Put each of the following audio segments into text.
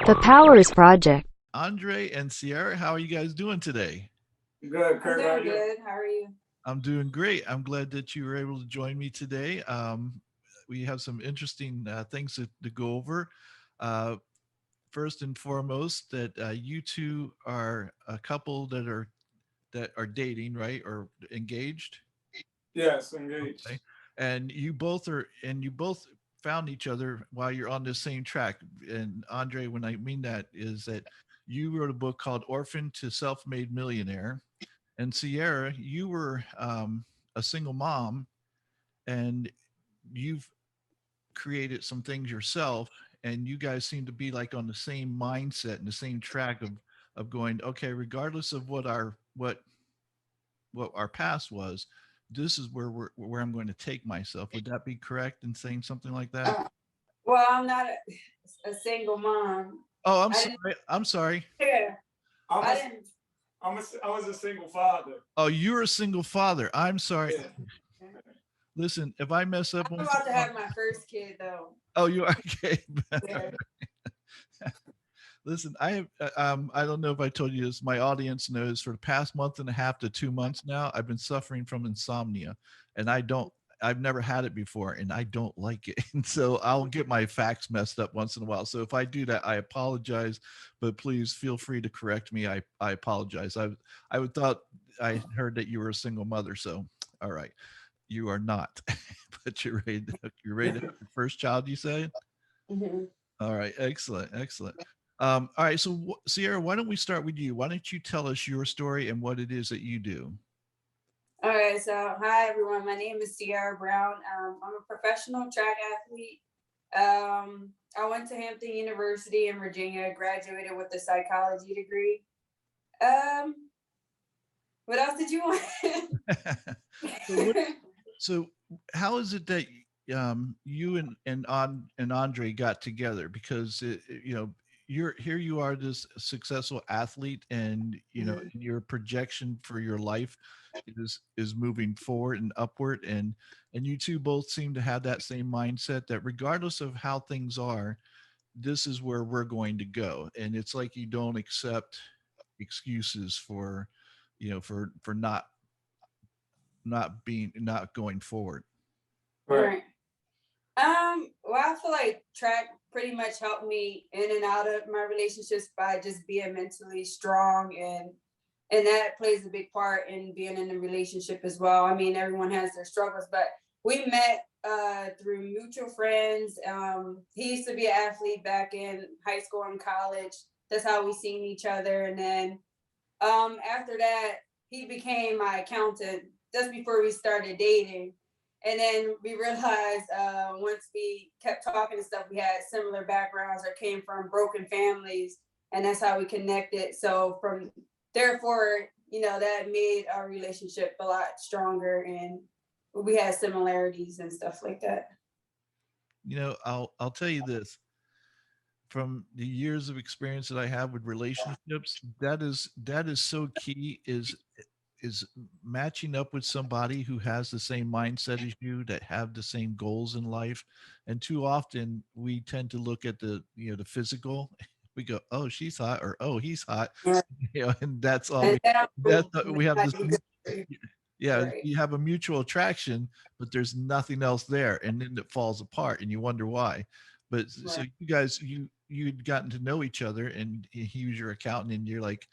The Powers Project. Andre and Sierra, how are you guys doing today? Good, I'm Kurt. How are doing you? good. How are you? I'm doing great. I'm glad that you were able to join me today. We have some interesting things to go over. Uh, First and foremost, that you two are a couple that are dating, right, or engaged. Yes, engaged. Okay. And you both found each other while you're on the same track. And Andre, when I mean that, is that you wrote a book called Orphan to Self-Made Millionaire. And Sierra, you were a single mom, and you've created some things yourself, and you guys seem to be like on the same mindset and the same track of going, okay, regardless of what our past was, this is where I'm going to take myself. Would that be correct in saying something like that? Uh, well, I'm not a single mom. Oh, I'm I didn't. sorry. I'm sorry. Yeah, I'm I a, didn't. I was a single father. Oh, you're a single father. I'm sorry. Yeah. Listen, if I mess up I'm once in about a to while. have my first kid though. Oh, you are okay. Yeah. Listen, I don't know if I told you this. My audience knows for the past month and a half to 2 months now, I've been suffering from insomnia, and I've never had it before, and I don't like it. And so I'll get my facts messed up once in a while. So if I do that, I apologize, but please feel free to correct me. I apologize. I would thought I heard that you were a single mother. So all right, you are not, but you're ready to have your first child. You say? Mhm. All right, excellent, excellent. All right, so Sierra, why don't we start with you? Why don't you tell us your story and what it is that you do? All right. So, hi everyone. My name is Sierra Brown. I'm a professional track athlete. I went to Hampton University in Virginia. Graduated with a psychology degree. Um, what else did you want? so what? So how is it that you and Andre got together? Because you're here. You are this successful athlete, and Mhm. your projection for your life is moving forward and upward, and you two both seem to have that same mindset that regardless of how things are, this is where we're going to go. And it's like you don't accept excuses for for not going forward. Right. Right. Well, I feel like track pretty much helped me in and out of my relationships by just being mentally strong, and that plays a big part in being in a relationship as well. I mean, everyone has their struggles, but we met through mutual friends. He used to be an athlete back in high school and college. That's how we seen each other, and then after that, he became my accountant just before we started dating. And then we realized once we kept talking and stuff, we had similar backgrounds or came from broken families, and that's how we connected. So from therefore, that made our relationship a lot stronger, and we had similarities and stuff like that. I'll tell you this, from the years of experience that I have with relationships, that is so key, is matching up with somebody who has the same mindset as you, that have the same goals in life. And too often we tend to look at the physical. We go, oh, she's hot, or oh, he's hot. Yeah. And that's all And we that that's we have this. right. Yeah, you have a mutual attraction, but there's nothing else there, and then it falls apart, and you wonder why. But so Right. you guys, you'd gotten to know each other, and he was your accountant, and you're like,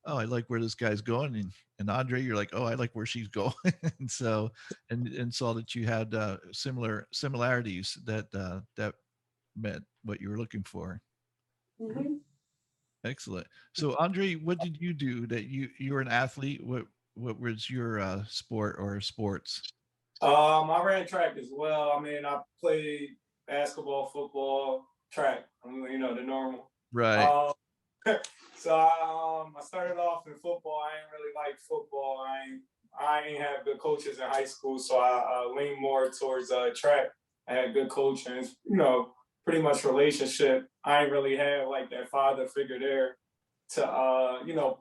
oh, I like where this guy's going, and Andre, you're like, oh, I like where she's going. And so, and saw that you had similarities that met what you were looking for. Mhm. Excellent. So Andre, what did you do? That you were an athlete? What was your sport or sports? I ran track as well. I mean, I played basketball, football, track. The normal. Right. Um, so I started off in football. I ain't really like football. I ain't have good coaches in high school, so I leaned more towards track. I had good coaching. Pretty much relationship. I ain't really had like that father figure there to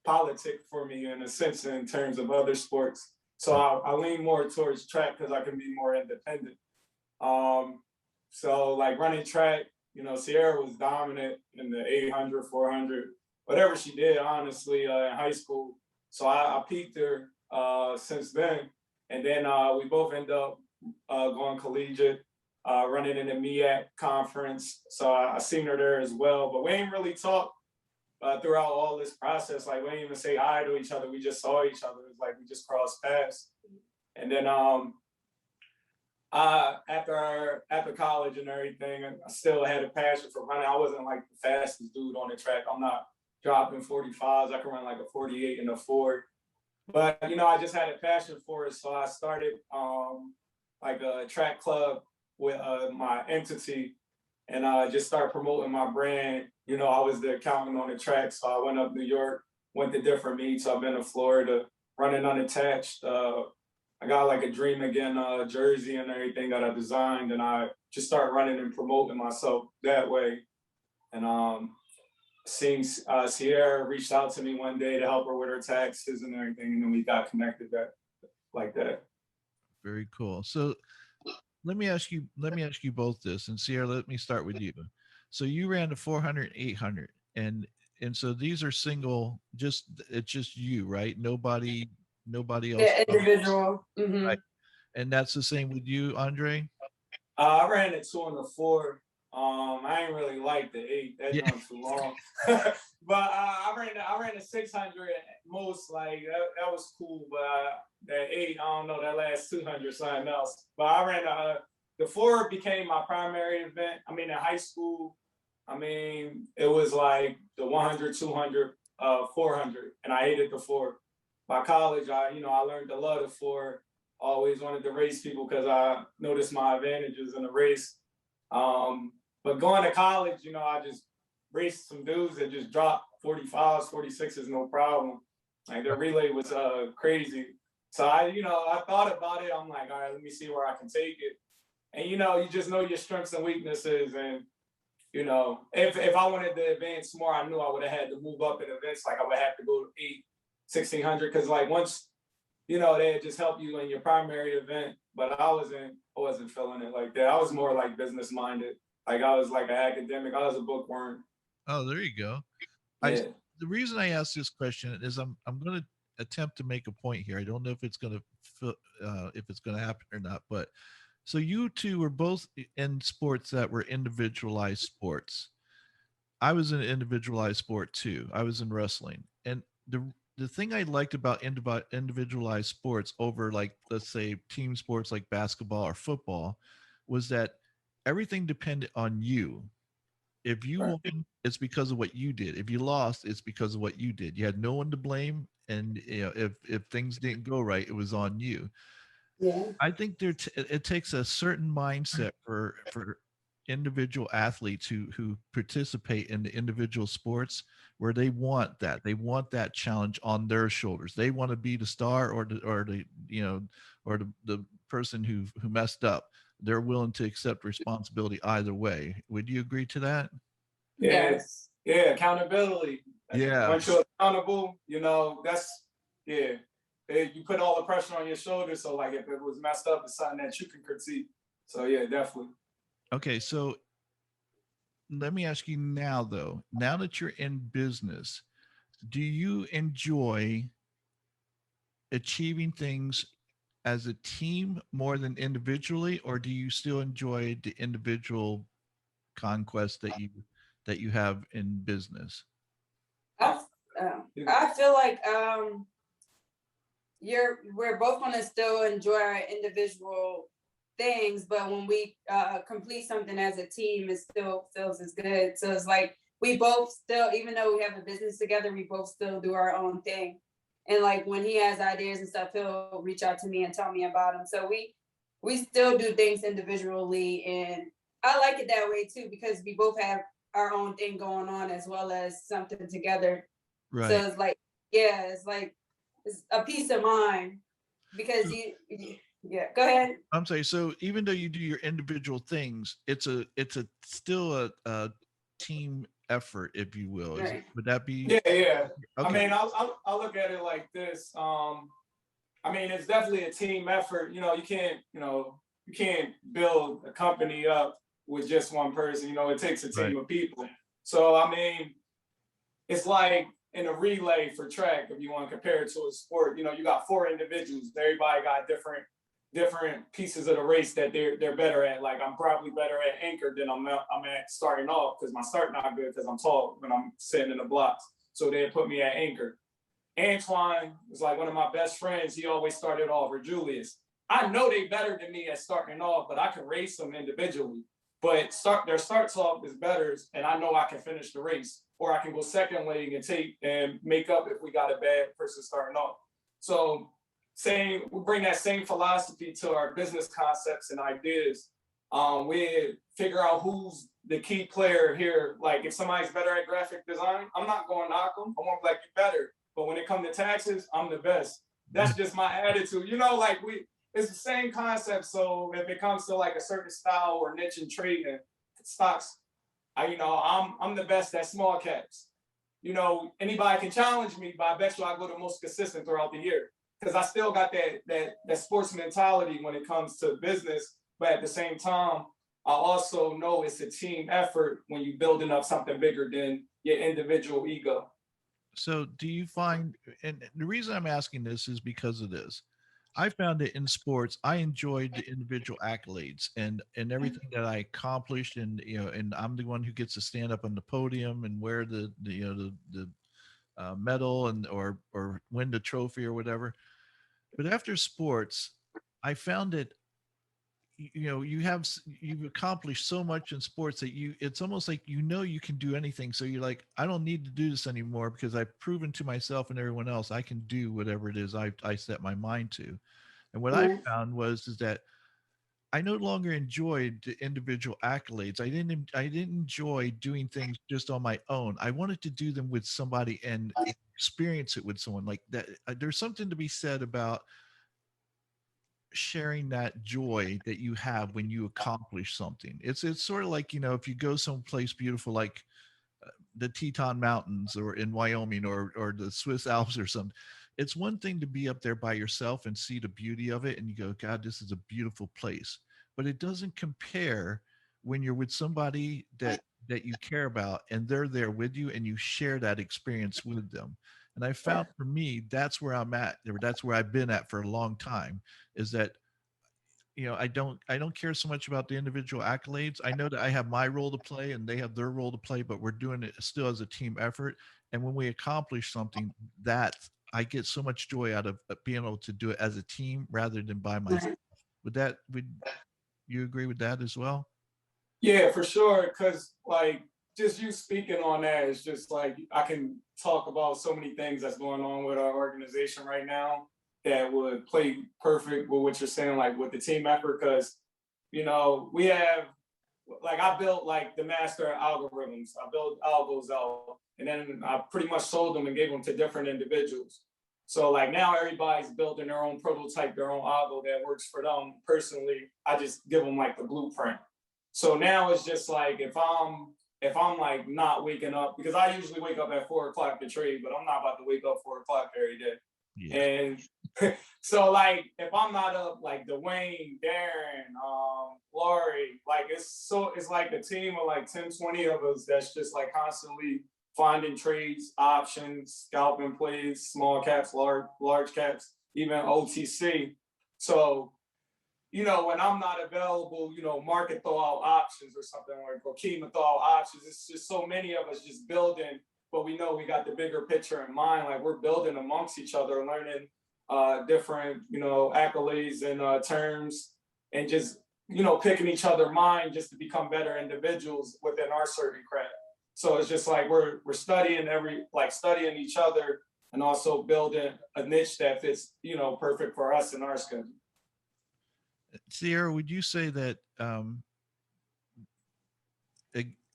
politic for me in a sense in terms of other sports. So I lean more towards track because I can be more independent. Um, so like running track, You know, Sierra was dominant in the 800, 400, whatever she did, honestly, in high school. So I peaked her since then. And then we both end up going collegiate, running in the MEAC conference. So I seen her there as well. But we ain't really talked throughout all this process. Like, we didn't even say hi to each other. We just saw each other. It's like we just crossed paths. And then after college and everything, I still had a passion for running. I wasn't like the fastest dude on the track. I'm not dropping 45s. I can run like a 48 and a 4. But you know, I just had a passion for it, so I started like a track club with my entity, and just started promoting my brand. You know, I was the accountant on the track, so I went up New York, went to different meets. I've been to Florida, running unattached. I got like a Dream Again jersey and everything that I designed, and I just started running and promoting myself that way. And seeing Sierra reached out to me one day to help her with her taxes and everything, and then we got connected like that. Very cool. So let me ask you both this, and Sierra, let me start with you. So you ran the 400, 800, and so these are single, just it's just you, right? Nobody else. Yeah, individual. Right. And that's the same with you, Andre? I ran the 2 and the 4. I ain't really like the 8. That Yeah. jump too long. But I ran the 600 most. Like that was cool. But that 8, I don't know. That last 200 something else. But I ran the 4 became my primary event. I mean, in high school, I mean, it was like the 100, 200, 400, and I hated the 4. By college, I learned to love the 4. Always wanted to race people because I noticed my advantages in the race. But going to college, you know, I just raced some dudes that just dropped 45s, 46s, no problem. Like their relay was crazy. So I thought about it. I'm like, all right, let me see where I can take it. And you just know your strengths and weaknesses. And if I wanted to advance more, I knew I would have had to move up in events. Like I would have to go to 8, 1600, because like once they just help you in your primary event. But I wasn't feeling it like that. I was more like business minded. Like I was like an academic. I was a bookworm. Oh, there you go. I Yeah. The reason I asked this question is I'm going to attempt to make a point here. I don't know if it's going to happen or not, but so you two were both in sports that were individualized sports. I was in an individualized sport too. I was in wrestling, and the thing I liked about individualized sports over, like, let's say team sports like basketball or football, was that everything depended on you. If you Right. won, it's because of what you did. If you lost, it's because of what you did. You had no one to blame, and if things didn't go right, it was on you. Yeah. I think it takes a certain mindset for individual athletes who participate in the individual sports, where they want that challenge on their shoulders. They want to be the star, or the person who messed up. They're willing to accept responsibility either way. Would you agree to that? Yes. Yeah. Accountability. Yeah. Once you're accountable, that's yeah. You put all the pressure on your shoulders. So like if it was messed up, it's something that you can critique. So yeah, definitely. Okay, so let me ask you now, though. Now that you're in business, do you enjoy achieving things as a team more than individually, or do you still enjoy the individual conquest that you have in business? I, I feel like we're both gonna still enjoy our individual things, but when we complete something as a team, it still feels as good. So it's like we both still, even though we have a business together, we both still do our own thing. And like when he has ideas and stuff, he'll reach out to me and tell me about them. So we still do things individually, and I like it that way too, because we both have our own thing going on as well as something together. So Right. it's like, yeah, it's a peace of mind because So yeah, go ahead. I'm saying, so even though you do your individual things, it's a still a team effort, if you will. Right. Would that be Yeah, yeah. I okay? mean, I'll look at it like this. I mean, it's definitely a team effort. You can't build a company up with just one person. You know, it takes a Right. team of people. So I mean, it's like in a relay for track, if you want to compare it to a sport, you know, you got four individuals. Everybody got different pieces of the race that they're better at. Like I'm probably better at anchor than I'm at starting off because my start not good because I'm tall when I'm sitting in the blocks. So they put me at anchor. Antoine was like one of my best friends. He always started off, or Julius. I know they better than me at starting off, but I can race them individually. But their starts off is better, and I know I can finish the race, or I can go second leg and take and make up if we got a bad person starting off. So same, we bring that same philosophy to our business concepts and ideas. We figure out who's the key player here. Like if somebody's better at graphic design, I'm not going to knock them. I want to be like, you better. But when it comes to taxes, I'm the best. That's just my attitude. You know, like it's the same concept. So if it comes to like a certain style or niche and trading stocks, I'm the best at small caps. You know, anybody can challenge me, but I bet you I go the most consistent throughout the year because I still got that sports mentality when it comes to business. But at the same time, I also know it's a team effort when you're building up something bigger than your individual ego. So do you find, and the reason I'm asking this is because of this. I found it in sports. I enjoyed the individual accolades and everything that I accomplished, and and I'm the one who gets to stand up on the podium and wear the medal and or win the trophy or whatever. But after sports, I found it, you've accomplished so much in sports that it's almost like you can do anything, so you're like, I don't need to do this anymore because I've proven to myself and everyone else I can do whatever it is I set my mind to. And what I Mhm. found was is that I no longer enjoyed the individual accolades. I didn't enjoy doing things just on my own. I wanted to do them with somebody and experience it with someone like that. There's something to be said about sharing that joy that you have when you accomplish something. It's sort of like, if you go someplace beautiful like the Teton Mountains or in Wyoming or the Swiss Alps or something. It's one thing to be up there by yourself and see the beauty of it and you go, God, this is a beautiful place. But it doesn't compare when you're with somebody that you care about and they're there with you and you share that experience with them. And I found for me, that's where I'm at, or that's where I've been at for a long time, is that I don't care so much about the individual accolades. I know that I have my role to play and they have their role to play, but we're doing it still as a team effort. And when we accomplish something, that I get so much joy out of being able to do it as a team rather than by myself. Would you agree with that as well? Yeah, for sure. Cause like just you speaking on that is just like I can talk about so many things that's going on with our organization right now that would play perfect with what you're saying, like with the team effort. Cause we have like I built like the master algorithms. I built algos out and then I pretty much sold them and gave them to different individuals. So like now everybody's building their own prototype, their own algo that works for them personally. I just give them like the blueprint. So now it's just like if I'm like not waking up because I usually wake up at 4 o'clock to trade, but I'm not about to wake up 4 o'clock every day. Yeah. And so like if I'm not up, like Dwayne, Darren, Laurie, like it's like a team of like 10, 20 of us that's just like constantly finding trades, options, scalping plays, small caps, large caps, even OTC. So when I'm not available, market throw out options or something, or Kima throw out options. It's just so many of us just building, but we know we got the bigger picture in mind. Like we're building amongst each other, learning different, accolades and terms, and just picking each other mind just to become better individuals within our certain craft. So it's just like we're studying studying each other and also building a niche that fits, perfect for us and our schedule. Sierra, would you say that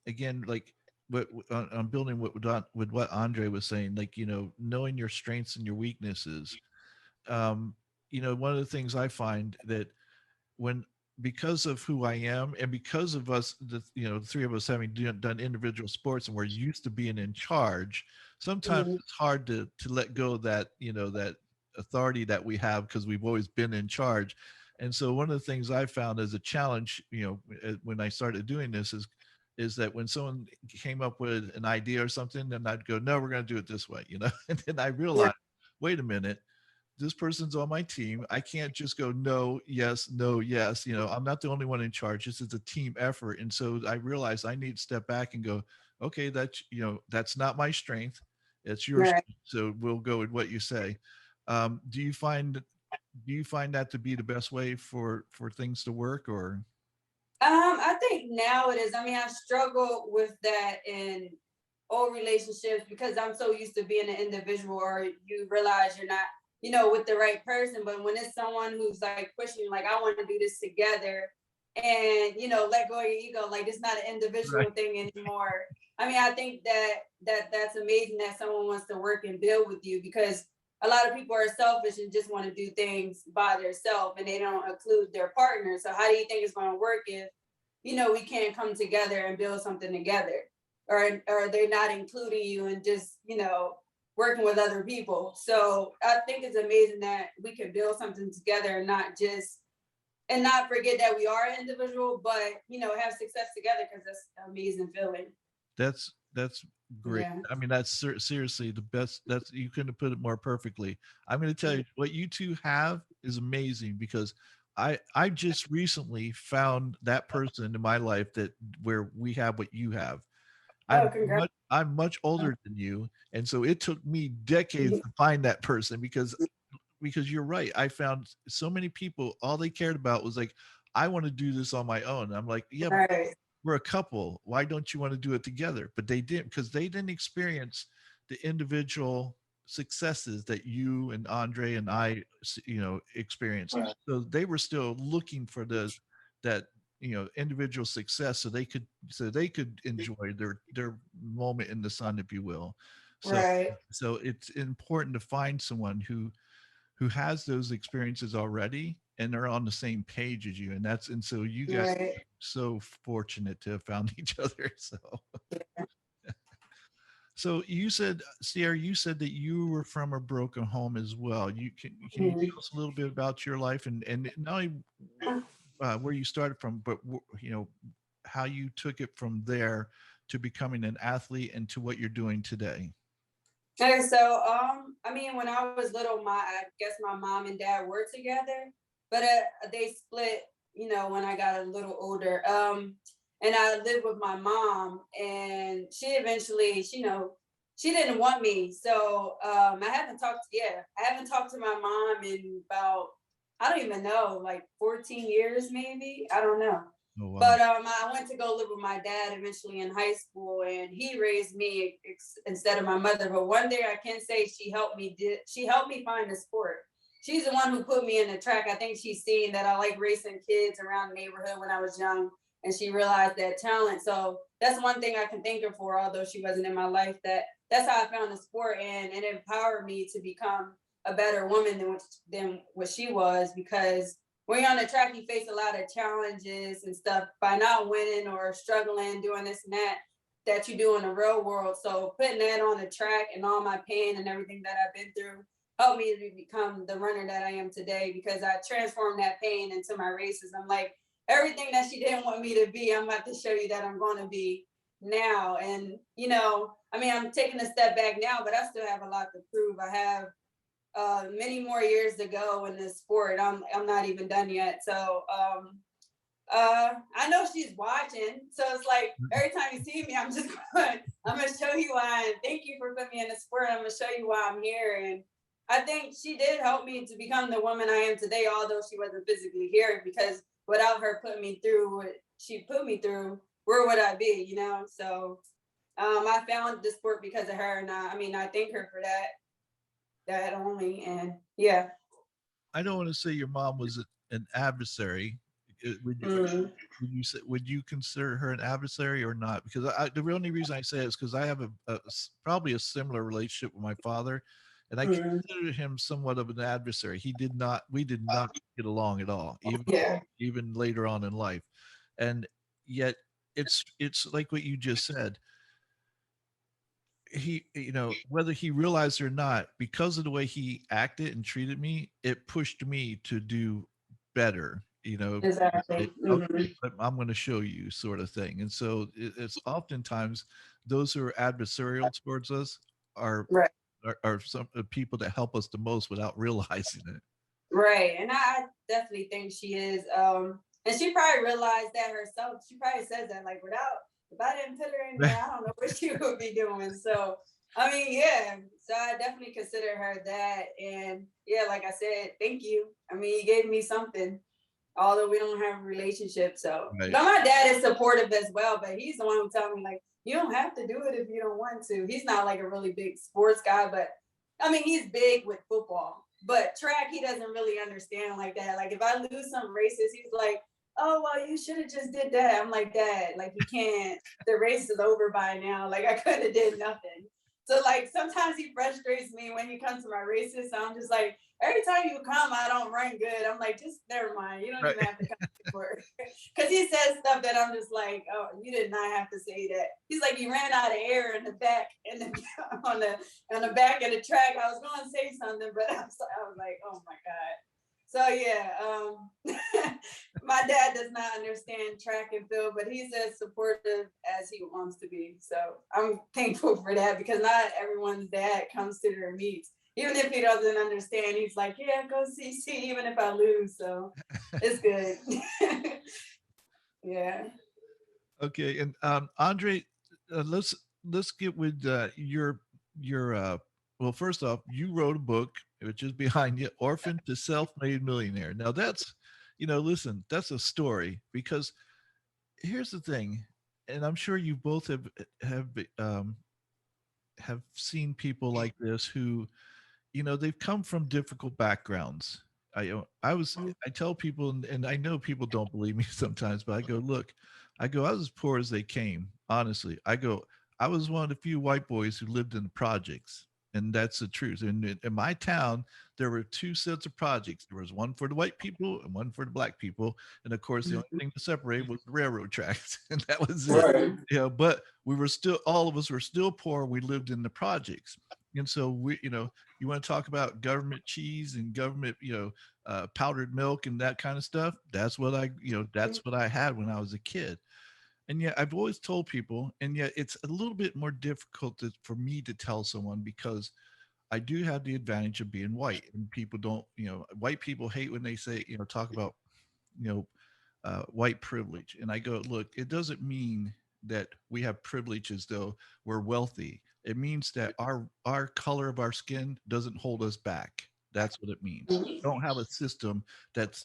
again, like what I'm building with what Andre was saying, like knowing your strengths and your weaknesses. Um, one of the things I find that when because of who I am and because of us, the three of us having done individual sports and we're used to being in charge, sometimes Mhm. it's hard to let go of that that authority that we have because we've always been in charge. And so one of the things I found as a challenge, when I started doing this is that when someone came up with an idea or something, then I'd go, no, we're going to do it this way, and then I Right. realized, wait a minute, this person's on my team. I can't just go no, yes, no, yes. I'm not the only one in charge. This is a team effort. And so I realized I need to step back and go, okay, that's not my strength. It's your Right. strength. So we'll go with what you say. Do you find that to be the best way for things to work, or? I think now it is. I mean, I struggle with that in old relationships because I'm so used to being an individual, or you realize you're not, with the right person. But when it's someone who's like pushing, like, I want to do this together, and let go of your ego, like it's not an Right. individual thing anymore. I mean, I think that's amazing that someone wants to work and build with you, because a lot of people are selfish and just want to do things by themselves and they don't include their partner. So how do you think it's going to work if we can't come together and build something together, or they're not including you and just working with other people? So I think it's amazing that we can build something together and not forget that we are individual, but have success together, because that's an amazing feeling. That's great. Yeah. I mean, that's seriously the best. That's You couldn't have put it more perfectly. I'm going to tell you what you two have is amazing, because I just recently found that person in my life that where we have what you have. Oh, I'm congrats. much older than you, and so it took me decades to find that person, because you're right. I found so many people, all they cared about was like, I want to do this on my own. I'm like, yeah, but Right. we're a couple. Why don't you want to do it together? But they didn't, because they didn't experience the individual successes that you and Andre and I, experienced. Right. So they were still looking for that individual success, so they could enjoy their moment in the sun, if you will. So Right. so it's important to find someone who has those experiences already and they're on the same page as you, and so you guys Right. so fortunate to have found each other. So you said, Sierra, you said that you were from a broken home as well. Can you Mhm. tell us a little bit about your life, and not only where you started from, but how you took it from there to becoming an athlete and to what you're doing today. Okay, so I mean, when I was little, I guess my mom and dad were together, but they split. When I got a little older. And I lived with my mom, and she eventually, she didn't want me. So I haven't talked to my mom in about, I don't even know, like 14 years, maybe. I don't know. Oh wow. But I went to go live with my dad eventually in high school, and he raised me instead of my mother. But one day I can say she helped me find a sport. She's the one who put me in the track. I think she's seen that I like racing kids around the neighborhood when I was young, and she realized that talent. So that's one thing I can thank her for, although she wasn't in my life. That's how I found the sport, and it empowered me to become a better woman than what she was, because when you're on the track, you face a lot of challenges and stuff by not winning or struggling, doing this and that you do in the real world. So putting that on the track and all my pain and everything that I've been through helped me to become the runner that I am today, because I transformed that pain into my races. I'm like, everything that she didn't want me to be, I'm about to show you that I'm going to be now. And, I mean, I'm taking a step back now, but I still have a lot to prove. I have many more years to go in this sport. I'm not even done yet. So I know she's watching. So it's like every time you see me, I'm just going, I'm gonna show you why, and thank you for putting me in the sport. I'm gonna show you why I'm here. And I think she did help me to become the woman I am today, although she wasn't physically here, because without her putting me through what she put me through, where would I be? So I found the sport because of her, and I mean, I thank her for that only. And yeah. I don't want to say your mom was an adversary. Would you, Mm, would you consider her an adversary or not? Because the only reason I say it is because I have probably a similar relationship with my father, and I mm, consider him somewhat of an adversary. We did not get along at all, yeah. even later on in life, and yet it's like what you just said. He, whether he realized or not, because of the way he acted and treated me, it pushed me to do better, Exactly. okay, but I'm going to show you sort of thing. And so it's oftentimes those who are adversarial towards us are Right. are some people that help us the most without realizing it. Right. And I definitely think she is. And she probably realized that herself. She probably says that like if I didn't put her in there, I don't know what she would be doing. So I mean, yeah. So I definitely consider her that. And yeah, like I said, thank you. I mean, you gave me something, although we don't have a relationship. So, Right. but my dad is supportive as well. But he's the one who tells me like, you don't have to do it if you don't want to. He's not like a really big sports guy, but I mean, he's big with football. But track, he doesn't really understand like that. Like if I lose some races, he's like, "Oh well, you should have just did that." I'm like, "Dad, like you can't. The race is over by now. Like I could have did nothing." So like sometimes he frustrates me when he comes to my races. So I'm just like, every time you come, I don't run good. I'm like, just never mind. You don't Right. even have to come for it. Because he says stuff that I'm just like, oh, you did not have to say that. He's like, you ran out of air in the back and on the back of the track. I was going to say something, but I was like, oh my god. So yeah, my dad does not understand track and field, but he's as supportive as he wants to be. So I'm thankful for that because not everyone's dad comes to their meets. Even if he doesn't understand, he's like, yeah, go CC, even if I lose. So it's good. Yeah. Okay, and Andre, let's get with your well, first off, you wrote a book which is behind you, Orphan to Self-Made Millionaire. Now that's, listen, that's a story because here's the thing, and I'm sure you both have um have seen people like this who, they've come from difficult backgrounds. I tell people, and I know people don't believe me sometimes, but I go, look, I was as poor as they came. Honestly, I was one of the few white boys who lived in the projects, and that's the truth. In my town, there were two sets of projects. There was one for the white people and one for the black people, and of course, the only thing to separate was the railroad tracks, and that was it. Right. But we were still, all of us were still poor. We lived in the projects, and so you want to talk about government cheese and government, powdered milk and that kind of stuff. That's what I had when I was a kid. And yet I've always told people, and yet it's a little bit more difficult for me to tell someone because I do have the advantage of being white, and people don't, white people hate when they say, talk about, you know, white privilege. And I go, look, it doesn't mean that we have privileges though we're wealthy. It means that our color of our skin doesn't hold us back. That's what it means. We don't have a system that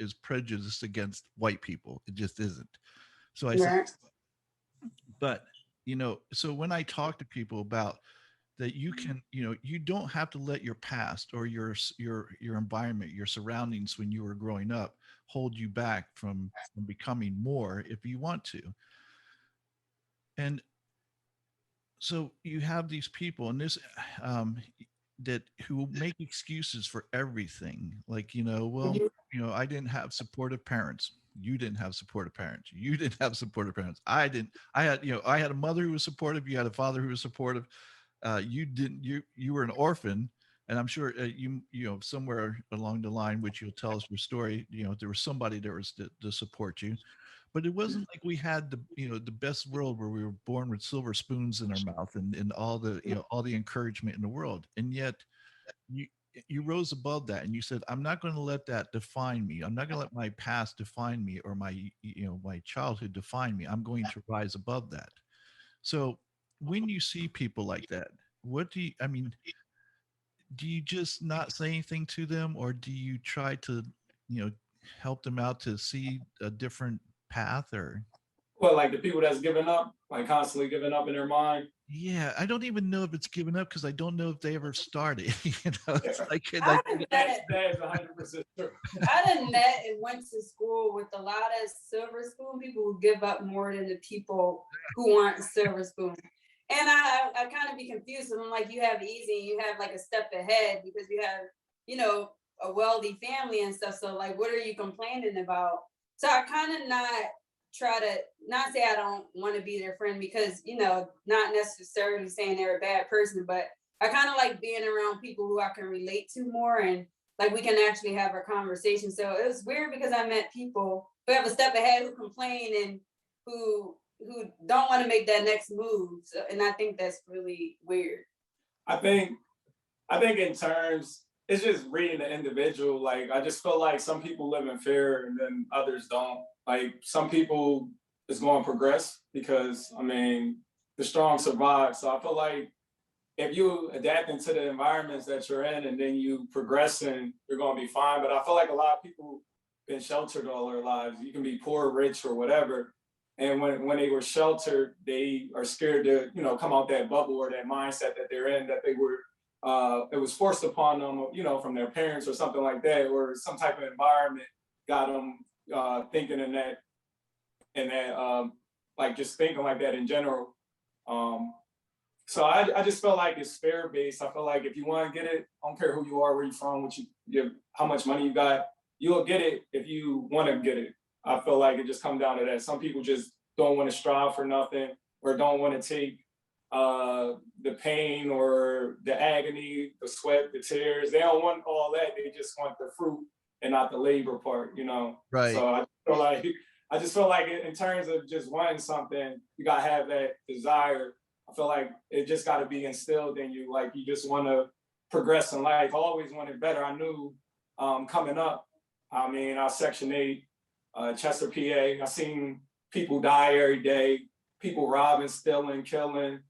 is prejudiced against white people. It just isn't. So I said, Right. but so when I talk to people about that, you can, you don't have to let your past or your environment, your surroundings when you were growing up hold you back from becoming more if you want to. And so you have these people and this um that who make excuses for everything, like, well, I didn't have supportive parents. You didn't have supportive parents. You didn't have supportive parents. I didn't. I had a mother who was supportive. You had a father who was supportive. You didn't. You were an orphan, and I'm sure somewhere along the line, which you'll tell us your story. There was somebody there was to support you, but it wasn't like we had the best world where we were born with silver spoons in our mouth and all the all the encouragement in the world. And yet you you rose above that and you said, I'm not going to let that define me. I'm not going to let my past define me or my my childhood define me. I'm going to rise above that. So when you see people like that, what do you, I mean, do you just not say anything to them, or do you try to, you know, help them out to see a different path? Or Well, like the people that's giving up, like constantly giving up in their mind. yeah, I don't even know if it's given up because I don't know if they ever started. It's Yeah. like I done That's met, that is 100% true. I done met and went to school with a lot of silver spoon people who give up more than the people who aren't silver spoon. And I kind of be confused. And I'm like, you have easy, you have like a step ahead because you have, you know, a wealthy family and stuff. So like, what are you complaining about? So I kind of not try to not say I don't want to be their friend because, you know, not necessarily saying they're a bad person, but I kind of like being around people who I can relate to more. And like we can actually have a conversation. So it was weird because I met people who have a step ahead, who complain and who don't want to make that next move. So, and I think that's really weird. I think in terms, it's just reading the individual. Like I just feel like some people live in fear and then others don't. Like some people is going to progress because I mean the strong survive. So I feel like if you adapt into the environments that you're in and then you progressing, you're going to be fine. But I feel like a lot of people been sheltered all their lives. You can be poor, rich, or whatever. And when they were sheltered, they are scared to, you know, come out that bubble or that mindset that they're in, that they were, it was forced upon them, you know, from their parents or something like that, or some type of environment got them thinking in that, like just thinking like that in general. So I just felt like it's fair based. I feel like if you want to get it, I don't care who you are, where you're from, how much money you got, you'll get it if you want to get it. I feel like it just comes down to that. Some people just don't want to strive for nothing or don't want to take the pain or the agony, the sweat, the tears. They don't want all that. They just want the fruit and not the labor part, you know? Right. So I just feel like in terms of just wanting something, you gotta have that desire. I feel like it just gotta be instilled in you. Like you just wanna progress in life. I always wanted better. I knew coming up, I mean, I was Section 8, Chester, PA. I seen people die every day, people robbing, stealing, killing.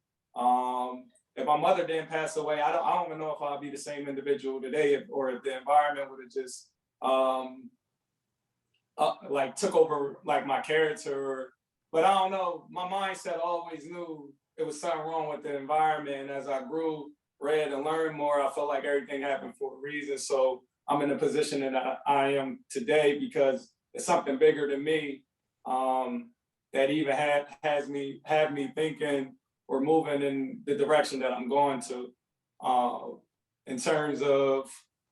If my mother didn't pass away, I don't even know if I'd be the same individual today, or if the environment would have just like took over like my character. But I don't know. My mindset always knew it was something wrong with the environment. And as I grew, read, and learned more, I felt like everything happened for a reason. So I'm in the position that I am today because it's something bigger than me that even have me thinking or moving in the direction that I'm going to. In terms of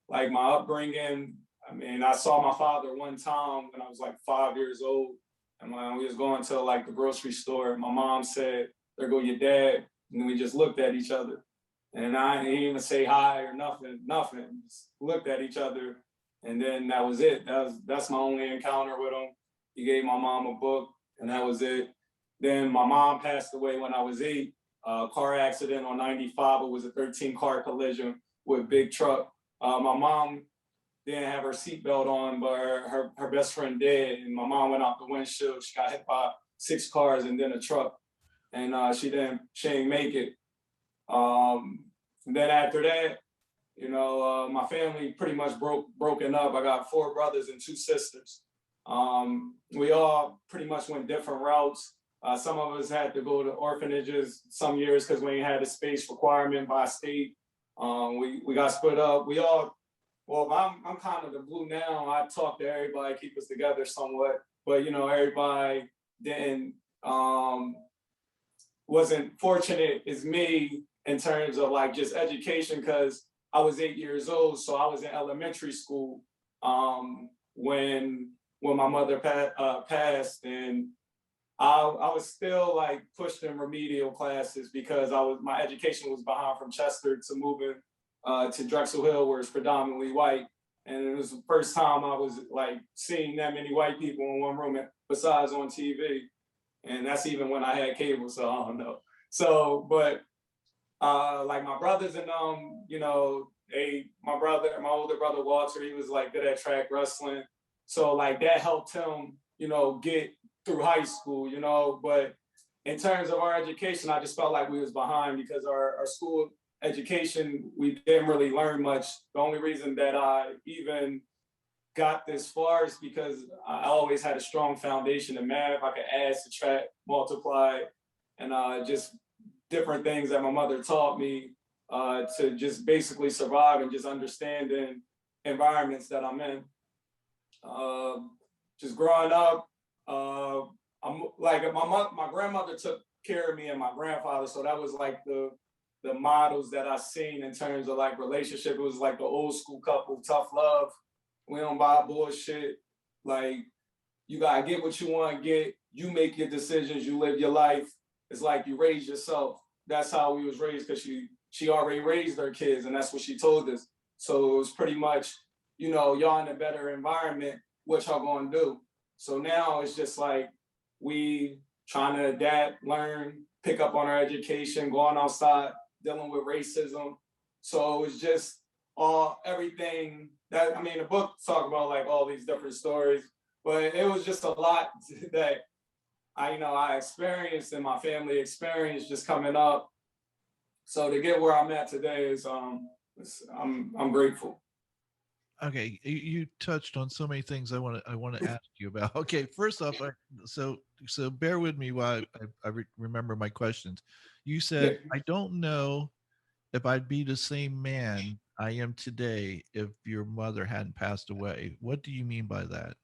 like my upbringing, I mean, I saw my father one time when I was like 5 years old, and when we was going to like the grocery store, my mom said, "There go your dad," and then we just looked at each other. And I didn't even say hi or nothing. Just looked at each other, and then that was it. That's my only encounter with him. He gave my mom a book, and that was it. Then my mom passed away when I was 8. Car accident on 95. It was a 13-car collision with a big truck. My mom didn't have her seatbelt on, but her best friend did, and my mom went out the windshield. She got hit by 6 cars and then a truck, and she didn't make it. And then after that, you know, my family pretty much broken up. I got 4 brothers and 2 sisters. We all pretty much went different routes. Some of us had to go to orphanages some years because we had a space requirement by state. We got split up. Well, I'm kind of the glue now. I talk to everybody, keep us together somewhat, but you know, everybody didn't wasn't fortunate as me in terms of like just education, because I was 8 years old, so I was in elementary school when my mother passed, and I was still like pushed in remedial classes because my education was behind from Chester to moving to Drexel Hill, where it's predominantly white, and it was the first time I was like seeing that many white people in one room, besides on TV, and that's even when I had cable, so I don't know. So, but like my brothers and you know, my older brother Walter, he was like good at track wrestling, so like that helped him, you know, get through high school, you know. But in terms of our education, I just felt like we was behind because our school education, we didn't really learn much. The only reason that I even got this far is because I always had a strong foundation in math. I could add, subtract, multiply, and just different things that my mother taught me to just basically survive and just understanding environments that I'm in. Just growing up, I'm like my grandmother took care of me and my grandfather, so that was like the models that I seen in terms of like relationship. It was like the old school couple, tough love. We don't buy bullshit. Like you gotta get what you want to get. You make your decisions. You live your life. It's like you raise yourself. That's how we was raised, because she already raised her kids, and that's what she told us. So it was pretty much y'all in a better environment, what y'all gonna do? So now it's just like we trying to adapt, learn, pick up on our education, going outside, dealing with racism. So it's just everything that, I mean, the book talk about like all these different stories, but it was just a lot that I experienced and my family experienced just coming up. So to get where I'm at today is I'm grateful. Okay, you touched on so many things I want to ask you about. Okay, first off, so bear with me while I remember my questions. You Yeah. said I don't know if I'd be the same man I am today if your mother hadn't passed away. What do you mean by that?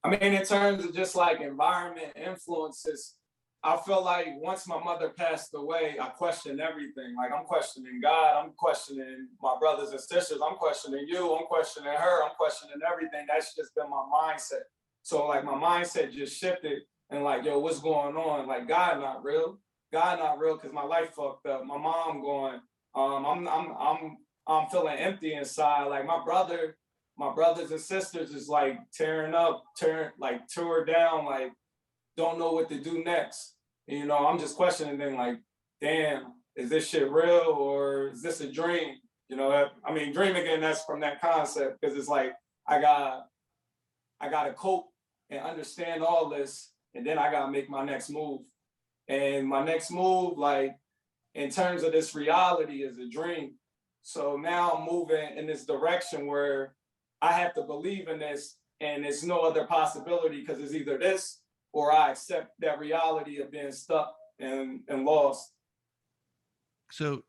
I mean, in terms of just like environment influences, I feel like once my mother passed away, I questioned everything. Like I'm questioning God, I'm questioning my brothers and sisters, I'm questioning you, I'm questioning her, I'm questioning everything. That's just been my mindset. So like my mindset just shifted and like, yo, what's going on? Like God not real. God not real because my life fucked up. My mom going, I'm feeling empty inside. Like my brothers and sisters is like tearing up, tore down, like don't know what to do next. And, I'm just questioning them like, damn, is this shit real or is this a dream? I mean, dream again, that's from that concept because it's like I got to cope and understand all this, and then I got to make my next move. And my next move, like in terms of this reality, is a dream. So now I'm moving in this direction where I have to believe in this, and it's no other possibility because it's either this or I accept that reality of being stuck and lost. So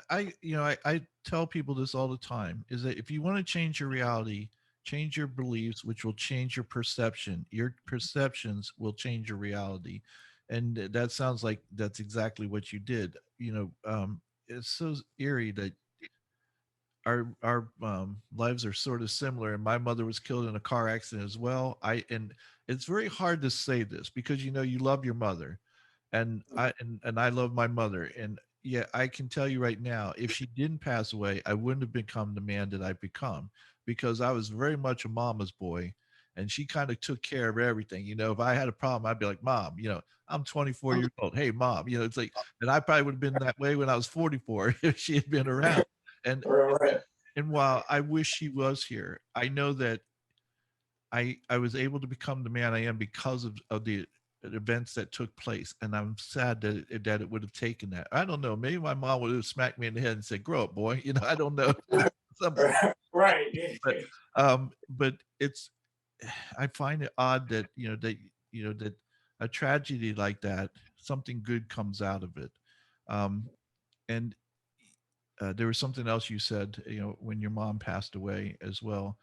I tell people this all the time is that if you want to change your reality, change your beliefs, which will change your perception. Your perceptions will change your reality. And that sounds like that's exactly what you did. It's so eerie that our lives are sort of similar, and my mother was killed in a car accident as well. And it's very hard to say this because you love your mother, and I love my mother, and yeah, I can tell you right now, if she didn't pass away, I wouldn't have become the man that I've become because I was very much a mama's boy, and she kind of took care of everything. If I had a problem, I'd be like, Mom, I'm 24 years old. Hey, Mom, it's like, and I probably would have been that way when I was 44 if she had been around. And Right. and while I wish she was here, I know that I was able to become the man I am because of the events that took place, and I'm sad that it would have taken that. I don't know. Maybe my mom would have smacked me in the head and said, "Grow up, boy." I don't know. Something. Right. But it's I find it odd that that a tragedy like that, something good comes out of it. Um, and there was something else you said, when your mom passed away as well.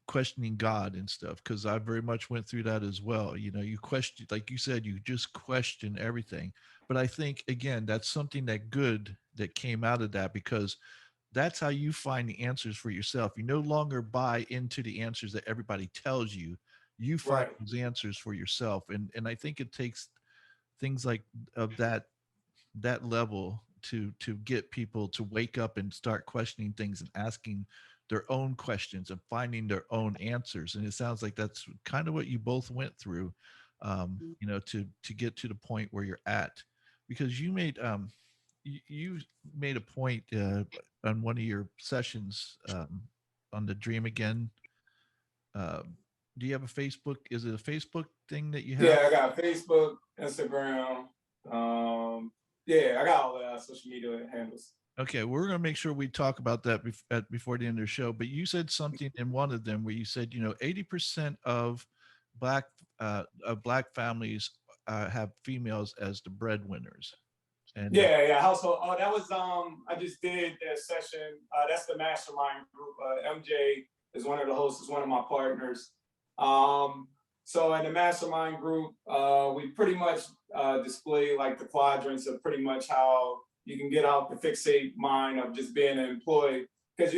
Questioning God and stuff, because I very much went through that as well. You question, like you said, you just question everything. But I think again, that's something that good that came out of that, because that's how you find the answers for yourself. You no longer buy into the answers that everybody tells you. You find Right. those answers for yourself. And I think it takes things like of that level to get people to wake up and start questioning things and asking their own questions and finding their own answers. And it sounds like that's kind of what you both went through, to get to the point where you're at, because you made a point on one of your sessions, on the Dream Again. um, do you have a Facebook? Is it a Facebook thing that you have? Yeah, I got Facebook, Instagram. Yeah, I got all the social media handles. Okay, well, we're going to make sure we talk about that before the end of the show. But you said something in one of them where you said, 80% black black families have females as the breadwinners, and Yeah, yeah. Household. Oh, that was I just did that session. That's the mastermind group. MJ is one of the hosts. Is one of my partners. Um, so in the mastermind group, we pretty much display like the quadrants of pretty much how you can get out the fixate mind of just being an employee. Because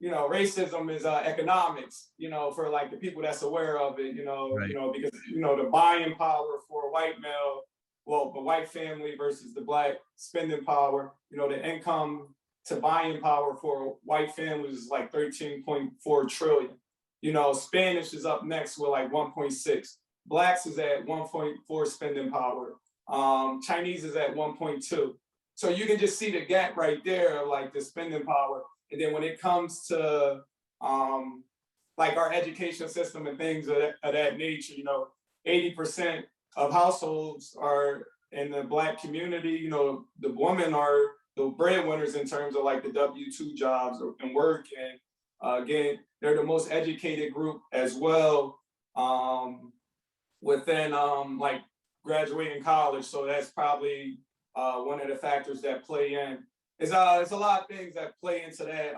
racism is economics. For like the people that's aware of it. right, Because the buying power for a white male, well, the white family versus the black spending power, the income to buying power for white families is like 13.4 trillion. Spanish is up next with like 1.6. Blacks is at 1.4 spending power. Chinese is at 1.2. So you can just see the gap right there, like the spending power. And then when it comes to like our education system and things of that nature, 80% of households are in the Black community. The women are the breadwinners in terms of like the W-2 jobs and work. And again, they're the most educated group as well within like graduating college. So that's probably one of the factors that play in. It's a lot of things that play into that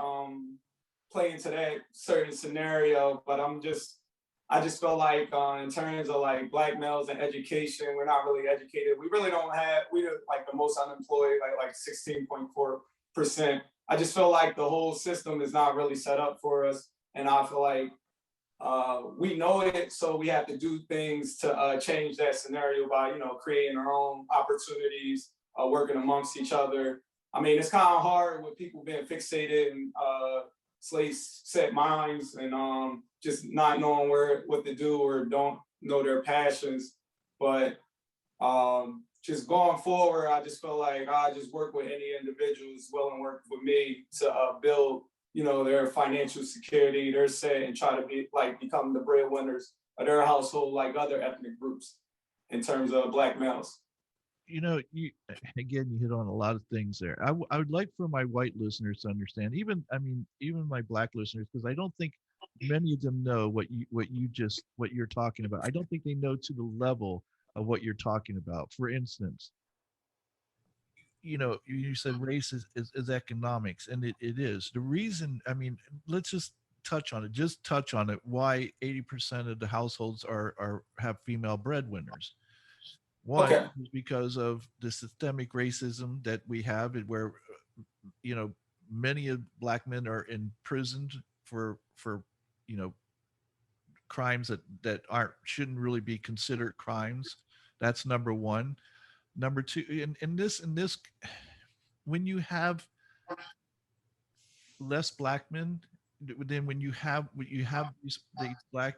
certain scenario, but I just feel like in terms of like Black males and education, we're not really educated. We really don't have, we're like the most unemployed, like 16.4%. I just feel like the whole system is not really set up for us. And I feel like we know it, so we have to do things to change that scenario by, creating our own opportunities, working amongst each other. I mean, it's kind of hard with people being fixated and slave set minds and just not knowing what to do or don't know their passions. But just going forward, I just feel like I just work with any individual who's willing to work with me to build, their financial security, their set, and try to become the breadwinners of their household like other ethnic groups in terms of Black males. You again, you hit on a lot of things there. I would like for my white listeners to understand, even my Black listeners, because I don't think many of them know what you're talking about. I don't think they know to the level of what you're talking about. For instance, you said race is economics, and it is. The reason, let's just touch on it. Just touch on it. Why 80% of the households have female breadwinners. One Okay. is because of the systemic racism that we have, where many of Black men are imprisoned for crimes that aren't shouldn't really be considered crimes. That's number one. Number two, in this when you have less Black men, then when you have these Black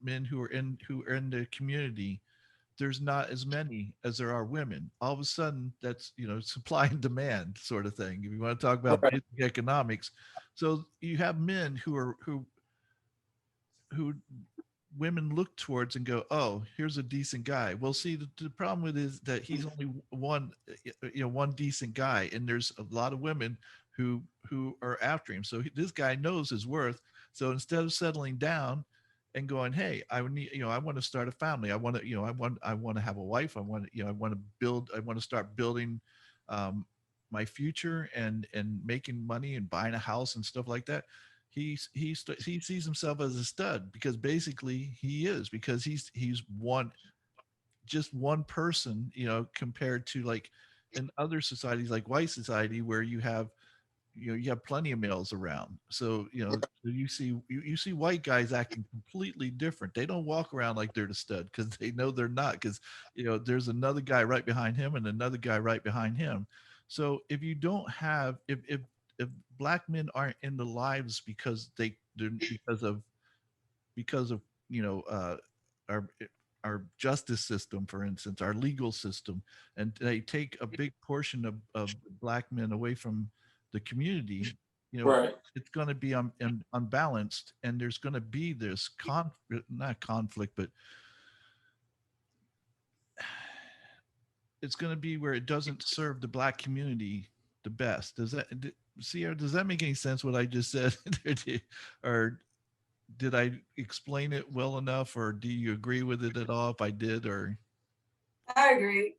men who are in the community, there's not as many as there are women. All of a sudden, that's supply and demand sort of thing. If you want to talk about Right. basic economics, so you have men who women look towards and go, oh, here's a decent guy. Well, see, the problem with it is that he's only one decent guy, and there's a lot of women who are after him. So this guy knows his worth. So instead of settling down and going, hey, I want to start a family. I want to have a wife. I want to start building my future and making money and buying a house and stuff like that. He sees himself as a stud because basically he is, because he's just one person, compared to like in other societies like white society where you have plenty of males around. So you see white guys acting completely different. They don't walk around like they're the stud because they know they're not, because there's another guy right behind him and another guy right behind him. So if you don't have if Black men aren't in the lives because of our justice system, for instance, our legal system, and they take a big portion of Black men away from the community, Right. it's going to be unbalanced, and there's going to be this not conflict, but it's going to be where it doesn't serve the Black community the best. Sierra, does that make any sense what I just said? Or did I explain it well enough, or do you agree with it at all if I did? Or I agree.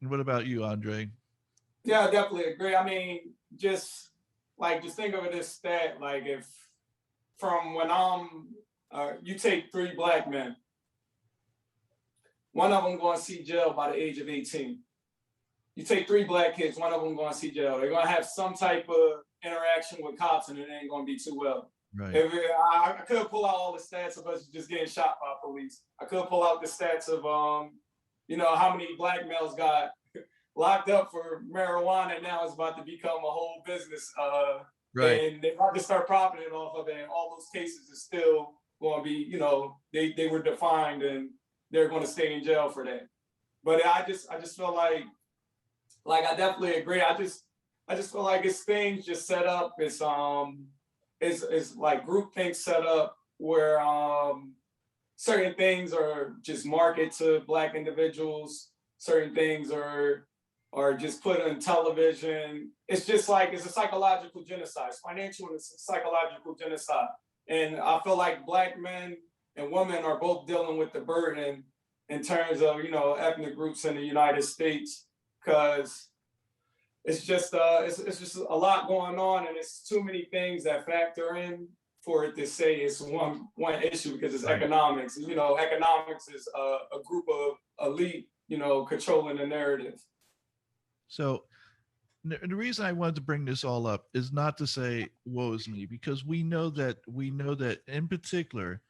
what about you, Andre? Yeah, I definitely agree. I mean, just think of it as stat. Like if from when you take 3 Black men, one of them going to see jail by the age of 18. You take 3 Black kids, one of them going to see jail. They're going to have some type of interaction with cops, and it ain't going to be too well. Right. I could pull out all the stats of us just getting shot by police. I could pull out the stats of how many Black males got locked up for marijuana. Now it's about to become a whole business. Right. And they're about to start profiting off of it. And all those cases are still going to be, you know, they were defined and they're going to stay in jail for that. But I just feel like I definitely agree. I just feel like it's things just set up. It's like groupthink set up where certain things are just marketed to Black individuals. Certain things are just put on television. It's just like it's a psychological genocide. It's financial and it's a psychological genocide. And I feel like Black men and women are both dealing with the burden in terms of, you know, ethnic groups in the United States, because it's just a lot going on, and it's too many things that factor in for it to say it's one issue, because it's Right. economics. You know, economics is a group of elite, you know, controlling the narrative. So the reason I wanted to bring this all up is not to say woe is me, because we know that in particular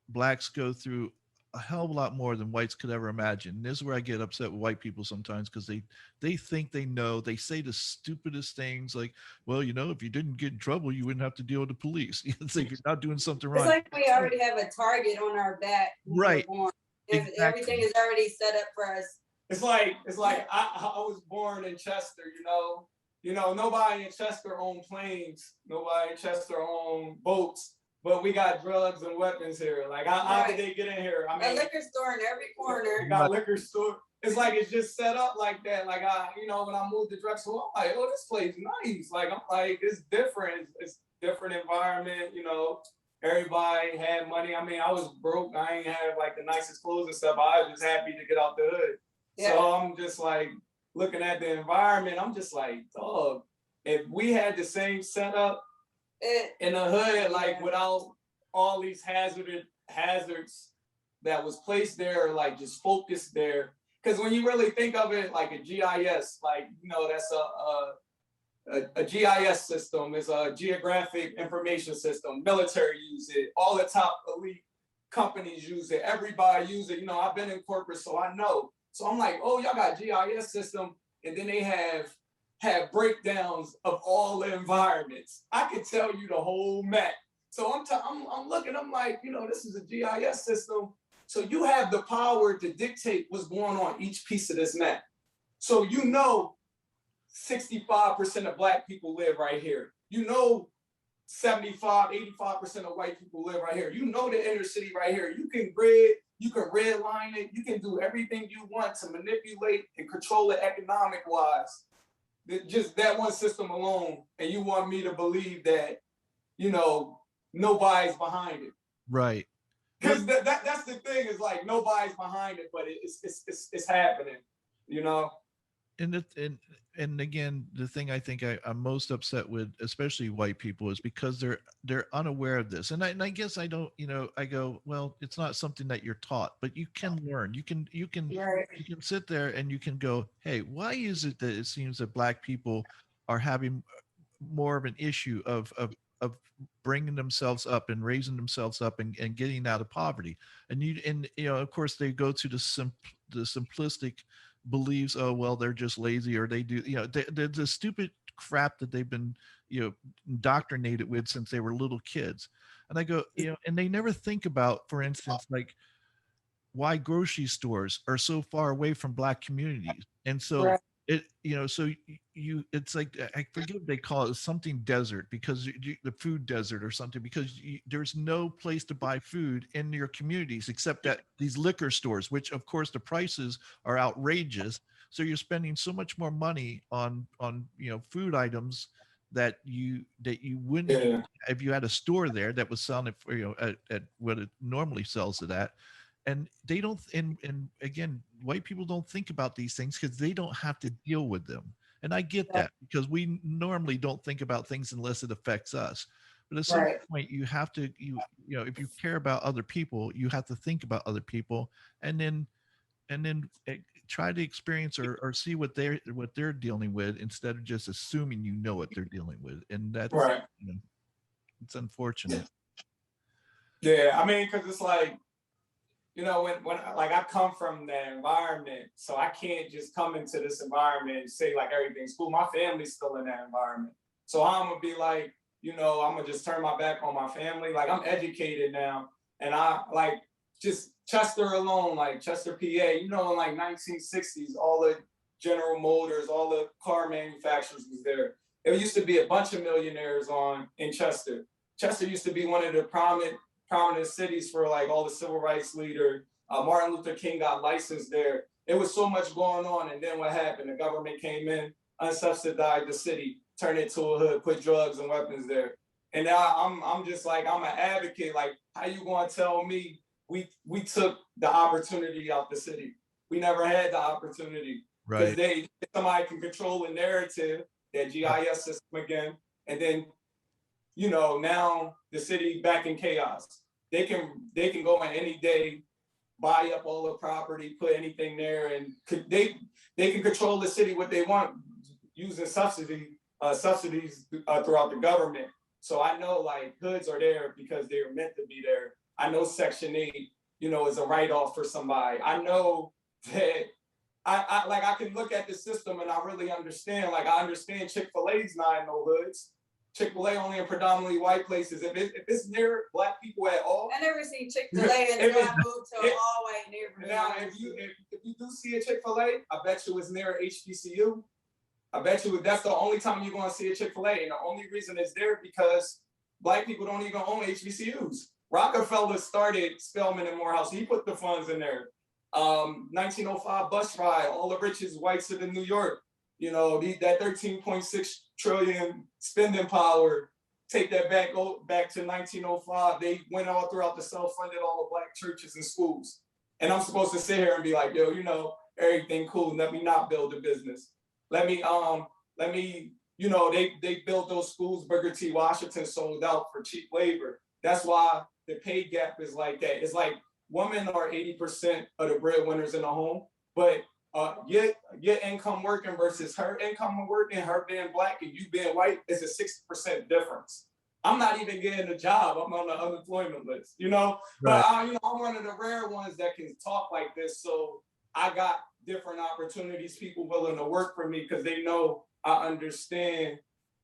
Blacks go through a hell of a lot more than whites could ever imagine. And this is where I get upset with white people sometimes, because they think they know. They say the stupidest things like, well, you know, if you didn't get in trouble, you wouldn't have to deal with the police. It's like, if you're not doing something It's wrong. like we already have a target on our back when we're Right. born. Exactly. Everything is already set up for us. It's like I was born in Chester, you know. You know, nobody in Chester owned planes, nobody in Chester owned boats, but we got drugs and weapons here. Like how did they get in here? I mean, a liquor store in every corner. We got liquor store. It's like it's just set up like that. Like you know, when I moved to Drexel, I'm like, oh, this place nice. Like I'm like, it's different. It's different environment. You know, everybody had money. I mean, I was broke. I ain't have like the nicest clothes and stuff. I was just happy to get out the hood. Yeah. So I'm just like looking at the environment. I'm just like, dog, if we had the same setup in the hood, like without all these hazards that was placed there, like just focused there. Because when you really think of it, like a GIS, like, you know, that's a GIS system, is a geographic information system. Military use it. All the top elite companies use it. Everybody use it. You know, I've been in corporate, so I know. So I'm like, oh, y'all got GIS system, and then they have breakdowns of all the environments. I could tell you the whole map. So I'm looking. I'm like, you know, this is a GIS system. So you have the power to dictate what's going on each piece of this map. So you know, 65% of Black people live right here. You know, 85% of white people live right here. You know the inner city right here. You can redline it. You can do everything you want to manipulate and control it economic wise. Just that one system alone. And you want me to believe that, you know, nobody's behind it. Right. Because that's the thing, is like nobody's behind it, but it's happening, you know. And again, the thing I think I'm most upset with, especially white people, is because they're unaware of this. And I guess I don't, you know, I go, well, it's not something that you're taught, but you can learn. You can sit there and you can go, hey, why is it that it seems that Black people are having more of an issue of bringing themselves up and raising themselves up and getting out of poverty? And you know, of course, they go to the simplistic beliefs, oh well, they're just lazy, or they do, you know, the stupid crap that they've been, you know, indoctrinated with since they were little kids. And I go, you know, and they never think about, for instance, like why grocery stores are so far away from Black communities. And so it, you know, so it's like, I forget what they call it, something desert, because the food desert or something, because there's no place to buy food in your communities except at these liquor stores, which of course the prices are outrageous. So you're spending so much more money on, you know, food items that you wouldn't if you had a store there that was selling it for, you know, at what it normally sells it at. And they don't, and again, white people don't think about these things because they don't have to deal with them. And I get that, because we normally don't think about things unless it affects us. But at some point, you have to, you know, if you care about other people, you have to think about other people, and then try to experience or see what they're dealing with, instead of just assuming you know what they're dealing with. And that's you know, it's unfortunate. Yeah, I mean, because it's like, you know, when like I come from that environment, so I can't just come into this environment and say like everything's cool. My family's still in that environment. So I'm gonna be like, you know, I'm gonna just turn my back on my family. Like I'm educated now, and I like just Chester alone, like Chester, PA. You know, in like 1960s, all the General Motors, all the car manufacturers was there. There used to be a bunch of millionaires on in Chester. Chester used to be one of the prominent cities for like all the civil rights leader. Martin Luther King got licensed there. There was so much going on, and then what happened? The government came in, unsubsidized the city, turned it to a hood, put drugs and weapons there. And now I'm just like I'm an advocate. Like, how you gonna tell me we took the opportunity out the city? We never had the opportunity because Right. somebody can control the narrative, that GIS system again, and then you know, now the city back in chaos. They can go in any day, buy up all the property, put anything there, and they can control the city what they want using subsidies throughout the government. So I know like hoods are there because they're meant to be there. I know Section 8, you know, is a write-off for somebody. I know that I like I can look at the system and I really understand. Like I understand Chick-fil-A's not in no hoods. Chick-fil-A only in predominantly white places. If it's near black people at all, I never seen Chick-fil-A until I moved to an all-white neighborhood. now if you do see a Chick-fil-A, I bet you it's near HBCU. I bet you that's the only time you're going to see a Chick-fil-A, and the only reason it's there because black people don't even own HBCUs. Rockefeller started Spelman and Morehouse. He put the funds in there. 1905 bus ride, all the richest whites in New York. You know, that 13.6 trillion spending power, take that back to 1905. They went all throughout the South, funded all the black churches and schools. And I'm supposed to sit here and be like, yo, you know, everything cool. Let me not build a business. Let me, you know, they built those schools. Booker T. Washington sold out for cheap labor. That's why the pay gap is like that. It's like women are 80% of the breadwinners in the home, but your income working versus her income working, her being black and you being white is a 60% difference. I'm not even getting a job. I'm on the unemployment list, you know. Right. But you know, I'm one of the rare ones that can talk like this. So I got different opportunities, people willing to work for me because they know I understand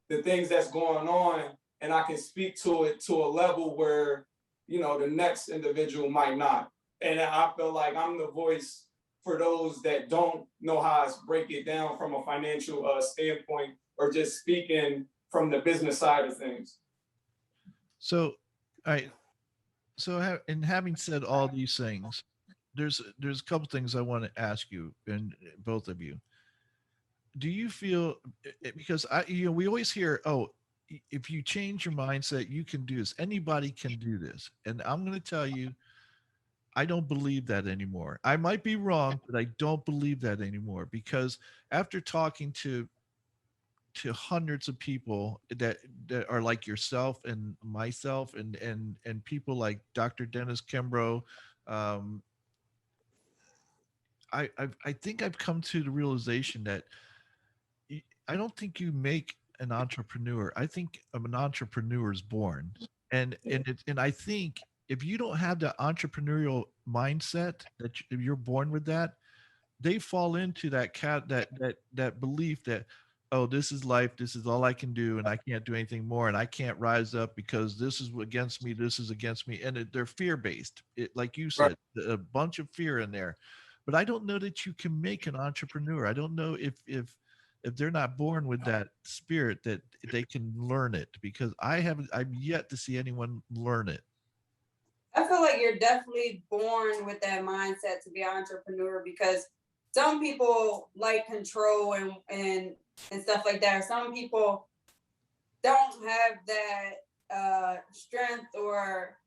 the things that's going on, and I can speak to it to a level where you know the next individual might not. And I feel like I'm the voice for those that don't know how to break it down from a financial standpoint or just speaking from the business side of things. So, I in having said all these things, there's a couple things I want to ask you and both of you. Do you feel because we always hear, oh, if you change your mindset, you can do this. Anybody can do this, and I'm going to tell you, I don't believe that anymore. I might be wrong, but I don't believe that anymore because after talking to hundreds of people that are like yourself and myself and people like Dr. Dennis Kimbrough, um, I think I've come to the realization that I don't think you make an entrepreneur. I think an entrepreneur is born, and I think if you don't have the entrepreneurial mindset that you're born with that, they fall into that belief that, oh, this is life, this is all I can do, and I can't do anything more, and I can't rise up because this is against me, this is against me, and they're fear based. It, like you Right. said, a bunch of fear in there. But I don't know that you can make an entrepreneur. I don't know if they're not born with that spirit that they can learn it because I've yet to see anyone learn it. I feel like you're definitely born with that mindset to be an entrepreneur because some people like control and stuff like that. Some people don't have that strength or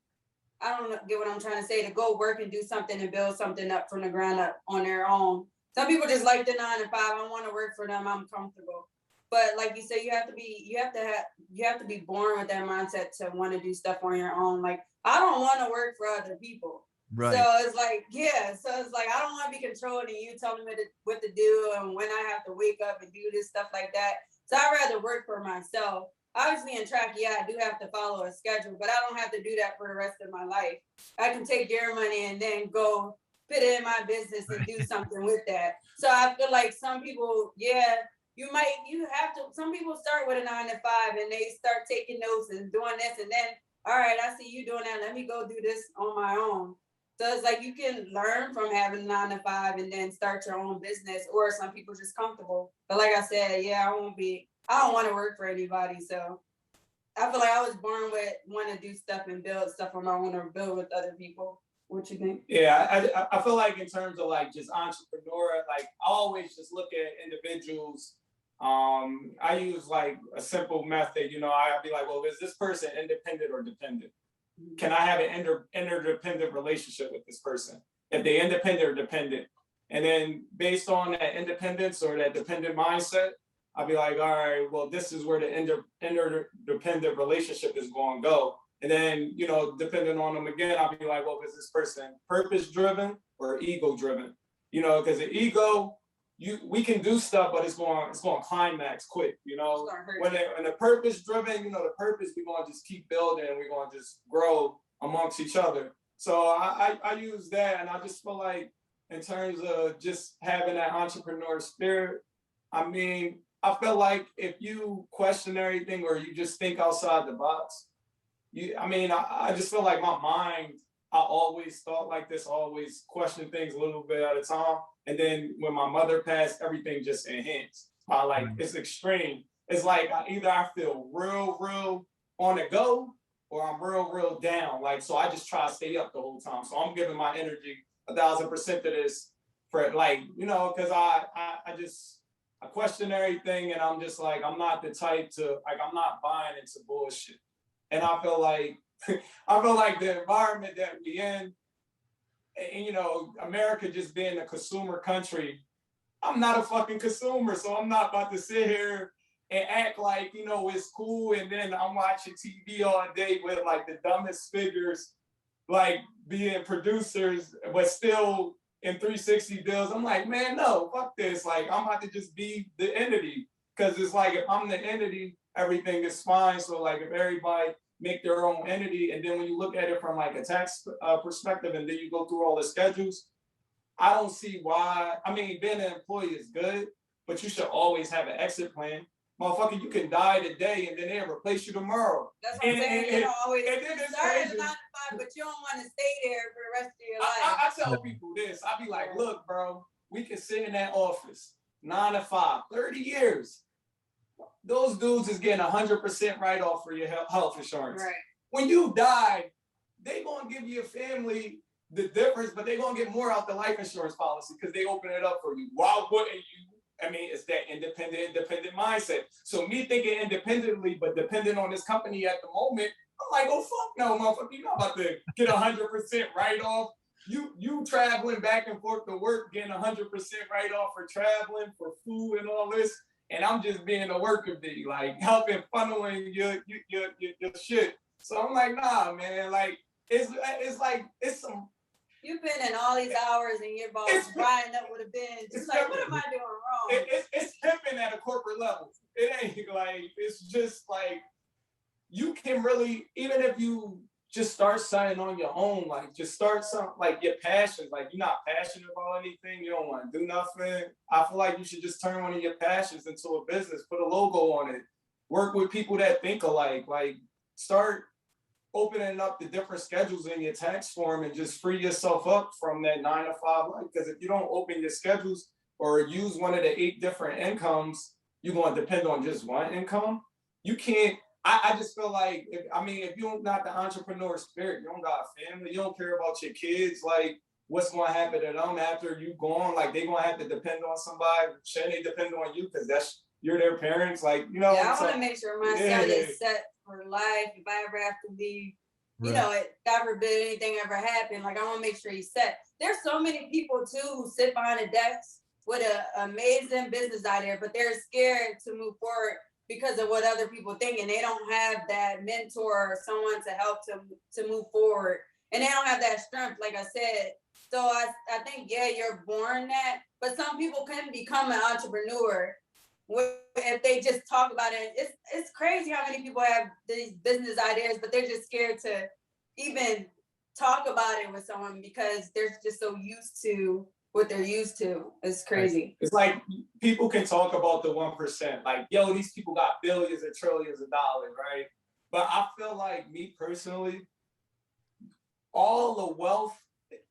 I don't know, get what I'm trying to say, to go work and do something and build something up from the ground up on their own. Some people just like the 9 to 5. I don't want to work for them. I'm comfortable. But like you said, you have to be born with that mindset to want to do stuff on your own. Like I don't want to work for other people. Right. So it's like, yeah. So it's like I don't want to be controlling you, telling me what to do and when I have to wake up and do this stuff like that. So I'd rather work for myself. obviously in track, yeah, I do have to follow a schedule, but I don't have to do that for the rest of my life. I can take your money and then go put it in my business and do something with that. So I feel like some people, yeah, you have to, some people start with a 9 to 5 and they start taking notes and doing this and then, all right, I see you doing that. Let me go do this on my own. So it's like you can learn from having a 9 to 5 and then start your own business, or some people just comfortable. But like I said, yeah, I don't want to work for anybody. So I feel like I was born with want to do stuff and build stuff on my own or build with other people. What you think? Yeah, I feel like in terms of like just entrepreneur, like I always just look at individuals. I use like a simple method, you know, I'd be like, well, is this person independent or dependent? Can I have an interdependent relationship with this person? If they independent or dependent. And then based on that independence or that dependent mindset, I'll be like, all right, well, this is where the interdependent relationship is going to go. And then, you know, depending on them again, I'll be like, well, is this person purpose driven or ego driven? You know, because the ego, we can do stuff, but it's going to climax quick. You know, when the purpose driven, you know, the purpose, we're going to just keep building and we're going to just grow amongst each other. So I use that, and I just feel like in terms of just having that entrepreneur spirit, I mean, I feel like if you question everything or you just think outside the box, I just feel like my mind, I always thought like this, always questioned things a little bit at a time. And then when my mother passed, everything just enhanced. It's extreme. It's like either I feel real on the go or I'm real down. Like, so I just try to stay up the whole time. So I'm giving my energy 1,000% to this for like, you know, because I question everything and I'm just like, I'm not the type to, like, I'm not buying into bullshit. And I feel like the environment that we in, and you know, America just being a consumer country, I'm not a fucking consumer, so I'm not about to sit here and act like, you know, it's cool, and then I'm watching TV all day with like the dumbest figures, like being producers, but still in 360 deals. I'm like, man, no, fuck this. Like, I'm about to just be the entity. Because it's like, if I'm the entity, everything is fine. So like, if everybody make their own entity, and then when you look at it from like a tax perspective, and then you go through all the schedules, I don't see why. I mean, being an employee is good, but you should always have an exit plan. Motherfucker, you can die today and then they'll replace you tomorrow. That's what I'm saying. You don't always start at 9 to 5, but you don't want to stay there for the rest of your life. I tell people this. I be like, look, bro, we can sit in that office 9 to 5, 30 years. Those dudes is getting 100% write-off for your health insurance. Right. When you die, they gonna give your family the difference, but they gonna get more out the life insurance policy because they open it up for you. Why wouldn't you? I mean, it's that independent mindset. So me thinking independently, but dependent on this company at the moment, I'm like, oh fuck no, motherfucker, you're not about to get 100% write-off. You traveling back and forth to work, getting 100% write-off for traveling, for food and all this, and I'm just being a worker bee, like helping funneling your shit. So I'm like, nah, man, like it's like it's some. You've been in all these hours and your boss riding up with a bench. It's like, what am I doing wrong? It's pimping at a corporate level. It ain't like, it's just like, you can really, even if you just start something on your own, like just start something, like your passions, like you're not passionate about anything, you don't want to do nothing. I feel like you should just turn one of your passions into a business, put a logo on it, work with people that think alike, like start opening up the different schedules in your tax form and just free yourself up from that 9 to 5 life. Because if you don't open your schedules or use one of the 8 different incomes, you're going to depend on just one income. You can't. I just feel like, if you're not the entrepreneur spirit, you don't got a family, you don't care about your kids, like what's going to happen to them after you gone, like they're going to have to depend on somebody. Shouldn't they depend on you because you're their parents, like, you know. Yeah, I want to make sure my son is set for life. If I ever have to leave, you know, God forbid anything ever happened, like I want to make sure he's set. There's so many people too who sit behind a desk with an amazing business idea, but they're scared to move forward because of what other people think, and they don't have that mentor or someone to help them to move forward, and they don't have that strength, like I said. So I think, yeah, you're born that, but some people can become an entrepreneur if they just talk about it. It's crazy how many people have these business ideas, but they're just scared to even talk about it with someone because they're just so used to what they're used to. It's crazy. It's like people can talk about the 1%, like, yo, these people got billions and trillions of dollars, right? But I feel like, me personally, all the wealth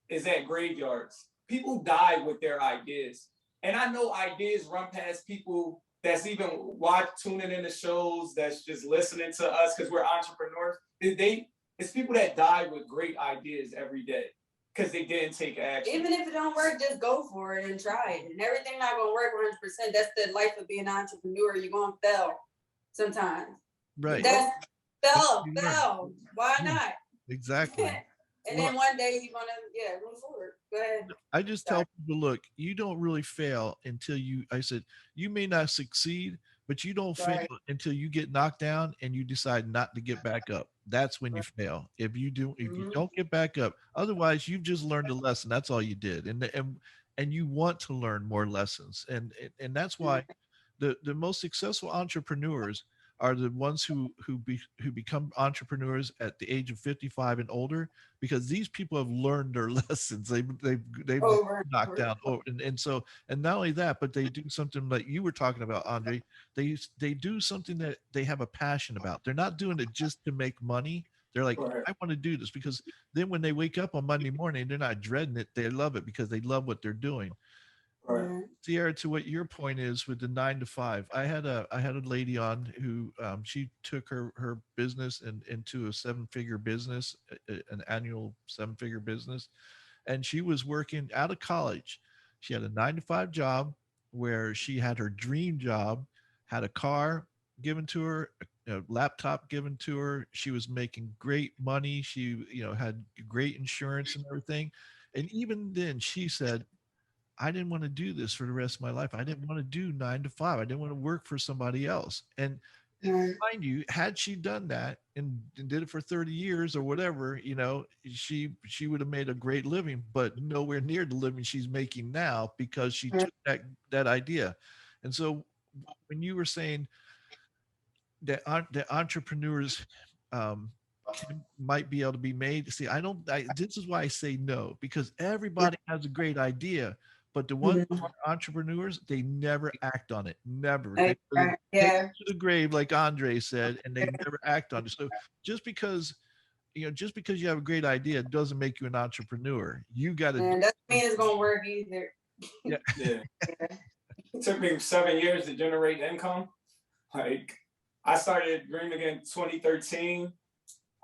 is at graveyards. People die with their ideas. And I know ideas run past people that's even tuning in the shows, that's just listening to us because we're entrepreneurs. It's people that die with great ideas every day because they didn't take action. Even if it don't work, just go for it and try it. And everything not gonna work 100%. That's the life of being an entrepreneur. You're gonna fail sometimes. Right. That's fail. Why not? Exactly. And then one day you're gonna move forward. Go ahead. I just tell people, look, you don't really fail until I said, you may not succeed, but you don't fail until you get knocked down and you decide not to get back up. That's when you fail. If you don't get back up, otherwise you've just learned a lesson. That's all you did. And you want to learn more lessons. And that's why the most successful entrepreneurs are the ones who become entrepreneurs at the age of 55 and older, because these people have learned their lessons. They've knocked down. And not only that, but they do something like you were talking about, Andre. They do something that they have a passion about. They're not doing it just to make money. They're like, I want to do this, because then when they wake up on Monday morning, they're not dreading it. They love it because they love what they're doing. Sierra, to what your point is with the 9 to 5, I had a lady on who she took her business into a 7-figure business, an annual 7-figure business, and she was working out of college. She had a 9 to 5 job where she had her dream job, had a car given to her, a laptop given to her. She was making great money. She had great insurance and everything, and even then she said, I didn't want to do this for the rest of my life. I didn't want to do 9 to 5. I didn't want to work for somebody else. And mind you, had she done that and did it for 30 years or whatever, she would have made a great living, but nowhere near the living she's making now, because she took that idea. And so when you were saying that entrepreneurs might be able to be made, see, this is why I say no, because everybody has a great idea. But the ones who are entrepreneurs, they never act on it. Never. They take it to the grave, like Andre said, and they never act on it. So just because you have a great idea doesn't make you an entrepreneur. You got to. Doesn't mean it's gonna work either. Yeah. It took me 7 years to generate income. Like, I started dreaming in 2013.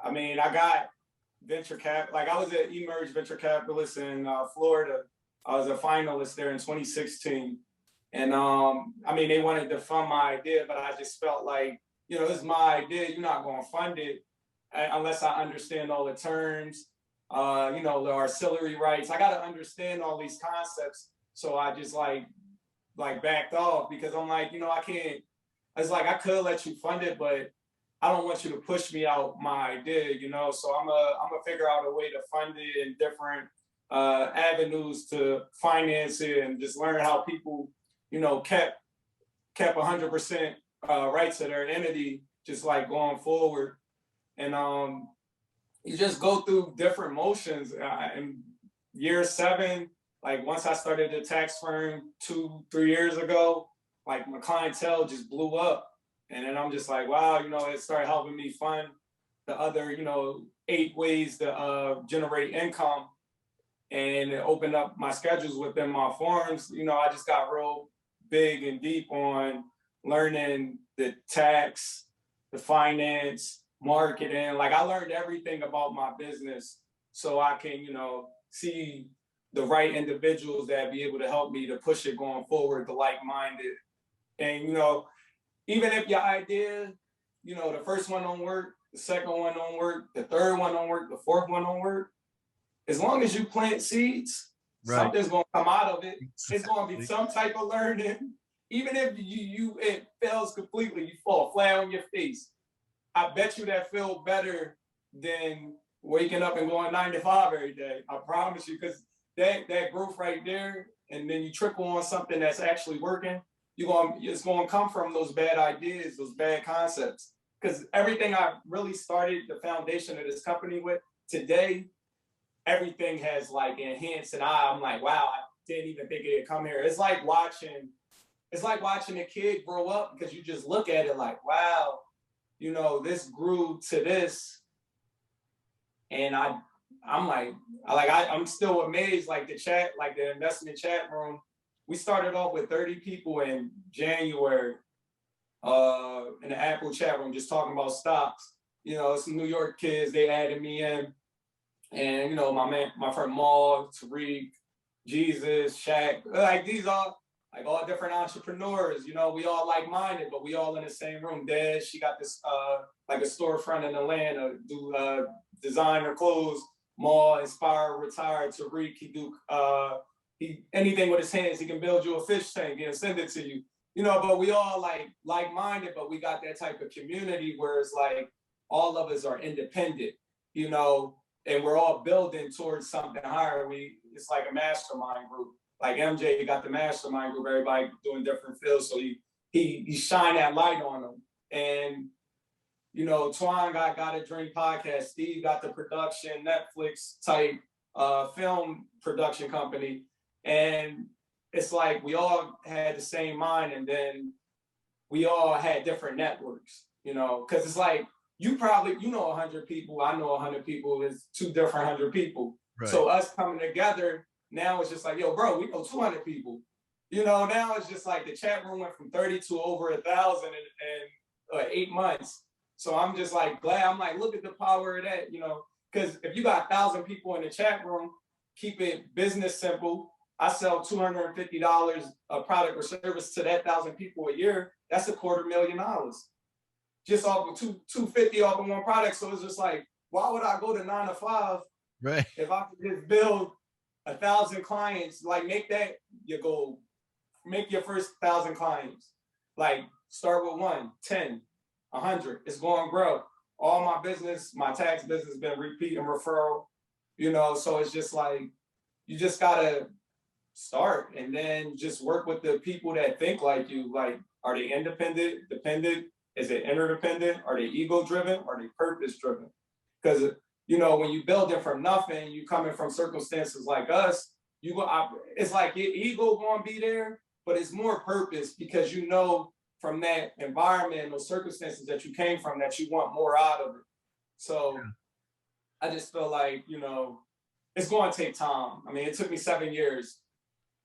I mean, I got venture cap. Like, I was an emerge venture capitalist in Florida. I was a finalist there in 2016. And I mean, they wanted to fund my idea, but I just felt like, this is my idea. You're not going to fund it unless I understand all the terms, the ancillary rights. I got to understand all these concepts. So I just like backed off, because I'm like, I can't. It's like, I could let you fund it, but I don't want you to push me out my idea, So I'm gonna figure out a way to fund it in different avenues to finance it, and just learn how people, kept 100% rights to their entity, just like going forward. And you just go through different motions. In year 7, like, once I started the tax firm 2-3 years ago, like, my clientele just blew up. And then I'm just like, wow, it started helping me fund the other, 8 ways to generate income. And it opened up my schedules within my farms. I just got real big and deep on learning the tax, the finance, marketing. Like, I learned everything about my business, so I can, see the right individuals that be able to help me to push it going forward, the like-minded. And, even if your idea, the first one don't work, the second one don't work, the third one don't work, the fourth one don't work, as long as you plant seeds, something's going to come out of it. It's going to be some type of learning. Even if it fails completely, you fall flat on your face, I bet you that feel better than waking up and going 9 to 5 every day. I promise you, because that growth right there, and then you trickle on something that's actually working, it's going to come from those bad ideas, those bad concepts. Because everything I really started the foundation of this company with today, everything has like enhanced, and I'm like, wow, I didn't even think it'd come here. It's like watching a kid grow up, because you just look at it like, wow, this grew to this. And I'm still amazed, like the investment chat room, we started off with 30 people in January, in the Apple chat room, just talking about stocks. Some New York kids, they added me in. And my friend Maul, Tariq, Jesus, Shaq, like these are like all different entrepreneurs. We all like-minded, but we all in the same room. Dad, she got this like a storefront in Atlanta, do designer clothes. Maul, inspire, retired. Tariq, he do anything with his hands. He can build you a fish tank and send it to you. But we all like-minded, but we got that type of community where it's like all of us are independent, and we're all building towards something higher. It's like a mastermind group. Like MJ got the mastermind group, everybody doing different fields. So he shine that light on them. And Twan got a Drink podcast. Steve got the production, Netflix type film production company. And it's like we all had the same mind, and then we all had different networks, because it's like you probably 100 people, I know 100 people is two different 100 people. Right. So us coming together now, it's just like, yo, bro, we know 200 people. Now it's just like the chat room went from 30 to over 1,000 in 8 months. So I'm just like glad. I'm like, look at the power of that, because if you got 1,000 people in the chat room, keep it business simple. I sell $250 a product or service to that 1,000 people a year. That's $250,000 just off of $250 off of one product. So it's just like, why would I go to 9 to 5? Right. If I could just build 1,000 clients, like make that your goal. Make your first 1,000 clients. Like start with 1, 10, 100. It's going to grow. All my business, my tax business has been repeat and referral. So it's just like you just gotta start and then just work with the people that think like you. Like, are they independent, dependent? Is it interdependent? Are they ego driven? Are they purpose driven? Because when you build it from nothing, you coming from circumstances like us, it's like your ego gonna be there, but it's more purpose, because from that environment and those circumstances that you came from that you want more out of it. So yeah. I just feel like, it's going to take time. I mean, it took me 7 years.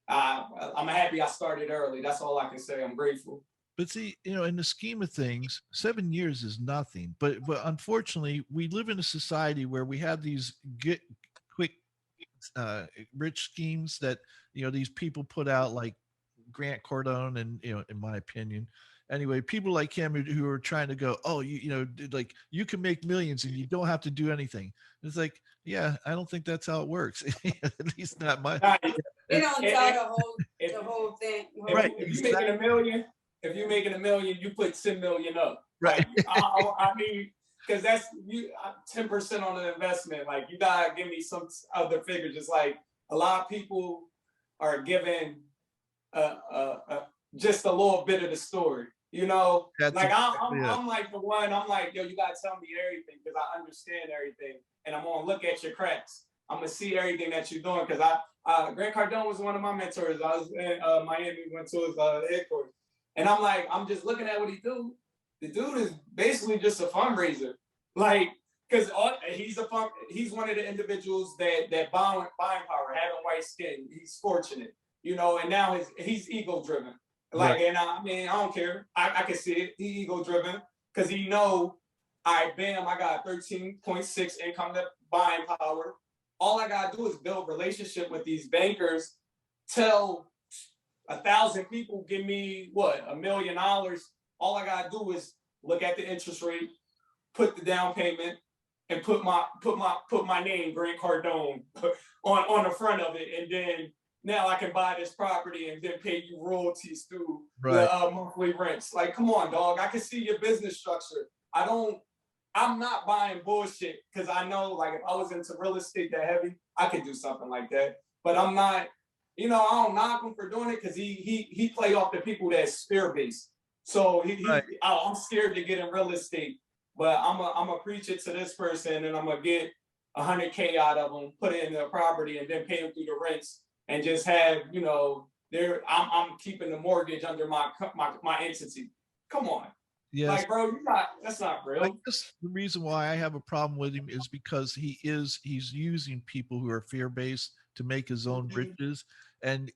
I'm happy I started early. That's all I can say. I'm grateful. But see, in the scheme of things, 7 years is nothing. But unfortunately, we live in a society where we have these quick, rich schemes that these people put out, like Grant Cardone, and in my opinion, anyway, people like him who are trying to go, oh, like you can make millions and you don't have to do anything. It's like, yeah, I don't think that's how it works. At least not my. You don't tell the whole thing. Right. If you're making $1 million, you put 10 million up. Right. Like, I mean, because that's 10% on the investment. Like, you gotta give me some other figure. Just like a lot of people are given just a little bit of the story. That's like I'm like the one. I'm like, yo, you gotta tell me everything, because I understand everything, and I'm gonna look at your cracks. I'm gonna see everything that you're doing, because Grant Cardone was one of my mentors. I was in Miami, went to his headquarters, and I'm just looking at what he do. The dude is basically just a fundraiser, like, because he's one of the individuals that buying power, having white skin. He's fortunate, and now he's ego driven. Like, and I mean, I don't care. I can see it. He ego driven, because he all right, bam, I got 13.6 income buying power. All I gotta do is build relationship with these bankers, tell 1,000 people, give me $1 million. All I gotta do is look at the interest rate, put the down payment, and put my name, Grant Cardone, on the front of it, and then now I can buy this property and then pay you royalties through the monthly rents. Like, come on, dog. I can see your business structure. I'm not buying bullshit, because I know, like, if I was into real estate that heavy, I could do something like that. But I'm not I don't knock him for doing it because he play off the people that's fear based. So Right. I'm scared to get in real estate, but I'm a preach it to this person, and I'm gonna get 100K out of them, put it in the property, and then pay them through the rents, and just have there. I'm keeping the mortgage under my entity. Come on, Yes. like bro, you not that's not I real. guess the reason why I have a problem with him is because he's using people who are fear based to make his own Mhm. riches, and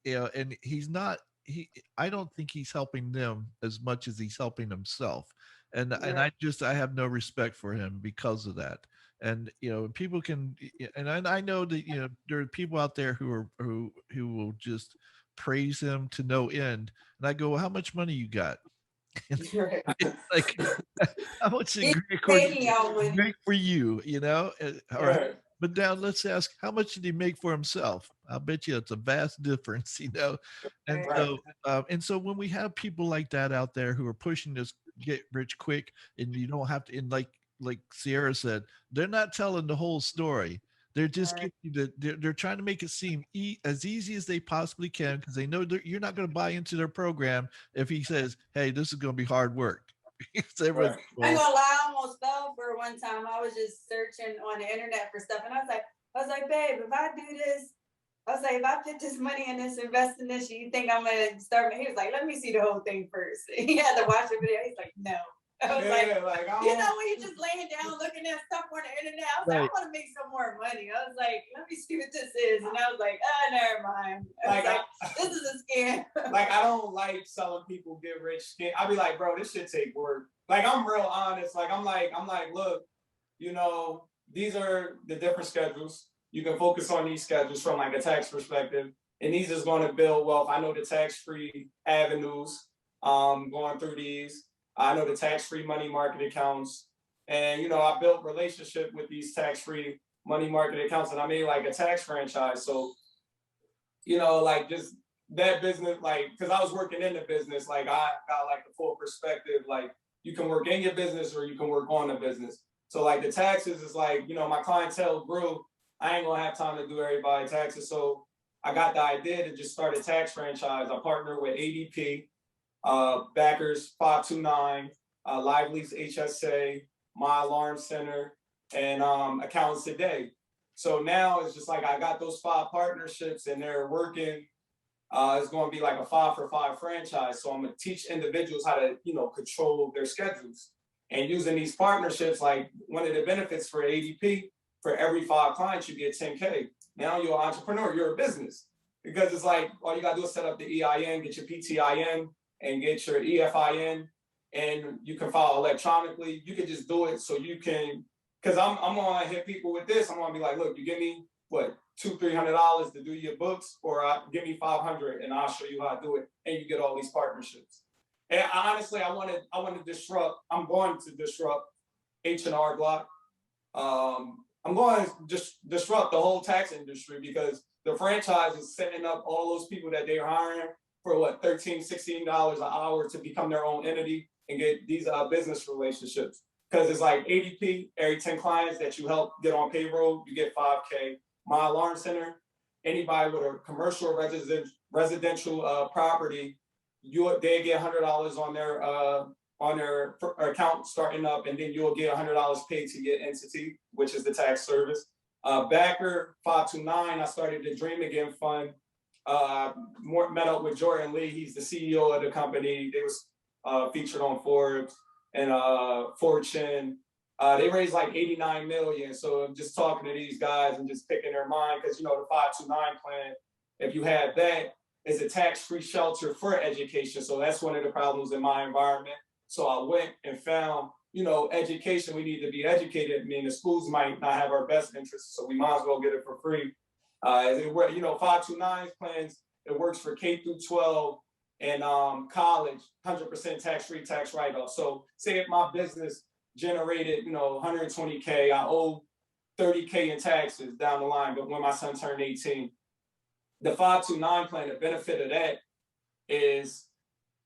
he's not he. I don't think he's helping them as much as he's helping himself, and Yeah, I have no respect for him because of that. And people can, and I know that there are people out there who will just praise him to no end, and I go, well, how much money you got? right. It's like, how much did He's Grant Cardone taking y'all money. make for you? All right. Right. But now let's ask, how much did he make for himself? I'll bet you it's a vast difference, And Right. Right. so when we have people like that out there who are pushing this get rich quick, and you don't have to, and like Sierra said, they're not telling the whole story. They're just Right. giving you they're trying to make it seem as easy as they possibly can because they know you're not going to buy into their program if he says, "Hey, this is going to be hard work." So everyone's, Right. I ain't well, gonna lie, I almost fell for one time. I was just searching on the internet for stuff, and I was like, babe, if I do this, I was like, if I put this money in this, invest in this, you think I'm gonna start? He was like, let me see the whole thing first. He had to watch the video. He's like, no. I was like, Yeah, like I you don't. know, when you just laying down looking at stuff on the internet, I was like, I right. want to make some more money. I was like, let me see what this is, and I was like, never mind. I was Like like, this is a scam. like I don't like selling people get rich scheme. I be like, bro, this shit take work. Like I'm real honest. Like I'm like, look, these are the different schedules. You can focus on these schedules from like a tax perspective, and these is going to build wealth. I know the tax-free avenues going through these. I know the tax-free money market accounts, and I built relationship with these tax-free money market accounts, and I made like a tax franchise. So like just that business, like, because I was working in the business, like I got like the full perspective. Like you can work in your business or you can work on the business. So like the taxes is like, my clientele grew. I ain't gonna have time to do everybody taxes. So I got the idea to just start a tax franchise. I partnered with ADP, Backers 529, Lively's HSA, My Alarm Center, and Accountants Today. So now it's just like I got those 5 partnerships and they're working. It's going to be like a 5 for 5 franchise. So I'm going to teach individuals how to, control their schedules. And using these partnerships, like one of the benefits for ADP, for every 5 clients, you get 10K. Now you're an entrepreneur, you're a business. Because it's like all you got to do is set up the EIN, get your PTIN, and get your EFIN, and you can file electronically. You can just do it so you can, because I'm gonna hit people with this. I'm gonna be like, look, you give me what, $200-300 to do your books, or give me 500 and I'll show you how to do it, and you get all these partnerships. And honestly, I want to disrupt. I'm going to disrupt H&R Block. I'm going to just disrupt the whole tax industry because the franchise is setting up all those people that they're hiring for what, $13-16 an hour to become their own entity and get these business relationships. Because it's like ADP, every 10 clients that you help get on payroll, you get 5K. My Alarm Center, anybody with a commercial residential property, they get $100 on their account starting up, and then you'll get $100 paid to your entity, which is the tax service. Backer 529, I started the Dream Again Fund. Met up with Jordan Lee. He's the CEO of the company. They was featured on Forbes and Fortune. They raised like 89 million. So I'm just talking to these guys and just picking their mind because the 529 plan, if you have that, is a tax-free shelter for education. So that's one of the problems in my environment. So I went and found, education. We need to be educated. I mean, the schools might not have our best interests, so we might as well get it for free. 529 plans, it works for K through 12 and college, 100% tax-free, tax write-off. So say if my business generated, 120K, I owe 30K in taxes down the line, but when my son turned 18, the 529 plan, the benefit of that is,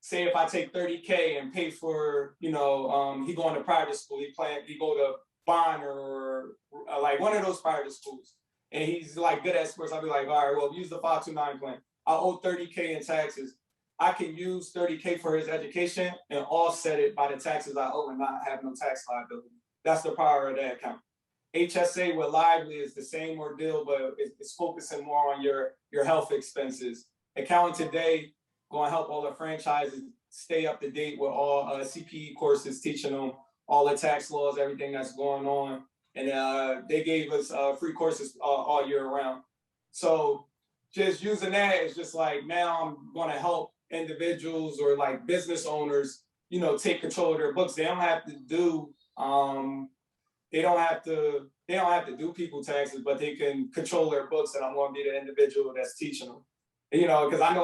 say if I take 30K and pay for, he going to private school, he go to Bonner or like one of those private schools, and he's like good at sports. I'll be like, all right, well, use the 529 plan. I owe 30K in taxes. I can use 30K for his education and offset it by the taxes I owe and not have no tax liability. That's the power of that account. HSA with Lively is the same ordeal, but it's focusing more on your health expenses. Accounting Today going to help all the franchises stay up to date with all CPE courses, teaching them all the tax laws, everything that's going on. And they gave us free courses all year round. So just using that is just like, now I'm going to help individuals or like business owners, take control of their books. They don't have to do do people taxes, but they can control their books, and I'm going to be the individual that's teaching them. Because I know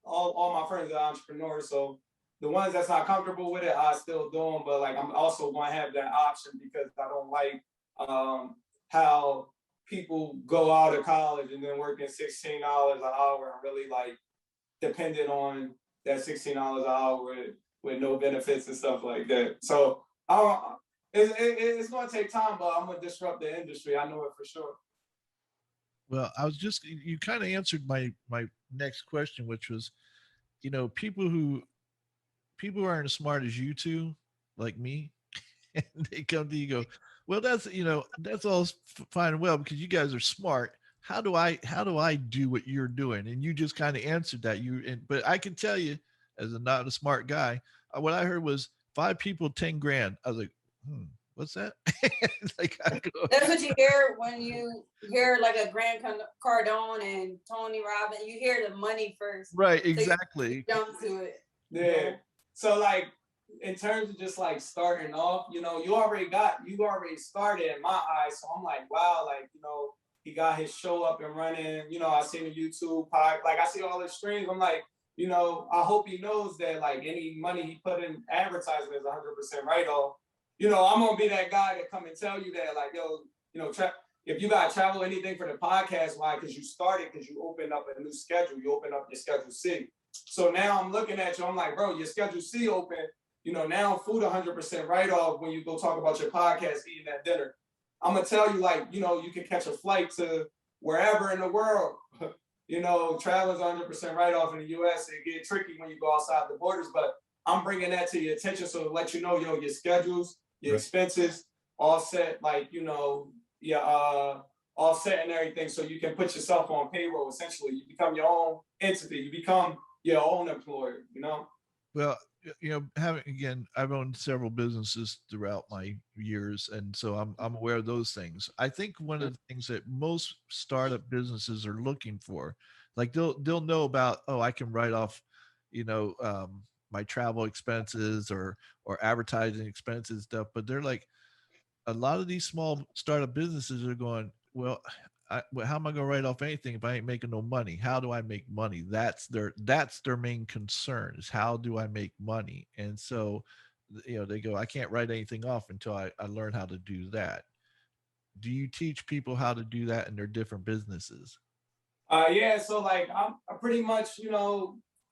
all my friends are entrepreneurs, so the ones that's not comfortable with it, I still do them, but like I'm also going to have that option because I don't like how people go out of college and then working $16 an hour and really like dependent on that $16 an hour with no benefits and stuff like that. So it's going to take time, but I'm going to disrupt the industry. I know it for sure. Well, you kind of answered my next question, which was, people who aren't as smart as you two, like me, and they come to you and go, well, that's all fine and well because you guys are smart. How do I do what you're doing? And you just kind of answered that. But I can tell you, as not a smart guy, what I heard was 5 people, 10 grand. I was like, what's that? Like, that's what you hear when you hear like a Grant Cardone and Tony Robbins. You hear the money first, right? Exactly. So jump to it. Yeah. So like, in terms of just like starting off, you already started in my eyes. So I'm like, wow, like, he got his show up and running. I see the YouTube like I see all his streams. I'm like, I hope he knows that like any money he put in advertising is 100% write-off. I'm gonna be that guy that come and tell you that, like, if you got travel anything for the podcast, why? Because you started, because you opened up a new schedule. You opened up your schedule C. So now I'm looking at you. I'm like, bro, your schedule C open. Now food 100% write-off when you go talk about your podcast, eating at dinner. I'm gonna tell you, like, you can catch a flight to wherever in the world. Travel is 100% write-off in the U.S. It get tricky when you go outside the borders, but I'm bringing that to your attention so to let you know, your schedules, your expenses, offset, like, offset and everything, so you can put yourself on payroll. Essentially, you become your own entity. You become your own employer. Well, I've owned several businesses throughout my years, and so I'm aware of those things. I think one of the things that most startup businesses are looking for, like they'll know about, oh, I can write off, my travel expenses or advertising expenses stuff, but they're like, a lot of these small startup businesses are going, well, how am I going to write off anything if I ain't making no money? How do I make money? That's their main concern, is how do I make money? And so, they go, I can't write anything off until I learn how to do that. Do you teach people how to do that in their different businesses? Yeah. So like, I pretty much,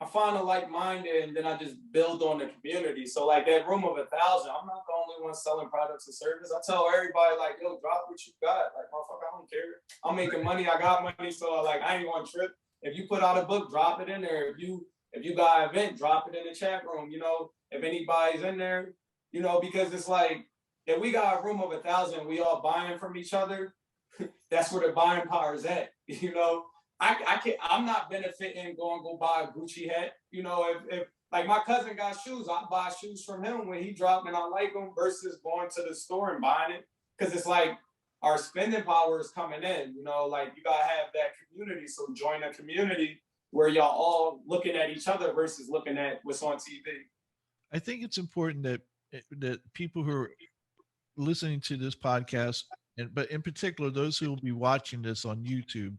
I find a like-minded, and then I just build on the community. So like that room of 1,000, I'm not the only one selling products and services. I tell everybody, like, yo, drop what you got. Like, motherfucker, I don't care. I'm making money. I got money. So like, I ain't going to trip. If you put out a book, drop it in there. If you got an event, drop it in the chat room. If anybody's in there, because it's like, if we got a room of 1,000, we all buying from each other. That's where the buying power is at. I can't. I'm not benefiting going go buy a Gucci hat. If like my cousin got shoes, I buy shoes from him when he dropped and I like them, versus going to the store and buying it, because it's like our spending power is coming in. Like you gotta have that community. So join a community where y'all all looking at each other versus looking at what's on TV. I think it's important that people who are listening to this podcast, but in particular those who will be watching this on YouTube,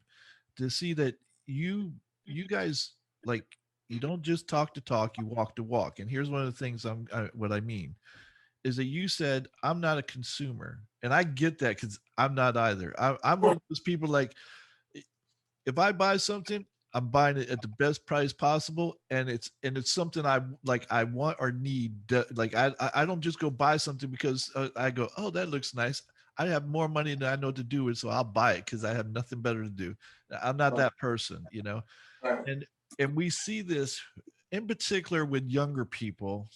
to see that you guys, like, you don't just talk the talk, you walk the walk. And here's one of the things what I mean is that you said, I'm not a consumer, and I get that because I'm not either. I'm one of those people, like, if I buy something, I'm buying it at the best price possible, and it's something I want or need. Like I don't just go buy something because I go, oh, that looks nice. I have more money than I know what to do with, so I'll buy it because I have nothing better to do. I'm not that person. Right. And we see this in particular with younger people,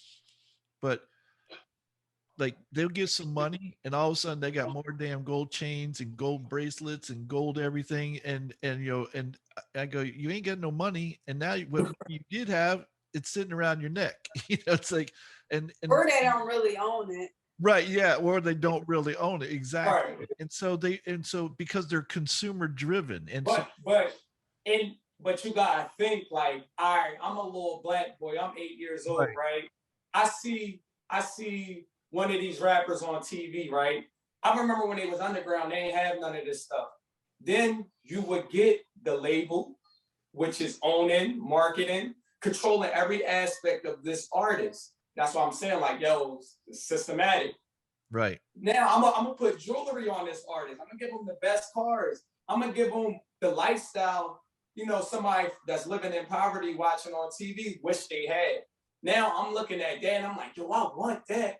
but like they'll get some money and all of a sudden they got more damn gold chains and gold bracelets and gold everything. And you know, and I go, you ain't got no money. And now what you did have, it's sitting around your neck. You know, it's like, and Or they don't really own it. right, yeah, or they don't really own it. Exactly. Right. And so because they're consumer driven. And so But you gotta think like, all right, I'm a little black boy. I'm 8 years old, right, right? I see one of these rappers on TV, right? I remember when they was underground, they ain't have none of this stuff. Then you would get the label, which is owning, marketing, controlling every aspect of this artist. That's what I'm saying. Like, yo, it's systematic. right, Now I'm gonna put jewelry on this artist. I'm gonna give them the best cars. I'm gonna give them the lifestyle. You know, somebody that's living in poverty watching on TV wish they had. Now I'm looking at that and I'm like, yo, I want that.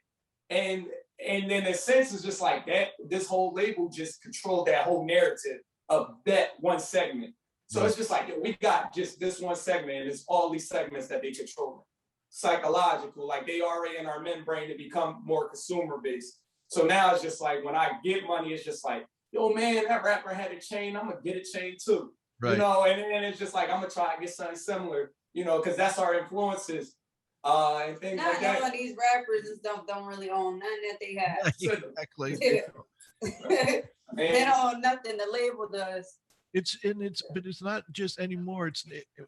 And and then in a sense, it's just like that. This whole label just controlled that whole narrative of that one segment. So right. it's just like, yo, we got just this one segment, and it's all these segments that they control. Psychological, like they already in our membrane to become more consumer based. So now it's just like when I get money, it's just like, yo, man, that rapper had a chain. I'm gonna get a chain too. You Right. know, and it's just like I'm gonna try to get something similar, you know, because that's our influences and things Not like that. all of these rappers don't really own nothing that they have. Exactly. They don't own nothing. The label does. But it's not just anymore.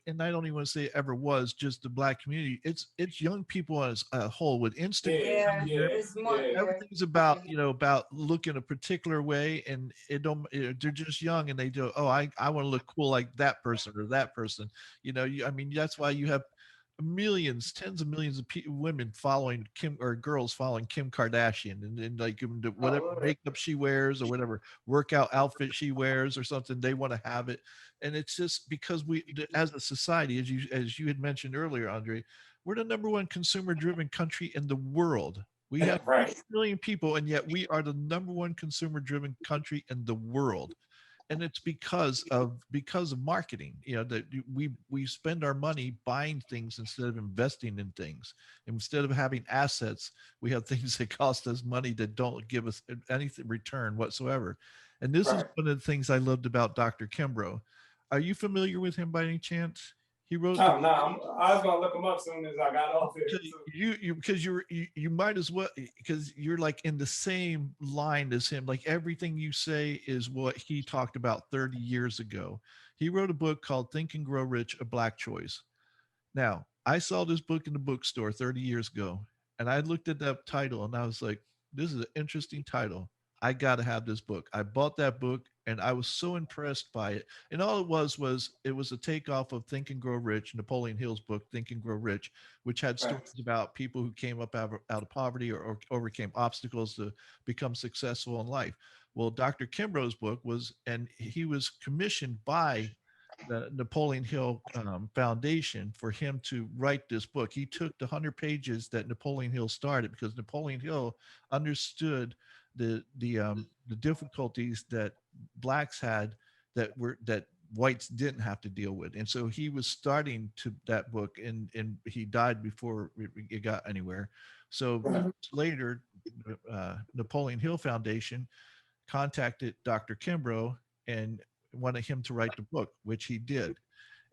And I don't even want to say it ever was just the black community. It's young people as a whole with Instagram. Yeah, it's more. Yeah. Everything's about, you know, about looking a particular way, and it don't, they're just young and they do, oh, I want to look cool like that person or that person. You know, I mean, that's why you have millions, tens of millions of women following Kim, or girls following Kim Kardashian, and like whatever makeup she wears or whatever workout outfit she wears or something, they want to have it. And it's just because as a society, as you had mentioned earlier, Andre, we're the number one consumer driven country in the world. We have Right. 8 million people, and yet we are the number one consumer driven country in the world. And it's because of marketing, you know, that we spend our money buying things instead of investing in things. Instead of having assets, we have things that cost us money that don't give us any return whatsoever. And this is Right. one of the things I loved about Dr. Kimbrough. Are you familiar with him by any chance? He wrote Oh no, I was gonna look them up as soon as I got off here. You might as well, because you're like in the same line as him. Like everything you say is what he talked about 30 years ago. He wrote a book called Think and Grow Rich: A Black Choice. Now, I saw this book in the bookstore 30 years ago, and I looked at that title and I was like, this is an interesting title. I got to have this book. I bought that book and I was so impressed by it. And all it was a takeoff of Think and Grow Rich, Napoleon Hill's book, Think and Grow Rich, which had Right. stories about people who came up out of poverty or overcame obstacles to become successful in life. Well, Dr. Kimbrough's book was, and he was commissioned by the Napoleon Hill Foundation for him to write this book. He took the 100 pages that Napoleon Hill started, because Napoleon Hill understood the difficulties that blacks had that whites didn't have to deal with. And so he was starting to that book, and he died before it got anywhere. So Right. later, Napoleon Hill Foundation contacted Dr. Kimbrough and wanted him to write the book, which he did.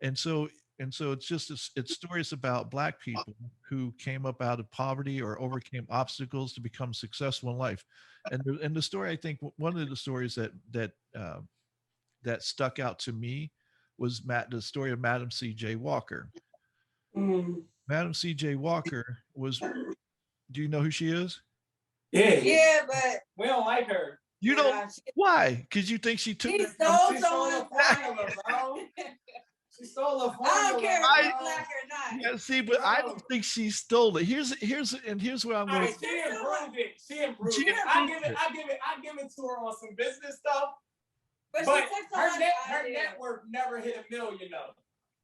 And so it's just it's stories about black people who came up out of poverty or overcame obstacles to become successful in life. And the story, I think one of the stories that stuck out to me was the story of Madam C.J. Walker. Mm. Madam C.J. Walker was. Do you know who she is? Yeah. Yeah, but We don't like her. You don't. Why? Because you think she took. She it stole She stole someone's a formula, bro. She stole a formula. I don't care bro. if you're black or not. Yeah, see, but I don't think she stole it. Here's where I'm All going. right, she improved it. She improved She it. I improved give it. it. I give it to her on some business stuff. But But she took her someone's her idea. net worth never hit $1 million though.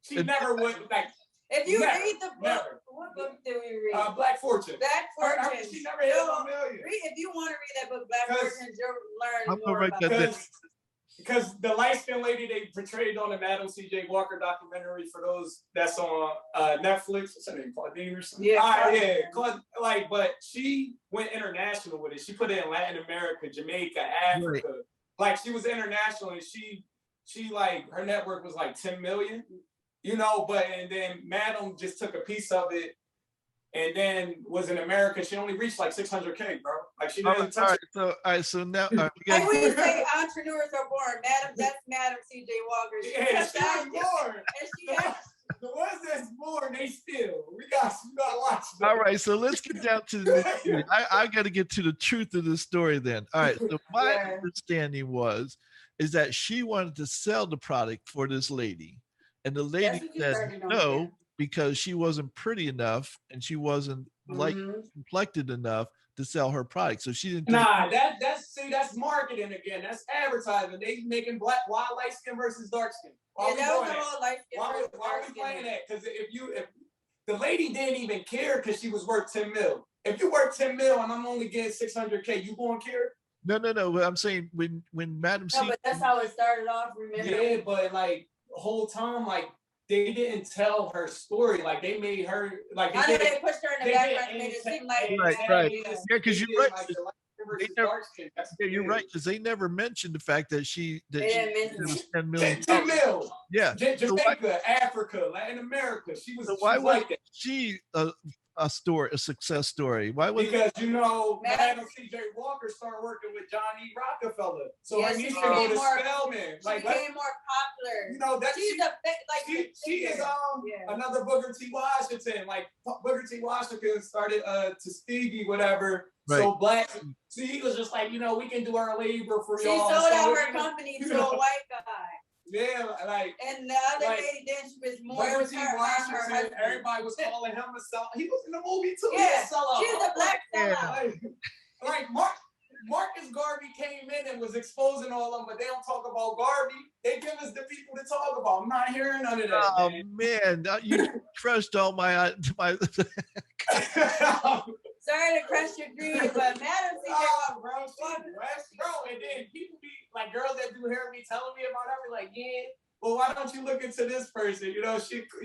She It- never would like If you never, read the book, never. what book did we read? Black Fortune. Black Fortunes. She never hit $1 million. If you want to read that book, Black 'Cause- Fortunes, you'll learn I'm gonna more write about that it. down. because the light-skinned lady they portrayed on the Madam C.J. Walker documentary, for those that's on Netflix, what's her name, Claudine or something? Yeah, like, but she went international with it. She put it in Latin America, Jamaica, Africa. Right. Like, she was international, and she like, her network was like 10 million, you know, and then Madam just took a piece of it. And then was in America. She only reached like 600K, bro. Like, she didn't touch it. All right. So now, like we say, entrepreneurs are born. That's Madam C.J. Walker. Yeah, she was born. And she has the ones that's born, they still. We got watch them. All right, so let's get down to the. I got to get to the truth of the story then. All right. So my understanding is that she wanted to sell the product for this lady, and the lady said no. Because she wasn't pretty enough and she wasn't like complected enough to sell her product, so she didn't. Nah, that's marketing again. That's advertising. They making light skin versus dark skin. Why are we playing that? Because if the lady didn't even care because she was worth 10 mil. If you worth 10 mil and I'm only getting 600K, you gonna care? No. I'm saying when Madam C. But that's how it started off. Remember? Yeah, but like the whole time, like, they didn't tell her story. Like, they made her like. They pushed her in the background and made it seem like right. Yeah, because you're right. You're right, because they never mentioned the fact that she was 10 million. 10 mil. Yeah. Jamaica, Africa, Latin America. She was. So why was like she a success story? Why was because Madam C.J. Walker started working with John E. Rockefeller, so her niece go to Spelman. Like, became more popular. You know that she is another Booker T. Washington. Like, Booker T. Washington started Tuskegee, whatever. Right. So black. See, he was just like, we can do our labor for y'all. She sold out her company to a white guy. Yeah, like, and the other lady then she was more. Washington, everybody was calling him a sellout. He was in the movie too. Yeah, she's a black sellout. Like Marcus Garvey came in and was exposing all of them, but they don't talk about Garvey. They give us the people to talk about. I'm not hearing none of that. Oh man, you crushed all my. Sorry to crush your dream, but Madam C.J. bro, and then people be like, girls that do hair be telling me about her, be like, yeah, well, why don't you look into this person?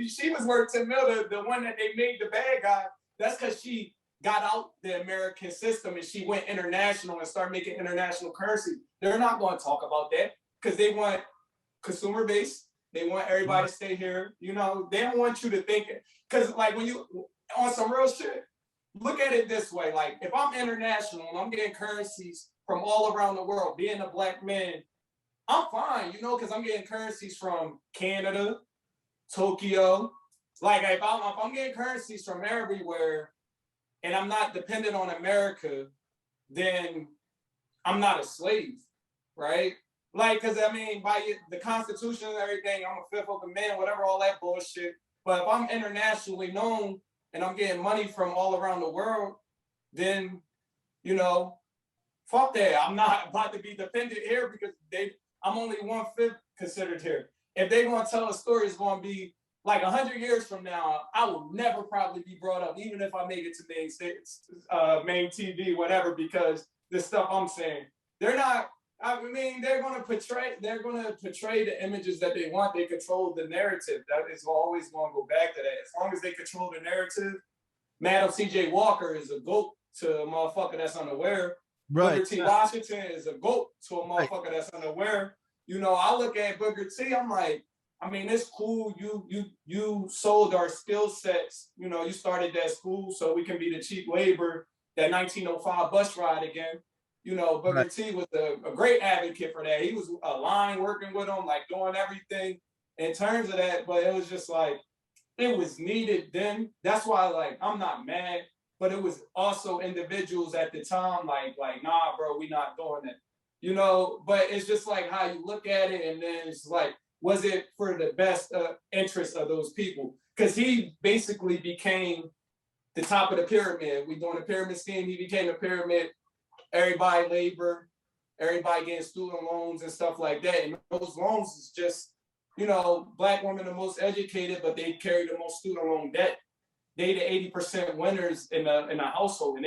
She was worth 10 mil, the one that they made the bad guy. That's because she got out the American system and she went international and started making international currency. They're not going to talk about that because they want consumer base. They want everybody to stay here. They don't want you to think, because like when you on some real shit, look at it this way. Like, if I'm international and I'm getting currencies from all around the world, being a black man, I'm fine, because I'm getting currencies from Canada, Tokyo. Like, if I'm getting currencies from everywhere and I'm not dependent on America, then I'm not a slave, right? Like, because by the Constitution and everything, I'm a fifth of a man, whatever, all that bullshit. But if I'm internationally known and I'm getting money from all around the world, then, fuck that. I'm not about to be dependent here because I'm only 1/5 considered here. If they're going to tell a story, it's going to be like 100 years from now, I will never probably be brought up, even if I make it to main TV, whatever, because the stuff I'm saying, they're not. They're going to portray the images that they want. They control the narrative. That is always going to go back to that. As long as they control the narrative, Madam C.J. Walker is a goat to a motherfucker that's unaware. Right. Booker T. Washington is a goat to a motherfucker that's unaware. I look at Booker T. I'm like, it's cool. You sold our skill sets. You started that school so we can be the cheap labor, that 1905 bus ride again. Booker T was a great advocate for that. He was aligned, working with him, like doing everything in terms of that. But it was just like, it was needed then. That's why, like, I'm not mad. But it was also individuals at the time, like, nah, bro, we not doing it. But it's just like how you look at it, and then it's like, was it for the best interest of those people? Because he basically became the top of the pyramid. We doing a pyramid scheme. He became a pyramid. Everybody labor, everybody getting student loans and stuff like that. And those loans is just, black women the most educated, but they carry the most student loan debt. They the 80% winners in a household, and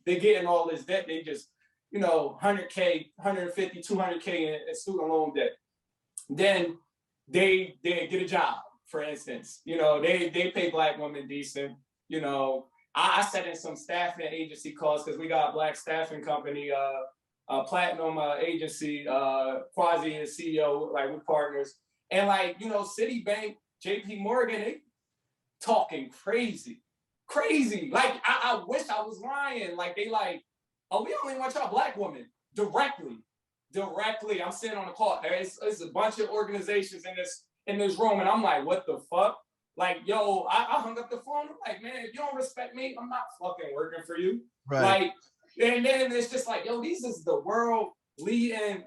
they getting all this debt. They just, 100K, 150, 200K in student loan debt. Then they get a job, for instance. They pay Black women decent. I set in some staffing agency calls because we got a Black staffing company, Platinum agency, Quasi is CEO, like we're partners. And Citibank, JP Morgan, they talking crazy. Like I wish I was lying. Like they oh, we only want y'all Black women directly. I'm sitting on the call. It's a bunch of organizations in this room, and I'm like, what the fuck? Like, yo, I hung up the phone. I'm like, man, if you don't respect me, I'm not fucking working for you. Right. Like, and then it's just like, yo, these is the world leading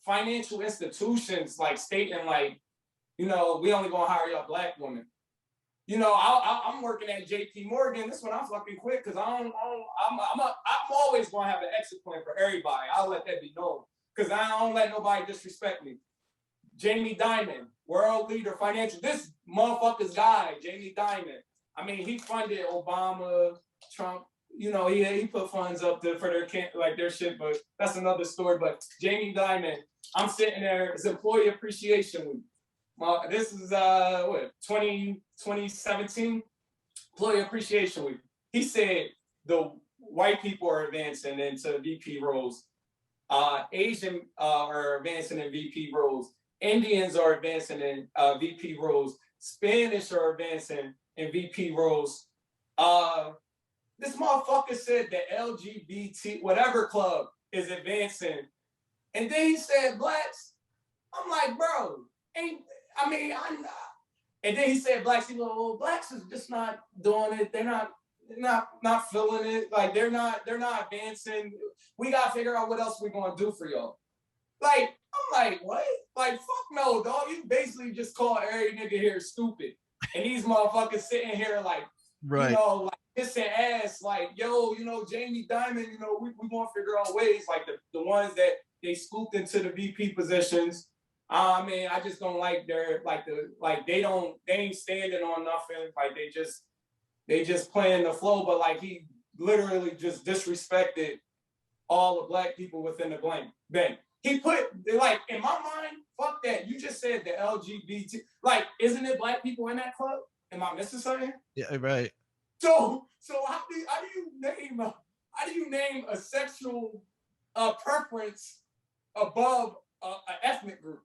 financial institutions, like stating like, we only gonna hire y'all Black women. I'm working at JP Morgan. This one I fucking quit because I'm always gonna have an exit plan for everybody. I'll let that be known because I don't let nobody disrespect me. Jamie Dimon, world leader financial. This motherfucker's guy, Jamie Dimon. I mean, he funded Obama, Trump. He put funds up for their shit, but that's another story. But Jamie Dimon, I'm sitting there. It's Employee Appreciation Week. This is 2017 Employee Appreciation Week. He said the white people are advancing into VP roles. Asian are advancing in VP roles. Indians are advancing in VP roles. Spanish are advancing in VP roles. This motherfucker said the LGBT whatever club is advancing, and then he said Blacks. I'm like, bro, I'm not. And then he said Blacks. He goes, well, Blacks is just not doing it. They're not feeling it. Like they're not advancing. We gotta figure out what else we're gonna do for y'all. Like, I'm like, what? Like, fuck no, dog. You basically just call every nigga here stupid. And these motherfuckers sitting here like, right. Like kissing ass, like, yo, Jamie Dimon, we gonna figure out ways, like the ones that they scooped into the VP positions. I just don't like they ain't standing on nothing. Like they just playing the flow, but like he literally just disrespected all the Black people within the bank. He put like in my mind, fuck that. You just said the LGBT. Like, isn't it Black people in that club? Am I missing something? Yeah, right. So how do you name a sexual preference above an ethnic group?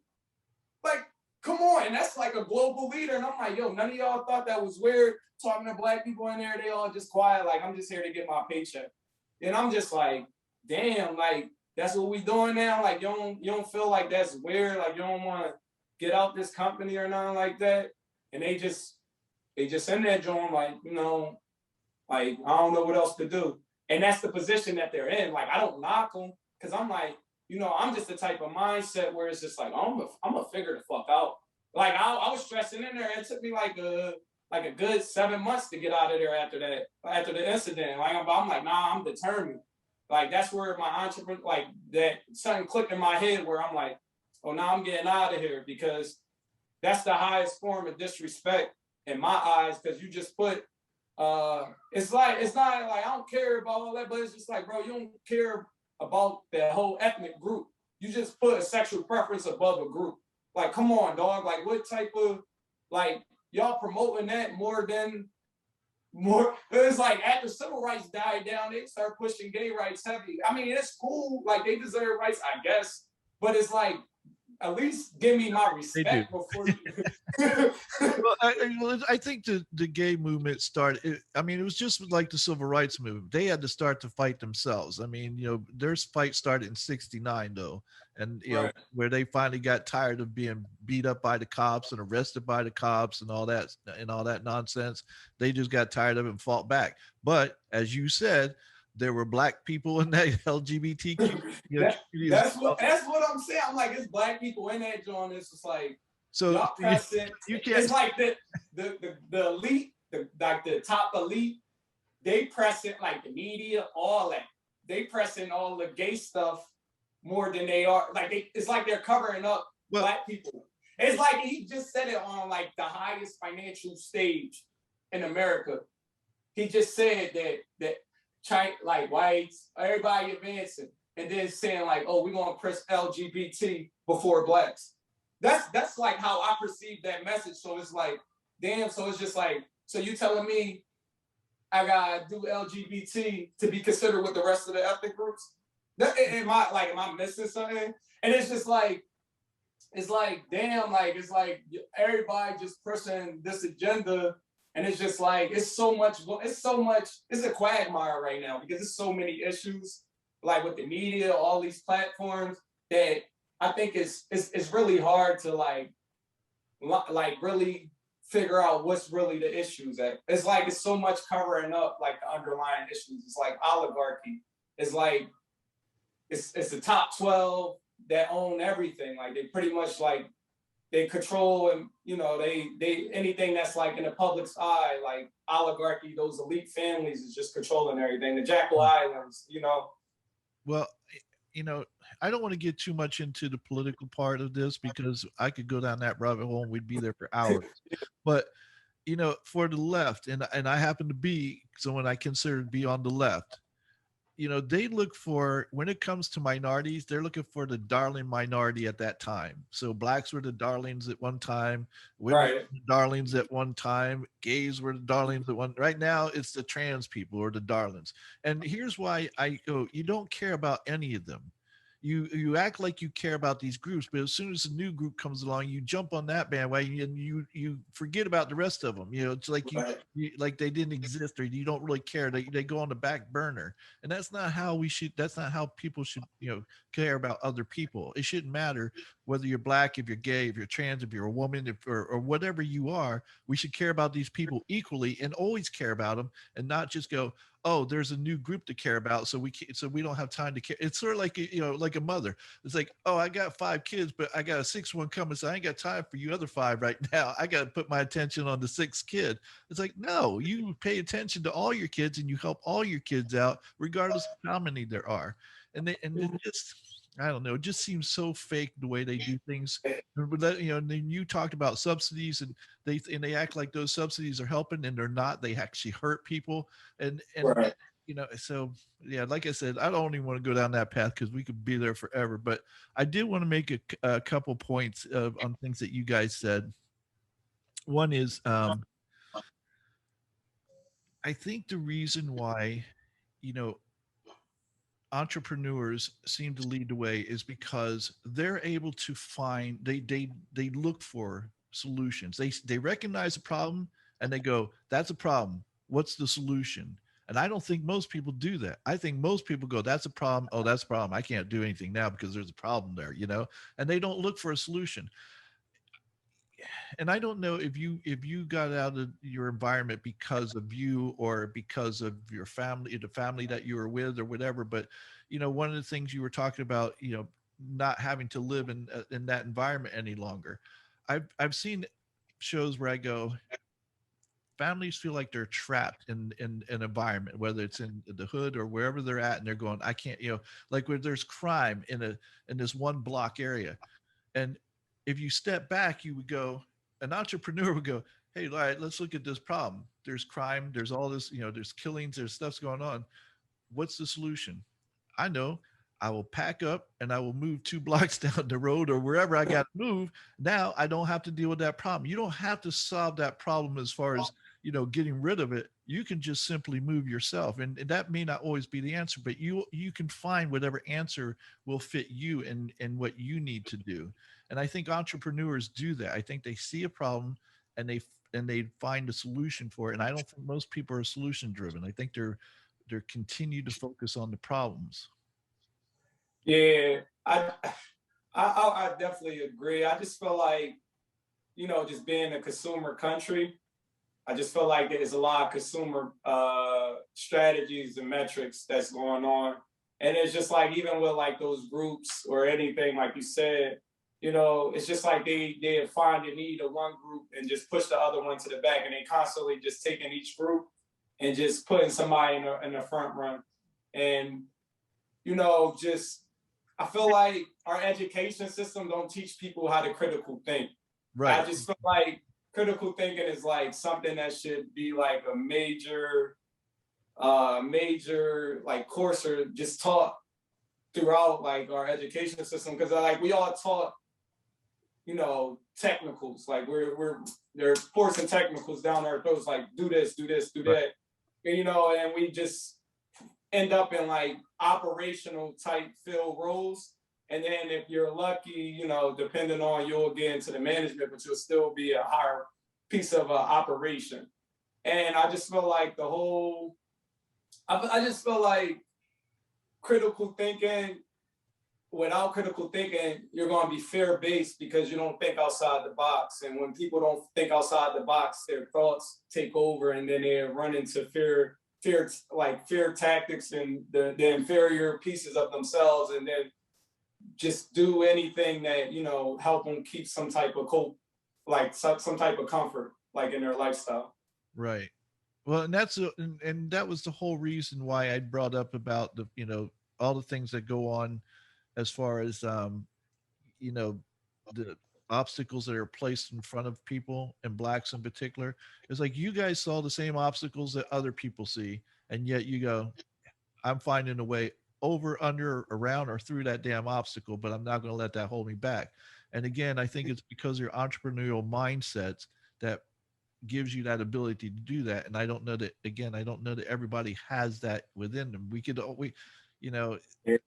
Like, come on, and that's like a global leader. And I'm like, yo, none of y'all thought that was weird talking to Black people in there. They all just quiet, like I'm just here to get my paycheck. And I'm just like, damn, like that's what we doing now. Like you don't feel like that's weird. Like you don't want to get out this company or nothing like that. And they just in there joint, like, like I don't know what else to do. And that's the position that they're in. Like I don't knock them because I'm like, I'm just the type of mindset where it's just like I'm gonna figure the fuck out. Like I was stressing in there. It took me like a good 7 months to get out of there after the incident. Like I'm like, nah, I'm determined. Like that's where my entrepreneur, like that something clicked in my head where I'm like, oh, now I'm getting out of here because that's the highest form of disrespect in my eyes. Because you just put, it's not like I don't care about all that, but it's just like, bro, you don't care about the whole ethnic group. You just put a sexual preference above a group. Like, come on, dog. Like, what type of, like, y'all promoting that more? It's like after civil rights died down, they start pushing gay rights heavy. I mean, it's cool. Like, they deserve rights, I guess. But it's like, at least give me my respect before you. Well, I think the gay movement started. It was just like the civil rights movement. They had to start to fight themselves. Their fight started in '69 though, and Right. Where they finally got tired of being beat up by the cops and arrested by the cops and all that nonsense. They just got tired of it and fought back. But as you said, there were Black people in that LGBTQ. That's what I'm saying. I'm like, it's Black people in that joint. It's just like, so y'all pressing. You can't. It's like the elite, like the top elite. They pressing like the media, all that. They pressing all the gay stuff more than they are. Like it's like they're covering up Black people. It's like he just said it on like the highest financial stage in America. He just said that China, like whites, everybody advancing. and then saying like, oh, we're gonna press LGBT before blacks. That's like how I perceive that message. So it's like, damn, so it's just like, so you telling me I gotta do LGBT to be considered with the rest of the ethnic groups? Am I missing something? And it's like, damn, like it's like everybody just pushing this agenda, and it's just like it's a quagmire right now because there's so many issues, like with the media, all these platforms, that I think it's really hard to like really figure out what's really the issues. At it's like it's so much covering up like the underlying issues. It's like oligarchy. It's like it's the top 12 that own everything. Like they pretty much like they control, and they anything that's like in the public's eye, like oligarchy, those elite families is just controlling everything. The Jackal Islands. Well, I don't want to get too much into the political part of this because I could go down that rabbit hole and we'd be there for hours. But for the left, and I happen to be someone I consider to be on the left. They look for, when it comes to minorities, they're looking for the darling minority at that time. So blacks were the darlings at one time, women Right. were the darlings at one time, gays were the darlings at one. Right now, it's the trans people or the darlings. And here's why I go: you don't care about any of them. You act like you care about these groups, but as soon as a new group comes along, you jump on that bandwagon and you forget about the rest of them. It's like Right. like they didn't exist, or you don't really care. They go on the back burner, and that's not how we should. That's not how people should care about other people. It shouldn't matter whether you're black, if you're gay, if you're trans, if you're a woman, or whatever you are. We should care about these people equally and always care about them, and not just go, oh, there's a new group to care about, so we don't have time to care. It's sort of like like a mother. It's like, oh, I got 5 kids, but I got a 6th one coming, so I ain't got time for you other 5 right now. I got to put my attention on the 6th kid. It's like, no, you pay attention to all your kids and you help all your kids out, regardless of how many there are. And it just, I don't know, it just seems so fake the way they do things. But then you talked about subsidies, and they act like those subsidies are helping, and they're not. They actually hurt people. And Right. so yeah, like I said, I don't even want to go down that path because we could be there forever. But I did want to make a couple points on things that you guys said. One is, I think the reason why you know entrepreneurs seem to lead the way is because they're able to find, they look for solutions. They recognize a problem and they go, that's a problem, what's the solution? And I don't think most people do that. I think most people go, that's a problem, oh, that's a problem, I can't do anything now because there's a problem there, and they don't look for a solution. And I don't know if you got out of your environment because of you or because of your family, the family that you were with or whatever. But one of the things you were talking about, not having to live in that environment any longer. I've seen shows where I go, families feel like they're trapped in an environment, whether it's in the hood or wherever they're at, and they're going, I can't, like where there's crime in this one block area. And if you step back, you would go, an entrepreneur would go, hey, all right, let's look at this problem. There's crime, there's all this, there's killings, there's stuff's going on. What's the solution? I know. I will pack up and I will move 2 blocks down the road or wherever I got to move. Now I don't have to deal with that problem. You don't have to solve that problem as far as, getting rid of it. You can just simply move yourself. And that may not always be the answer, but you can find whatever answer will fit you and what you need to do. And I think entrepreneurs do that. I think they see a problem and they find a solution for it. And I don't think most people are solution driven. I think they're continue to focus on the problems. Yeah, I definitely agree. I just feel like, just being a consumer country, I just feel like there's a lot of consumer strategies and metrics that's going on. And it's just like, even with like those groups or anything, like you said, it's just like they find the need of one group and just push the other one to the back. And they constantly just taking each group and just putting somebody in the front run. And, just, I feel like our education system don't teach people how to critical think. Right. I just feel like critical thinking is like something that should be like a major like course or just taught throughout like our education system, because like we all taught, you know, technicals. Like they're forcing technicals down our throats, like do this, do this, do Right. that. And, you know, and we just end up in like operational type field roles. And then if you're lucky, you know, depending on, you'll get into the management, but you'll still be a higher piece of operation. And I just feel like I just feel like critical thinking, without critical thinking, you're going to be fear based because you don't think outside the box. And when people don't think outside the box, their thoughts take over, and then they run into fear tactics and the inferior pieces of themselves, and then just do anything that, you know, help them keep some type of like some type of comfort, like in their lifestyle. Right. Well, and and that was the whole reason why I brought up about the, you know, all the things that go on as far as you know, the obstacles that are placed in front of people, and blacks in particular. It's like you guys saw the same obstacles that other people see, and yet you go, I'm finding a way over, under, around, or through that damn obstacle, but I'm not going to let that hold me back. And again, I think it's because of your entrepreneurial mindsets that gives you that ability to do that. And I don't know that, again, I don't know that everybody has that within them. You know, Yeah.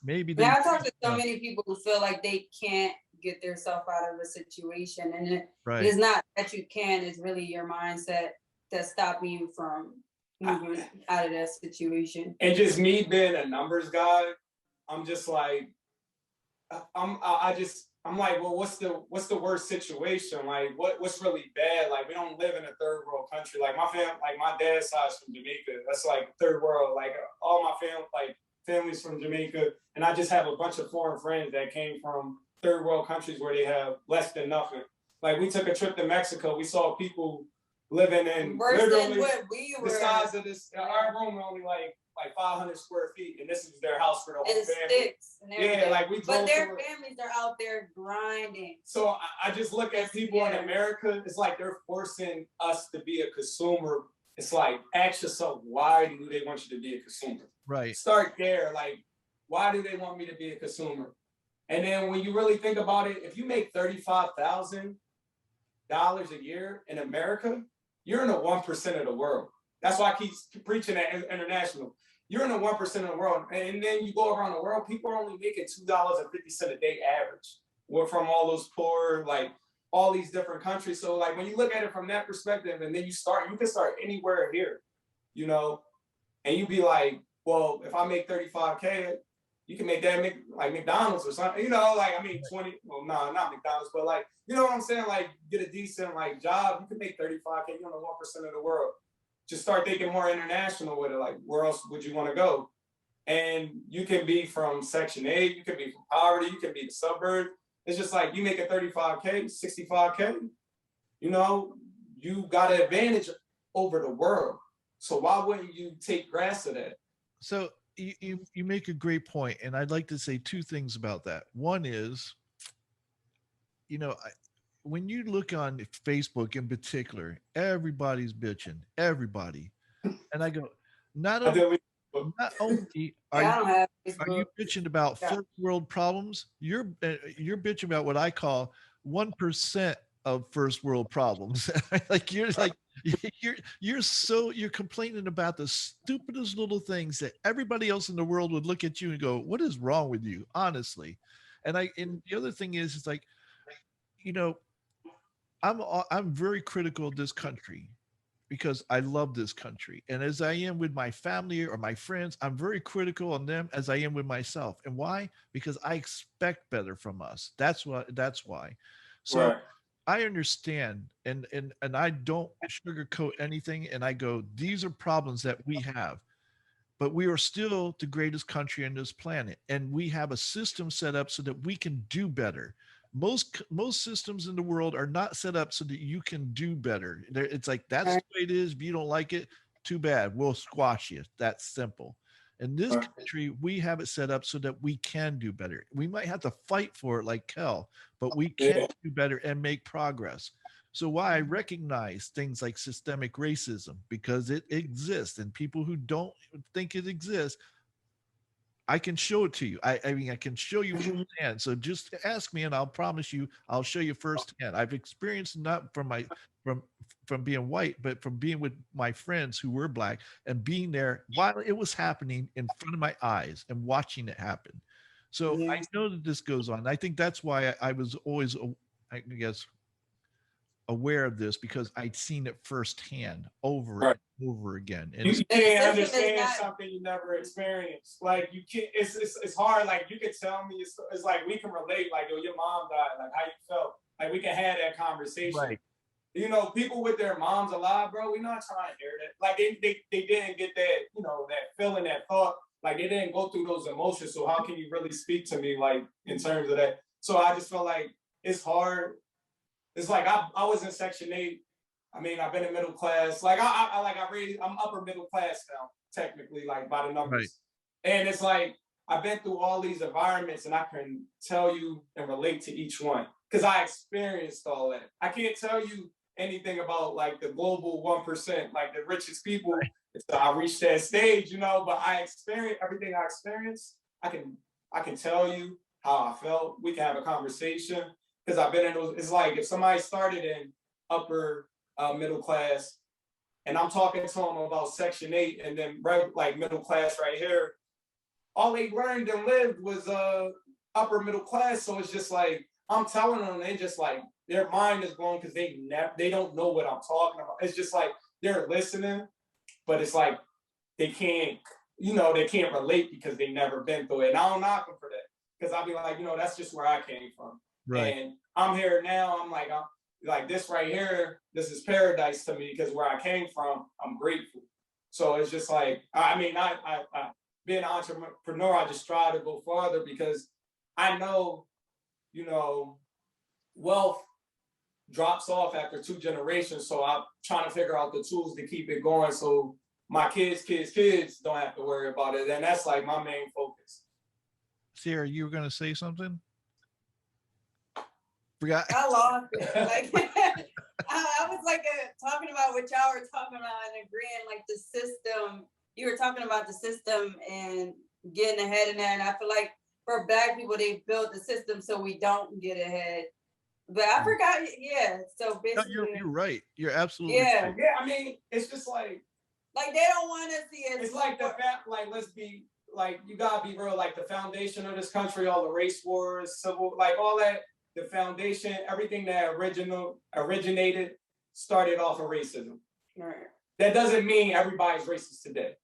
maybe they, Now I talk to so uh, many people who feel like they can't get themselves out of a situation, and it right. is not that you can; it's really your mindset that's stopping you from moving out of that situation. And just me being a numbers guy, I'm just like, I'm like, well, what's the worst situation? Like, what's really bad? Like, we don't live in a third world country. Like like my dad's side's from Jamaica. That's like third world. Like all my family's from Jamaica, and I just have a bunch of foreign friends that came from third world countries where they have less than nothing. Like we took a trip to Mexico. We saw people living in Worse than what we the were. size of this. Our room only like 500 square feet, and this is their house for the whole And family. sticks and Yeah, like we drove. but their families are out there grinding. So I just look at people in America. It's like they're forcing us to be a consumer. It's like, ask yourself, why do they want you to be a consumer? Right. Start there. Like, why do they want me to be a consumer? And then when you really think about it, if you make $35,000 a year in America, you're in the 1% of the world. That's why I keep preaching at international. You're in the 1% of the world. And then you go around the world, people are only making $2.50 a day average. We're from all those poor, like all these different countries. So like when you look at it from that perspective, and then you can start anywhere here, you know, and you be like, well, if I make 35K, you can make that like McDonald's or something, you know, like, I mean, 20, well, no, not McDonald's, but like, you know what I'm saying? Like get a decent like job, you can make 35K, you're in the 1% of the world. Just start thinking more international with it. Like, where else would you want to go? And you can be from Section 8, you can be from poverty, you can be the suburb. It's just like you make a 35K, 65K, you know, you got an advantage over the world. So why wouldn't you take grasp of that? So you make a great point, and I'd like to say two things about that. One is, you know, when you look on Facebook in particular, everybody's bitching, everybody, and I go, not only not only Yeah, I don't have are you Facebook. bitching about Yeah. first world problems, you're bitching about what I call 1% of first world problems. Like you're complaining about the stupidest little things that everybody else in the world would look at you and go, "What is wrong with you?" Honestly, and the other thing is, it's like, you know, I'm very critical of this country because I love this country. And as I am with my family or my friends, I'm very critical on them as I am with myself. And why? Because I expect better from us. That's why. So Right. I understand, and I don't sugarcoat anything, and I go, these are problems that we have, but we are still the greatest country on this planet, and we have a system set up so that we can do better. Most systems in the world are not set up so that you can do better. It's like, that's the Right. way it is. If you don't like it, too bad, we'll squash you. That's simple. In this Right. country, we have it set up so that we can do better. We might have to fight for it like hell, but we can Yeah. do better and make progress. So why I recognize things like systemic racism, because it exists, and people who don't think it exists I can show it to you. I mean, I can show you firsthand. So just ask me, and I'll promise you, I'll show you firsthand. I've experienced not from my from from being white, but from being with my friends who were black and being there while it was happening in front of my eyes and watching it happen. So I Yeah. know that this goes on. I think that's why I was always, I guess, aware of this because I'd seen it firsthand over Right. and over again. And You it's And the can't system is understand not. something you never experienced. Like you can't. It's hard. Like you could tell me. It's like we can relate. Like yo, your mom died. Like how you felt. Like we can have that conversation. right, You know, people with their moms alive, bro. We're not trying to hear that. Like they didn't get that. You know, that feeling, that thought. Like they didn't go through those emotions. So how can you really speak to me like in terms of that? So I just felt like it's hard. It's like I was in Section 8. I mean, I've been in middle class. Like I'm upper middle class now, technically, like by the right, numbers. And it's like I've been through all these environments, and I can tell you and relate to each one because I experienced all that. I can't tell you anything about like the global 1%, like the richest people. So I reached that stage, you know. But I experienced everything I experienced. I can tell you how I felt. We can have a conversation because I've been in those. It's like if somebody started in upper middle class, and I'm talking to them about Section 8, and then like middle class right here. All they learned and lived was upper middle class. So it's just like I'm telling them, they just like their mind is blown because they don't know what I'm talking about. It's just like they're listening, but it's like they can't, they can't relate because they never been through it. And I don't knock them for that because I'll be like, that's just where I came from. right. And I'm here now. I'm like this right here, this is paradise to me because where I came from, I'm grateful. So it's just like, I mean, I being an entrepreneur, I just strive to go farther because I know, wealth drops off after 2 generations. So I'm trying to figure out the tools to keep it going so my kids don't have to worry about it. And that's like my main focus. Sarah, you were going to say something? Forgot. I lost it. Like I was like talking about what y'all were talking about and agreeing, like the system. You were talking about the system and getting ahead in that. And I feel like for Black people, they built the system so we don't get ahead. But I forgot. Yeah. So No, basically, you're right. You're absolutely yeah. right. Yeah, I mean, it's just like they don't want to see it. It's like let's be like, you gotta be real. Like the foundation of this country, all the race wars, civil, like all that. The foundation, everything that originated, started off of racism. Right. That doesn't mean everybody's racist today.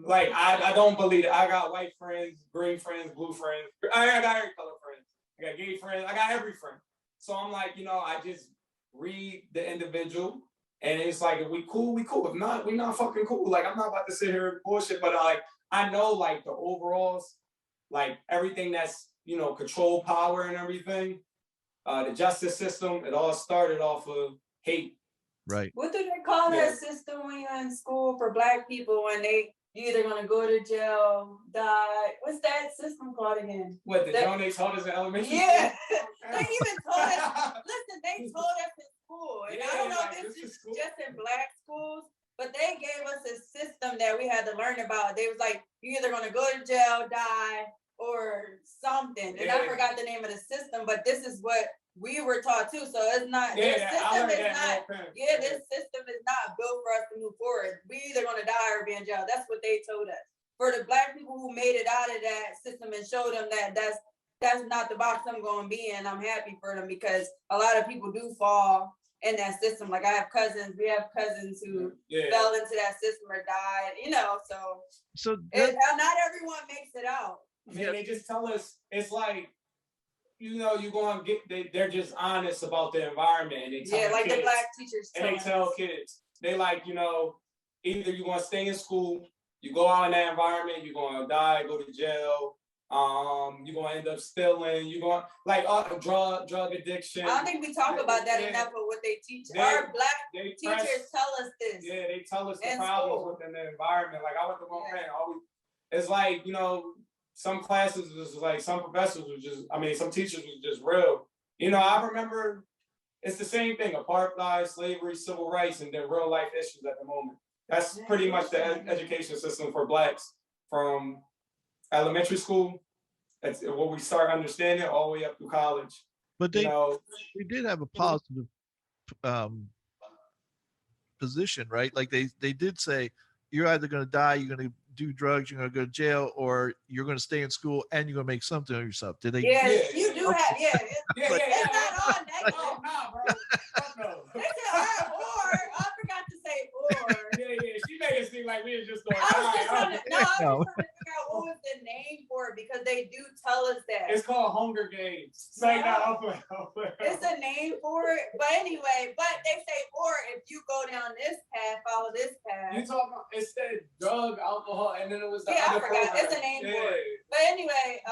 Like I don't believe it. I got white friends, green friends, blue friends. I got every color friends. I got gay friends. I got every friend. So I'm like, I just read the individual, and it's like, if we cool, we cool. If not, we not fucking cool. Like I'm not about to sit here and bullshit, but like I know like the overalls, like everything that's control power and everything. The justice system, it all started off of hate. Right. What do they call that system when you're in school for Black people when you either gonna go to jail, die? What's that system called again? What the John they taught us in elementary school? Yeah, they even told us. Listen, they told us in school, and I don't know if this is just in Black schools, but they gave us a system that we had to learn about. They was like, you either gonna go to jail, die, or something. And I forgot the name of the system, but this is what we were taught too. So it's not this system is not this system is not built for us to move forward. We either gonna die or be in jail. That's what they told us. For the Black people who made it out of that system and showed them that that's not the box I'm gonna be in, I'm happy for them because a lot of people do fall in that system. Like we have cousins who fell into that system or died, so not everyone makes it out. I mean, they just tell us, it's like, you're going to get, they're just honest about the environment. And they tell like kids, the Black teachers. And they tell kids, they like, either you're going to stay in school, you go out in that environment, you're going to die, go to jail, you're going to end up stealing, you're going, like, drug addiction. I don't think we talk about that enough of what they teach. Our Black teachers tell us this. Yeah, they tell us the problems within the environment. Like, I went to one friend, it's like, some classes was like, some professors was just, some teachers was just real. I remember it's the same thing, apartheid, slavery, civil rights, and then real life issues at the moment. That's pretty much the education system for Blacks from elementary school. That's what we start understanding all the way up through college. But You know, they did have a positive um, position, right? Like they did say you're either going to die, you're going to do drugs, you're going to go to jail, or you're going to stay in school and you're going to make something of yourself. Did they? Yeah, yeah, you do Okay. have, yeah. It's yeah. not all negative. Oh, nah, bro. Fuck no. They said, or, I forgot to say or. Yeah. She made it seem like we were just going. I was just trying to, no, I was No. just trying to figure out what was the name for it because they do tell us that. It's called Hunger Games. Say No. no. It's a name for it. But anyway, but they say, or if you go down this path, follow this path. You talking about it said drug, alcohol, and then it was the Yeah, I other forgot. program. It's a name for it. But anyway,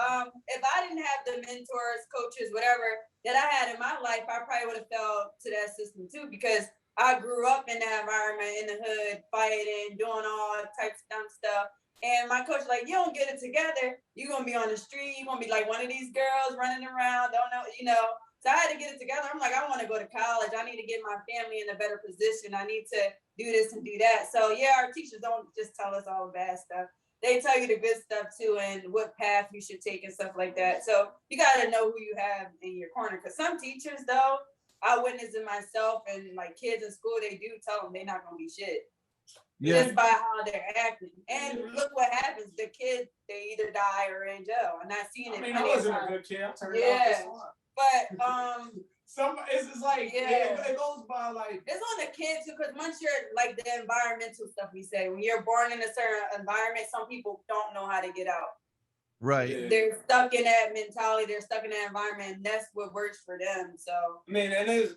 if I didn't have the mentors, coaches, whatever that I had in my life, I probably would have fell to that system too because I grew up in that environment in the hood, fighting, doing all types of dumb stuff. And my coach like, you don't get it together, you're gonna be on the street, you're gonna be like one of these girls running around, don't know, you know. So I had to get it together. I'm like, I want to go to college. I need to get my family in a better position. I need to do this and do that. So yeah, our teachers don't just tell us all the bad stuff. They tell you the good stuff too and what path you should take and stuff like that. So you got to know who you have in your corner. Because some teachers, though, I witnessed it myself and like kids in school, they do tell them they're not going to be shit. Yeah. Just by how they're acting. And look what happens. The kids, they either die or in jail. And I've seen it. I wasn't a good kid. I turned out. But it's just like it goes by like it's on the kids too, because once you're like the environmental stuff we say, when you're born in a certain environment, some people don't know how to get out. Right. Yeah. They're stuck in that mentality, they're stuck in that environment, and that's what works for them. So I mean, and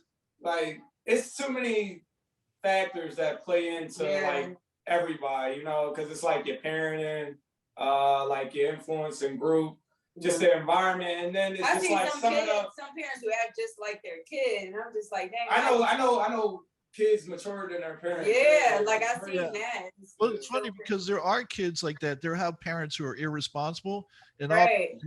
it's too many factors that play into like everybody, you know, because it's like your parenting, like your influence and group. Just the environment, and then it's just like some parents who act just like their kid, and I'm just like, dang. I know kids maturer than their parents. Yeah, like I've seen that. Well, it's funny because there are kids like that. There have parents who are irresponsible, and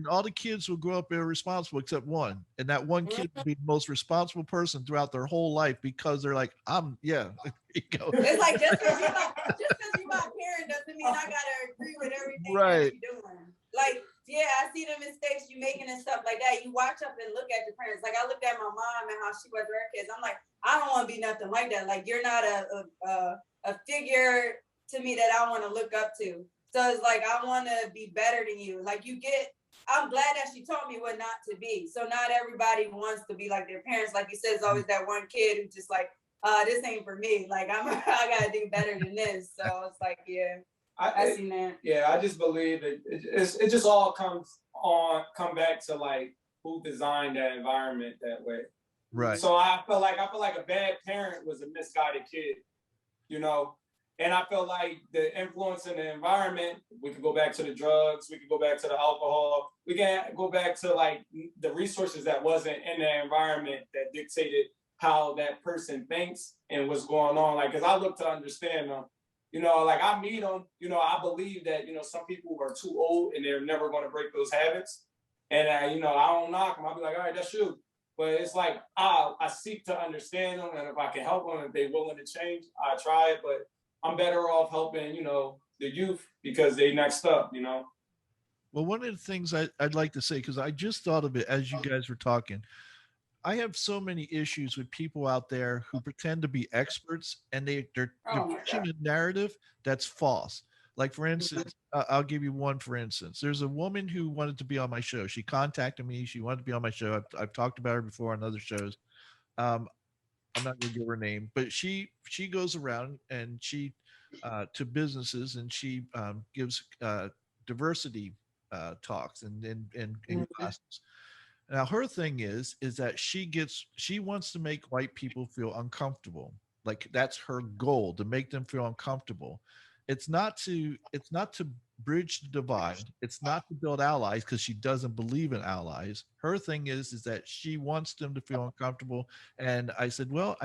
all the kids will grow up irresponsible except one, and that one kid will be the most responsible person throughout their whole life because they're like, there you go. It's like just because you my parent doesn't mean I gotta agree with everything that you're doing. Like, yeah, I see the mistakes you making and stuff like that. You watch up and look at your parents. Like I looked at my mom and how she was with her kids. I'm like, I don't want to be nothing like that. Like you're not a figure to me that I want to look up to. So it's like I want to be better than you. Like I'm glad that she taught me what not to be. So not everybody wants to be like their parents. Like you said, it's always that one kid who's just like, this ain't for me. Like I gotta do better than this. So it's like, yeah. I seen that. Yeah, I just believe it just all come back to like who designed that environment that way. Right. So I feel like a bad parent was a misguided kid, you know. And I feel like the influence in the environment, we could go back to the drugs, we could go back to the alcohol, we can go back to like the resources that wasn't in the environment that dictated how that person thinks and what's going on. Like, cause I look to understand them. You know, like I meet them, you know, I believe that, you know, some people are too old and they're never going to break those habits. And, you know, I don't knock them. I'll be like, all right, that's you. But it's like, I seek to understand them. And if I can help them, if they're willing to change, I try it. But I'm better off helping, you know, the youth because they next up, you know. Well, one of the things I'd like to say, because I just thought of it as you guys were talking, I have so many issues with people out there who pretend to be experts and they're pushing a narrative that's false. Like for instance, I'll give you one. For instance, there's a woman who wanted to be on my show. She contacted me. She wanted to be on my show. I've talked about her before on other shows. I'm not going to give her name, but she goes around and she to businesses and she gives diversity talks and classes. Now her thing is that she wants to make white people feel uncomfortable. Like that's her goal, to make them feel uncomfortable. It's not to bridge the divide. It's not to build allies because she doesn't believe in allies. Her thing is that she wants them to feel uncomfortable. And I said, well,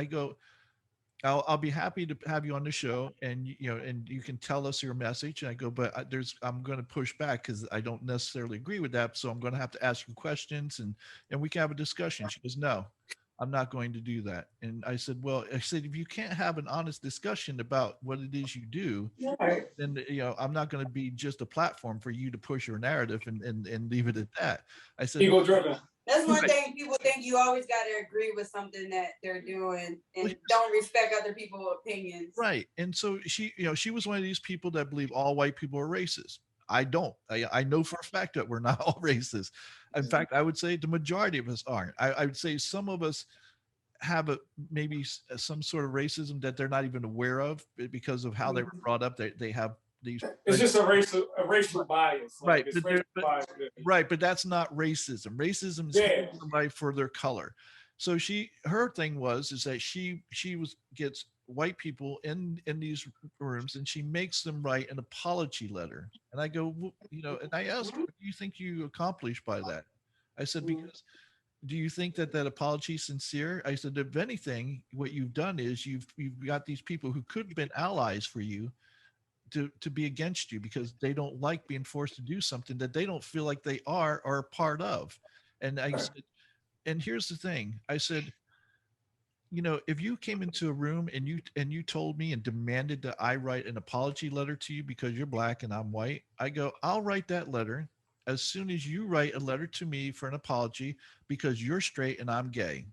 I'll be happy to have you on the show, and and you can tell us your message. And I go, but I'm going to push back because I don't necessarily agree with that. So I'm going to have to ask you questions, and we can have a discussion. She goes, no, I'm not going to do that. And I said, well, I said, if you can't have an honest discussion about what it is you do, Right. then I'm not going to be just a platform for you to push your narrative and leave it at that. I said, Ego driven. That's one right, thing, people think you always got to agree with something that they're doing well, and don't respect other people's opinions. right. And so she was one of these people that believe all white people are racist. I don't. I know for a fact that we're not all racist. In fact, I would say the majority of us aren't. I would say some of us have a maybe some sort of racism that they're not even aware of because of how they were brought up. They have these It's just a racial bias. Like right, it's racial bias. right, but that's not racism. Racism is Yeah. hating somebody for their color. So her thing was is that she was gets white people in these rooms and she makes them write an apology letter. And I go, well, and I asked her, what do you think you accomplished by that? I said, because do you think that that apology is sincere? I said, if anything, what you've done is you've got these people who could have been allies for you to be against you because they don't like being forced to do something that they don't feel like they are or a part of. And I said, and here's the thing, I said, if you came into a room and you told me and demanded that I write an apology letter to you because you're black and I'm white, I go, I'll write that letter as soon as you write a letter to me for an apology because you're straight and I'm gay.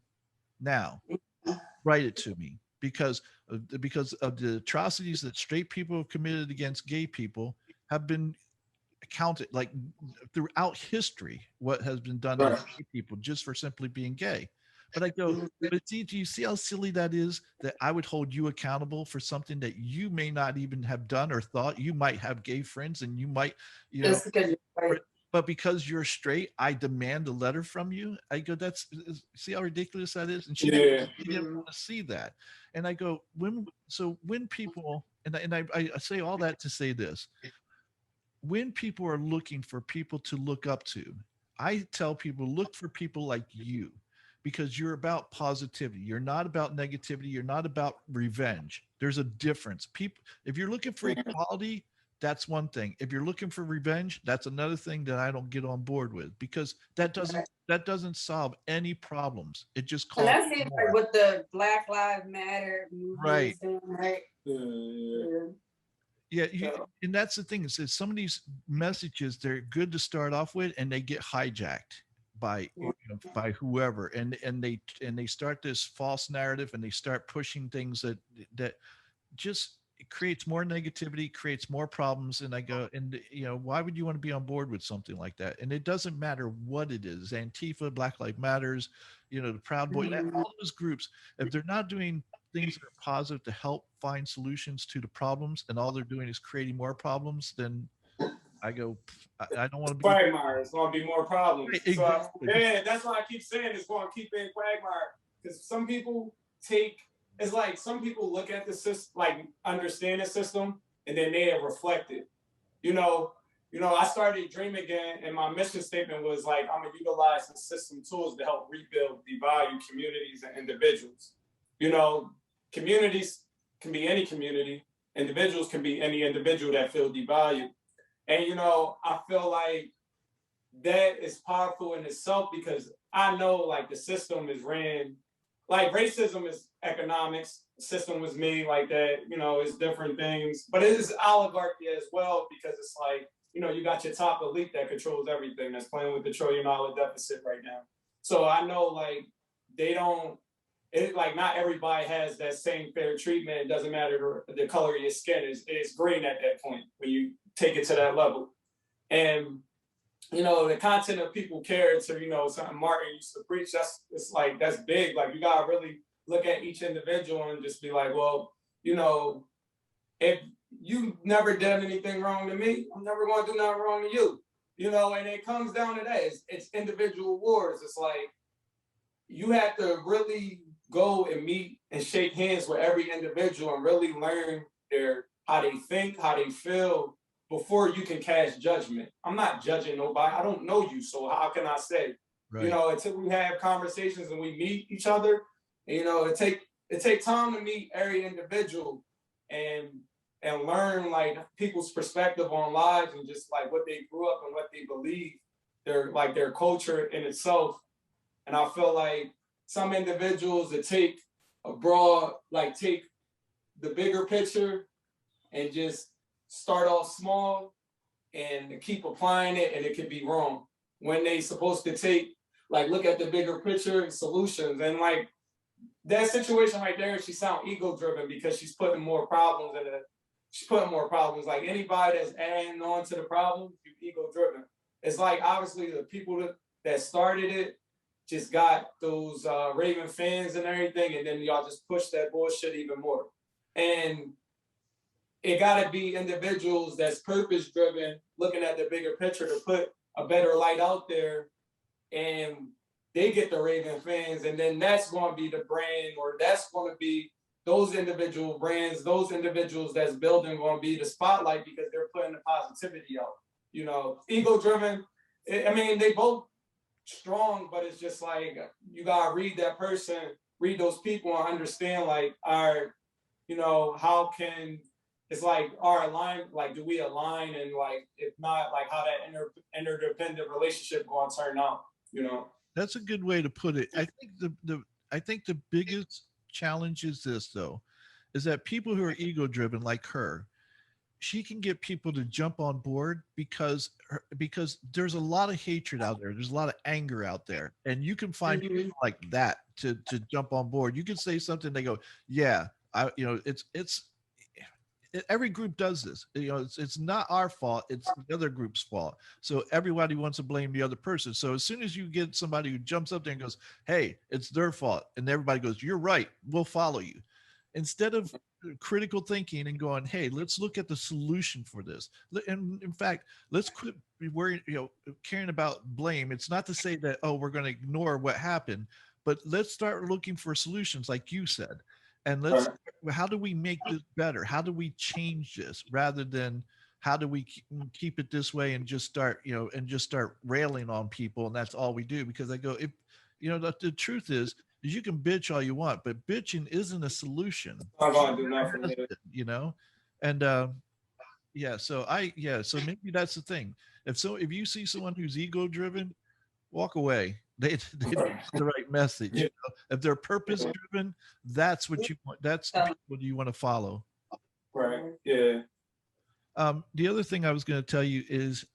Now, write it to me because of the atrocities that straight people have committed against gay people have been counted like throughout history what has been done to Right. gay people just for simply being gay. But I go, but see, do you see how silly that is that I would hold you accountable for something that you may not even have done or thought? You might have gay friends and you might, Just because you're but right. but because you're straight, I demand a letter from you. I go, see how ridiculous that is? And Yeah. she didn't want to see that. And I go, when people and I say all that to say this, when people are looking for people to look up to, I tell people look for people like you because you're about positivity. You're not about negativity. You're not about revenge. There's a difference. People, if you're looking for equality, that's one thing. If you're looking for revenge, that's another thing that I don't get on board with because that doesn't solve any problems. It just And causes that seems like more. what the Black Lives Matter movement Right. is doing, right? Yeah. Yeah, So, and that's the thing is that some of these messages they're good to start off with, and they get hijacked by by whoever, and they start this false narrative, and they start pushing things that just it creates more negativity, creates more problems. And I go, and why would you want to be on board with something like that? And it doesn't matter what it is, Antifa, Black Lives Matters, the Proud Boy, all those groups, if they're not doing things that are positive to help find solutions to the problems, and all they're doing is creating more problems, then I go, I don't want to be Quagmire. It's going to be more problems. right, So, exactly. yeah, that's why I keep saying it's going to keep in quagmire. Because some people it's like some people look at the system, like understand the system, and then they have reflected. You know, I started Dream Again, and my mission statement was like, I'm going to utilize the system tools to help rebuild the value communities and individuals. You know, communities can be any community, individuals can be any individual that feel devalued. And I feel like that is powerful in itself because I know like the system is ran like racism is economics, system was made like that, it's different things, but it is oligarchy as well because it's like, you got your top elite that controls everything that's playing with the $1 trillion deficit right now. So I know like they don't like not everybody has that same fair treatment. It doesn't matter the color of your skin is green at that point when you take it to that level. And the content of people character, something Martin used to preach, that's big. Like you gotta really look at each individual and just be like, well, if you never did anything wrong to me, I'm never gonna do nothing wrong to you. And it comes down to that. It's individual wars. It's like you have to really go and meet and shake hands with every individual and really learn how they think, how they feel before you can cast judgment. I'm not judging nobody. I don't know you, so how can I say? Right. Until we have conversations and we meet each other, it take time to meet every individual and learn like people's perspective on lives and just like what they grew up and what they believe, their culture in itself. And I feel like some individuals that take a broad, like take the bigger picture and just start off small and keep applying it, and it could be wrong when they supposed to take, like, look at the bigger picture solutions. And like that situation right there, she sound ego driven because she's putting more problems in it. She's putting more problems. Like anybody that's adding on to the problem, you ego driven. It's like obviously the people that started it just got those Raven fans and everything, and then y'all just push that bullshit even more. And it got to be individuals that's purpose driven, looking at the bigger picture to put a better light out there, and they get the Raven fans, and then that's going to be the brand, or that's going to be those individual brands, those individuals that's building going to be the spotlight because they're putting the positivity out. You know, ego driven. I mean, they both strong, but it's just like you gotta read that person, read those people, and understand like our, you know, how can it's like our align, like do we align, and like if not, like how that interdependent relationship going to turn out, you know. That's a good way to put it. I think the biggest challenge is this though, is that people who are ego driven like her, she can get people to jump on board because there's a lot of hatred out there. There's a lot of anger out there, and you can find people like that to jump on board. You can say something, they go, "Yeah, it's every group does this. You know, it's not our fault. It's the other group's fault. So everybody wants to blame the other person. So as soon as you get somebody who jumps up there and goes, "Hey, it's their fault," and everybody goes, "You're right. We'll follow you," instead of critical thinking and going, "Hey, let's look at the solution for this." And in fact, let's quit worrying, caring about blame. It's not to say that, oh, we're going to ignore what happened, but let's start looking for solutions, like you said. And how do we make this better? How do we change this rather than how do we keep it this way and just start, and just start railing on people. And that's all we do. Because I go, if, the truth is you can bitch all you want, but bitching isn't a solution. I'm gonna do nothing. And so maybe that's the thing. If you see someone who's ego driven, walk away. They the right message. Yeah. If they're purpose driven, that's what you want. That's the people you want to follow. Right. Yeah. The other thing I was going to tell you is,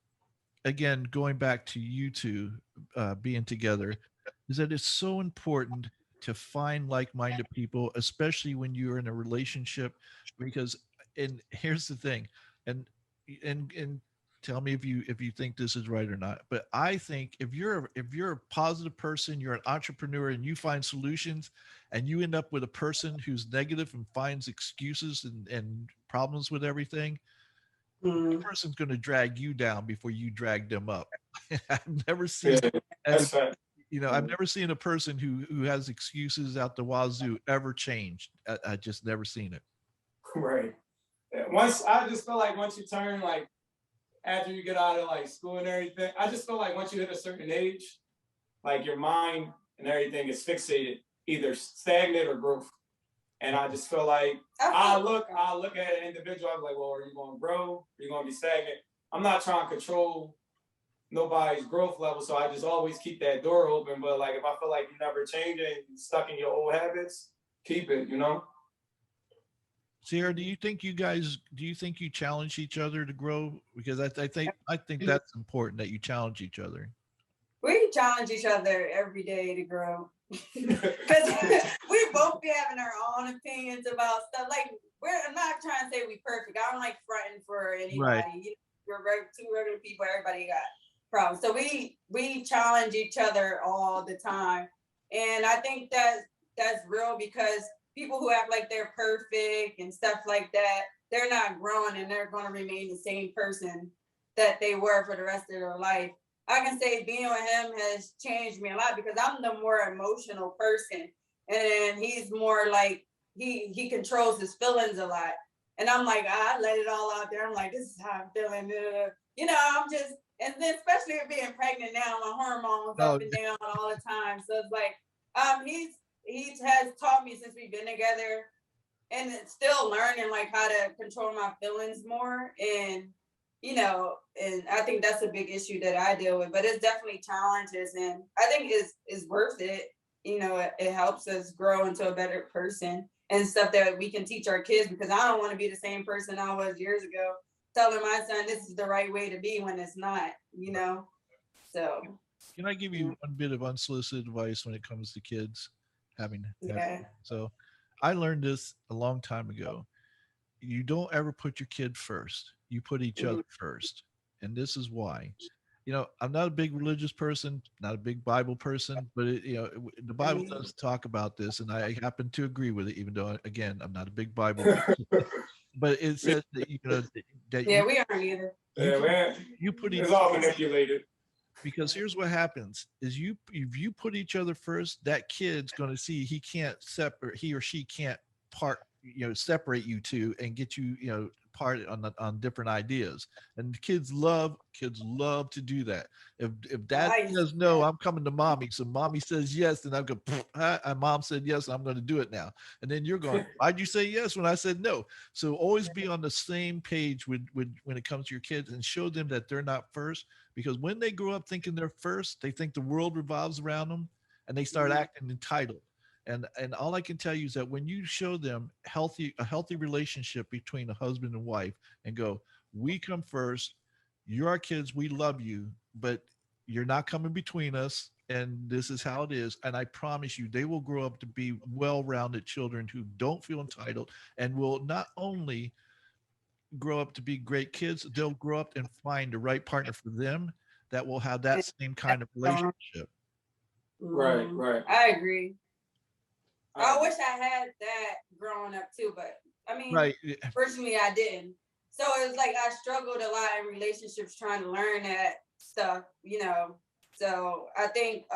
again, going back to you two being together, is that it's so important to find like-minded people, especially when you're in a relationship, because, and here's the thing, and tell me if you think this is right or not, but I think if you're a positive person, you're an entrepreneur, and you find solutions, and you end up with a person who's negative and finds excuses and problems with everything, the person's going to drag you down before you drag them up. I've never seen I've never seen a person who has excuses out the wazoo ever change. I just never seen it. Right. I just feel like once you turn, like, after you get out of like school and everything, I just feel like once you hit a certain age, like your mind and everything is fixated, either stagnant or growth. And I just feel like I look at an individual, I'm like, well, are you going to grow? Are you going to be stagnant? I'm not trying to control nobody's growth level, so I just always keep that door open. But like, if I feel like you're never changing, stuck in your old habits, keep it, Sierra, do you think you challenge each other to grow? Because I think that's important, that you challenge each other. We challenge each other every day to grow. Because we both be having our own opinions about stuff. Like, I'm not trying to say we perfect. I don't like fronting for anybody. Right. We're two regular people. Everybody got problems. So we challenge each other all the time. And I think that's real, because people who act like they're perfect and stuff like that, they're not growing, and they're going to remain the same person that they were for the rest of their life. I can say being with him has changed me a lot, because I'm the more emotional person, and he's more like he controls his feelings a lot. And I'm like, I let it all out there. I'm like, this is how I'm feeling. I'm just, and then especially being pregnant now, my hormones up and down all the time. So it's like, he has taught me since we've been together, and it's still learning like how to control my feelings more. And and I think that's a big issue that I deal with, but it's definitely challenges, and I think it's worth it. it helps us grow into a better person and stuff that we can teach our kids, because I don't want to be the same person I was years ago, telling my son this is the right way to be when it's not, So Can I give you one bit of unsolicited advice when it comes to kids having yeah. so I learned this a long time ago. You don't ever put your kid first. You put each Mhm. other first. And this is why. I'm not a big religious person, not a big Bible person, but the Bible does talk about this, and I happen to agree with it, even though, again, I'm not a big Bible person. But it says that that Yeah, we aren't either. you Yeah, put, man. you put each It's all manipulated. because here's what happens is if you put each other first, that kid's going to see he or she can't part separate you two and get part on different ideas. And kids love to do that. If dad I used says to do no, that. I'm coming to mommy, so mommy says yes, then I'm going and mom said yes, I'm going to do it now. And then you're going, why'd you say yes when I said no? So always be on the same page with when it comes to your kids, and show them that they're not first, because when they grow up thinking they're first, they think the world revolves around them, and they start acting entitled. And all I can tell you is that when you show them a healthy relationship between a husband and wife, and go, we come first, you're our kids, we love you, but you're not coming between us, and this is how it is. And I promise you, they will grow up to be well-rounded children who don't feel entitled, and will not only grow up to be great kids, they'll grow up and find the right partner for them that will have that same kind of relationship. Right, right. I agree. I Um, wish I had that growing up too, but I mean, Right. personally, I didn't. So it's like I struggled a lot in relationships trying to learn that stuff. So I think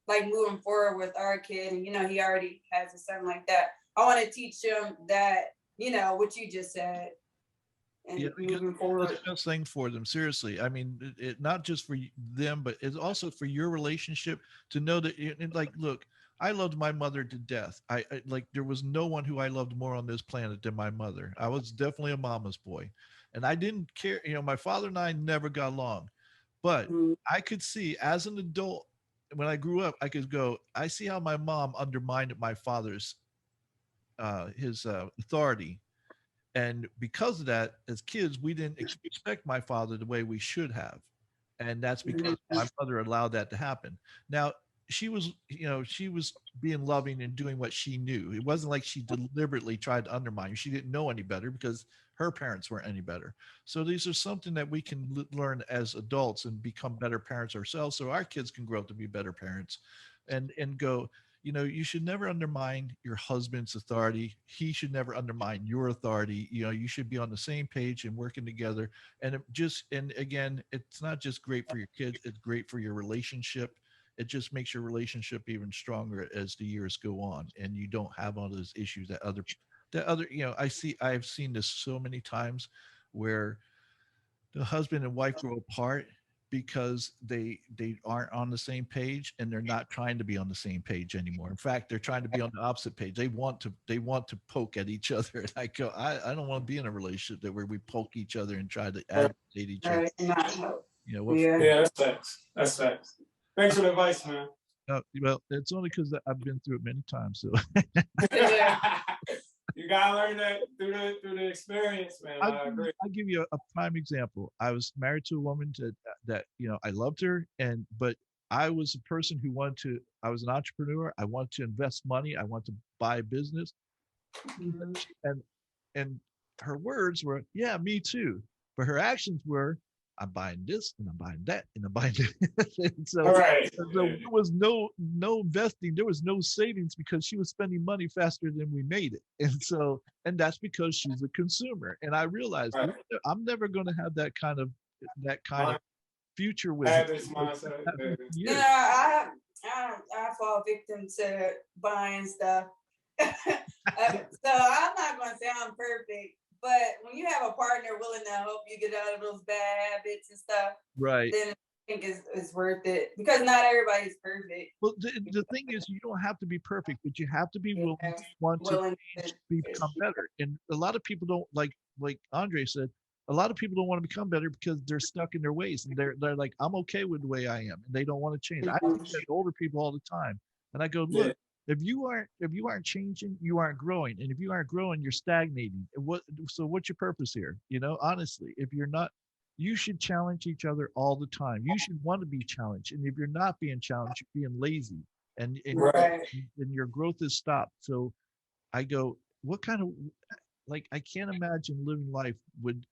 like moving forward with our kid, and he already has a son like that. I want to teach him that, what you just said, Yeah, and because moving that's forward. the best thing for them. Seriously, I mean, not just for them, but it's also for your relationship to know that. Like, look, I loved my mother to death. I like there was no one who I loved more on this planet than my mother. I was definitely a mama's boy, and I didn't care. My father and I never got along, but Mm, I could see as an adult when I grew up, I could go. I see how my mom undermined my father's his authority, and because of that, as kids, we didn't respect my father the way we should have. And that's because my mother allowed that to happen. Now, she was being loving and doing what she knew. It wasn't like she deliberately tried to undermine you. She didn't know any better because her parents weren't any better. So these are something that we can learn as adults and become better parents ourselves, so our kids can grow up to be better parents, and go, you should never undermine your husband's authority. He should never undermine your authority. You should be on the same page and working together. And again, it's not just great for your kids, it's great for your relationship. It just makes your relationship even stronger as the years go on, and you don't have all those issues that other, I've seen this so many times where the husband and wife grow apart because they aren't on the same page, and they're not trying to be on the same page anymore. In fact, they're trying to be on the opposite page. They want to poke at each other. And I go, I don't want to be in a relationship that where we poke each other and try to agitate each other. right, not help. What Yeah. yeah, that's facts. That's facts. Thanks for the advice, man. well, it's only because I've been through it many times. So You gotta learn that through the experience, man. I'll I give, agree. I'll give you a prime example. I was married to a woman that I loved her, but I was a person who wanted to. I was an entrepreneur. I wanted to invest money. I wanted to buy a business, Mhm. and and her words were, "Yeah, me too," but her actions were, "I'm buying this and I'm buying that and I'm buying this." And All right. so there was no investing, there was no savings, because she was spending money faster than we made it. And that's because she's a consumer. And I realized Right. I'm never going to have that kind of My future with her. habits, mindset. Yeah. Years. I fall victim to buying stuff. So I'm not gonna say I'm perfect, but when you have a partner willing to help you get out of those bad habits and stuff, Right. then I think it's worth it, because not everybody's perfect. Well, the thing is, you don't have to be perfect, but you have to be willing Yeah, to want to willing to. become better. And a lot of people don't, like Andre said, a lot of people don't want to become better because they're stuck in their ways, and they're like, I'm okay with the way I am, and they don't want to change. I see that in older people all the time. And I go, Yeah. look, if you aren't changing, you aren't growing. And if you aren't growing, you're stagnating. And what's your purpose here? Honestly, if you're not, you should challenge each other all the time. You should want to be challenged. And if you're not being challenged, you're being lazy and Right. and your growth is stopped. So I go, what kind of, like, I can't imagine living life with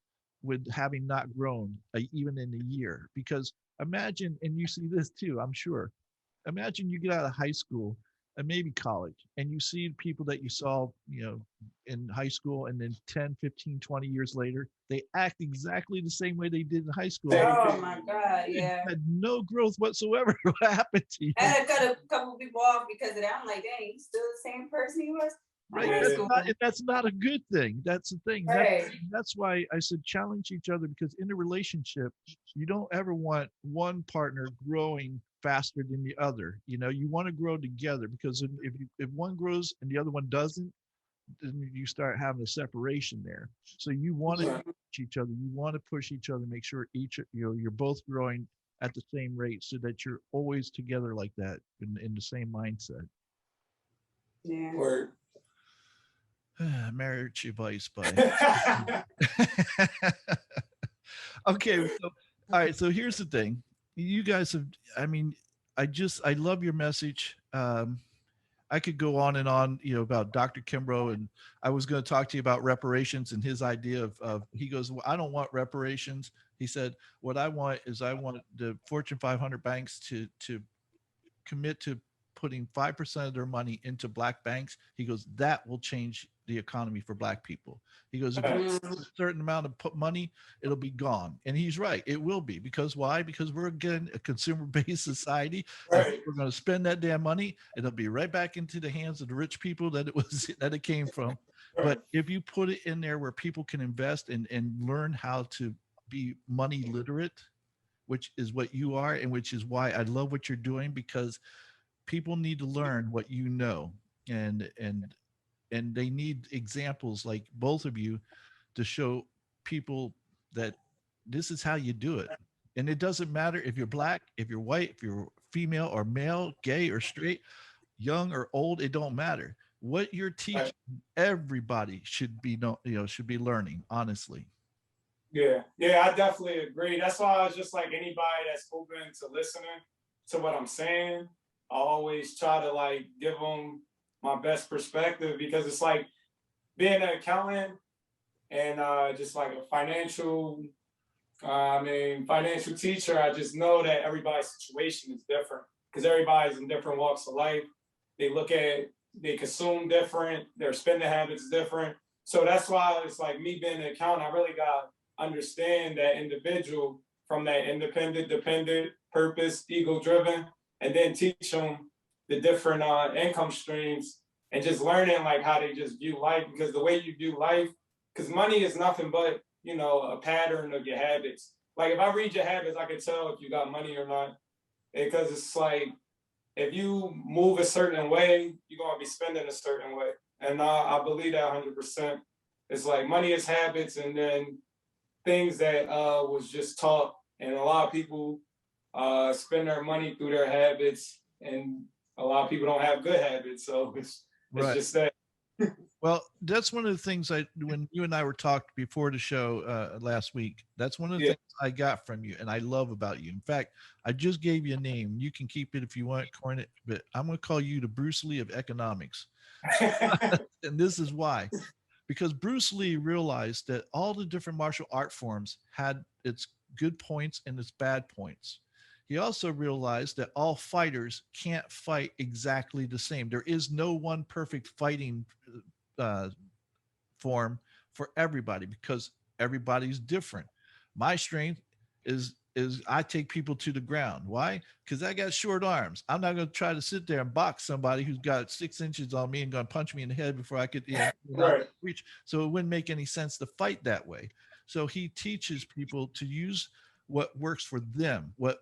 having not grown even in a year. Because imagine, and you see this too, I'm sure, imagine you get out of high school and maybe college, and you see people that you saw, in high school, and then 10, 15, 20 years later, they act exactly the same way they did in high school. Same Oh thing. my God, You yeah. had no growth whatsoever. What happened to you? I had to cut a couple people off because of that. I'm like, dang, he's still the same person he was in Right? high That's Yeah. school. not, that's not a good thing. That's the thing. Right. That's why I said challenge each other, because in a relationship, you don't ever want one partner growing faster than the other. You want to grow together, because if one grows and the other one doesn't, then you start having a separation there. So you want to Right. push each other. You want to push each other, make sure you're both growing at the same rate, so that you're always together like that, in the same mindset. Yeah. Word. Marriage advice by. Okay, so all right. So here's the thing. You guys have. I mean, I love your message. I could go on and on, about Dr. Kimbrough, and I was going to talk to you about reparations and his idea of he goes, well, I don't want reparations. He said, what I want the Fortune 500 banks to commit to putting 5% of their money into black banks. He goes, that will change the economy for black people. He goes, if you Facts. put a certain amount of money, it'll be gone. And he's right. It will be. Because why? Because we're, again, a consumer-based society. And Right. we're going to spend that damn money. It'll be right back into the hands of the rich people that it came from. Right. But if you put it in there where people can invest and learn how to be money literate, which is what you are, and which is why I love what you're doing, because people need to learn what you know, and they need examples like both of you to show people that this is how you do it. And it doesn't matter if you're black, if you're white, if you're female or male, gay or straight, young or old, it don't matter. What you're Right. teaching, everybody should be should be learning, honestly. Yeah. Yeah, I definitely agree. That's why I was just like anybody that's open to listening to what I'm saying. I always try to like give them my best perspective because it's like being an accountant and just like a financial teacher. I just know that everybody's situation is different because everybody's in different walks of life. They consume different, their spending habits different. So that's why it's like me being an accountant, I really got to understand that individual from that independent, dependent, purpose, ego driven, and then teach them the different income streams and just learning like how they just view life because the way you view life, because money is nothing but a pattern of your habits. Like if I read your habits, I can tell if you got money or not. Because it's like if you move a certain way, you're gonna be spending a certain way. And I believe that 100%. It's like money is habits, and then things that was just taught, and a lot of people spend their money through their habits, and a lot of people don't have good habits. So it's Right. just that. Well, that's one of the things when you and I were talked before the show last week, that's one of the Yeah. things I got from you and I love about you. In fact, I just gave you a name. You can keep it if you want, coin it, but I'm going to call you the Bruce Lee of economics. And this is why. Because Bruce Lee realized that all the different martial art forms had its good points and its bad points. He also realized that all fighters can't fight exactly the same. There is no one perfect fighting uh, form for everybody because everybody's different. My strength is I take people to the ground. Why? Because I got short arms. I'm not going to try to sit there and box somebody who's got 6 inches on me and going to punch me in the head before I could Right. reach. So it wouldn't make any sense to fight that way. So he teaches people to use what works for them, what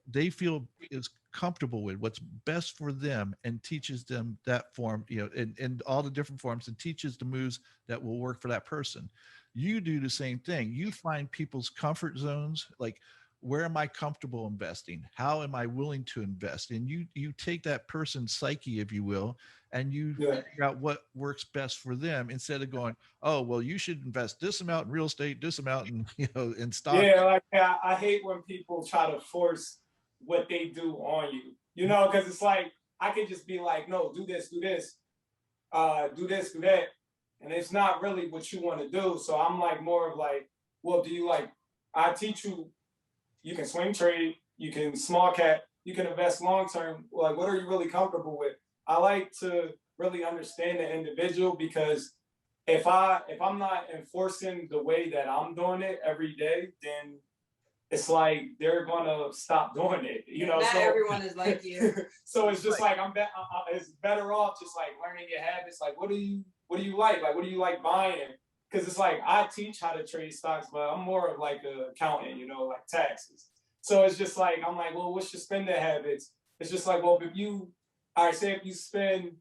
they feel is comfortable with, what's best for them, and teaches them that form, in all the different forms, and teaches the moves that will work for that person. You do the same thing. You find people's comfort zones, like where am I comfortable investing? How am I willing to invest? And you take that person's psyche, if you will, and you Yeah. figure out what works best for them instead of going, oh, well, you should invest this amount in real estate, this amount in, in stocks. Yeah, like I hate when people try to force what they do on you. You know, because it's like I could just be like, no, do this, do that, and it's not really what you want to do. So I'm like more of like, well, do you like? I teach you. You can swing trade, you can small cap, you can invest long term. Like, what are you really comfortable with? I like to really understand the individual because if I'm not enforcing the way that I'm doing it every day, then it's like they're gonna stop doing it, you know. Not So, everyone is like you. so it's just like it's better off just like learning your habits. Like, what do you like? Like, what do you like buying? Because it's like I teach how to trade stocks, but I'm more of like an accountant, you know, like taxes. So it's just like I'm like, well, what's your spending habits? It's just like, well, if you, all right, say if you spend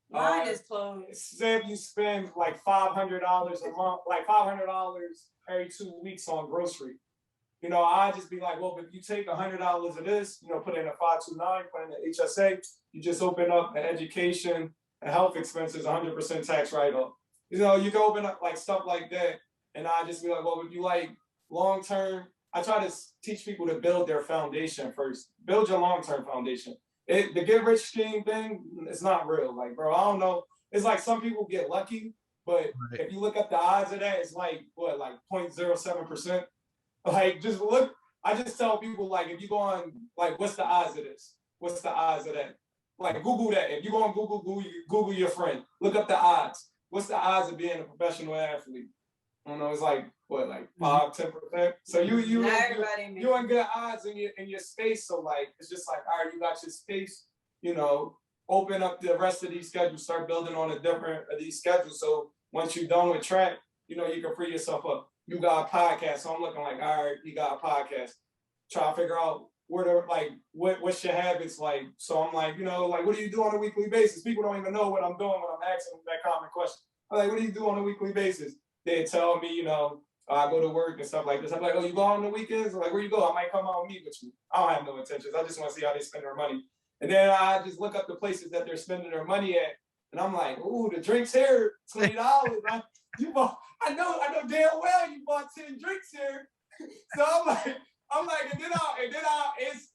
Mine is closed. say if you spend like $500 a month, like $500 every 2 weeks on grocery, you know, I just be like, well, if you take $100 of this, you know, put in a 529, put in the HSA, you just open up the education and health expenses, 100% tax write-off. You know, you can open up like stuff like that, and I just be like, well, if you like long term, I try to teach people to build their foundation first. Build your long term foundation. The get rich scheme thing, it's not real. Like, bro, I don't know. It's like some people get lucky, but Right. if you look up the odds of that, it's like what, like 0.07%. Like, just look. I just tell people like, if you go on, like, what's the odds of this? What's the odds of that? Like, Google that. If you go on Google your friend. Look up the odds. What's the odds of being a professional athlete? I don't know. It's like what, like 5-10%. So you in good odds in your space. So like, it's just like, all right, you got your space. You know, open up the rest of these schedules. Start building on a different of these schedules. So once you're done with track, you know, you can free yourself up. You got a podcast. So I'm looking like, all right, you got a podcast. Try to figure out where to like what's your habits like. So I'm like, you know, like what do you do on a weekly basis? People don't even know what I'm doing when I'm asking them that common question. I'm like, what do you do on a weekly basis? They tell me, you know, I go to work and stuff like this. I'm like, oh, you go on the weekends? I'm like, where you go? I might come out and meet with you. I don't have no intentions. I just want to see how they spend their money. And then I just look up the places that they're spending their money at. And I'm like, ooh, the drinks here, $20. You bought, I know damn well you bought 10 drinks here. So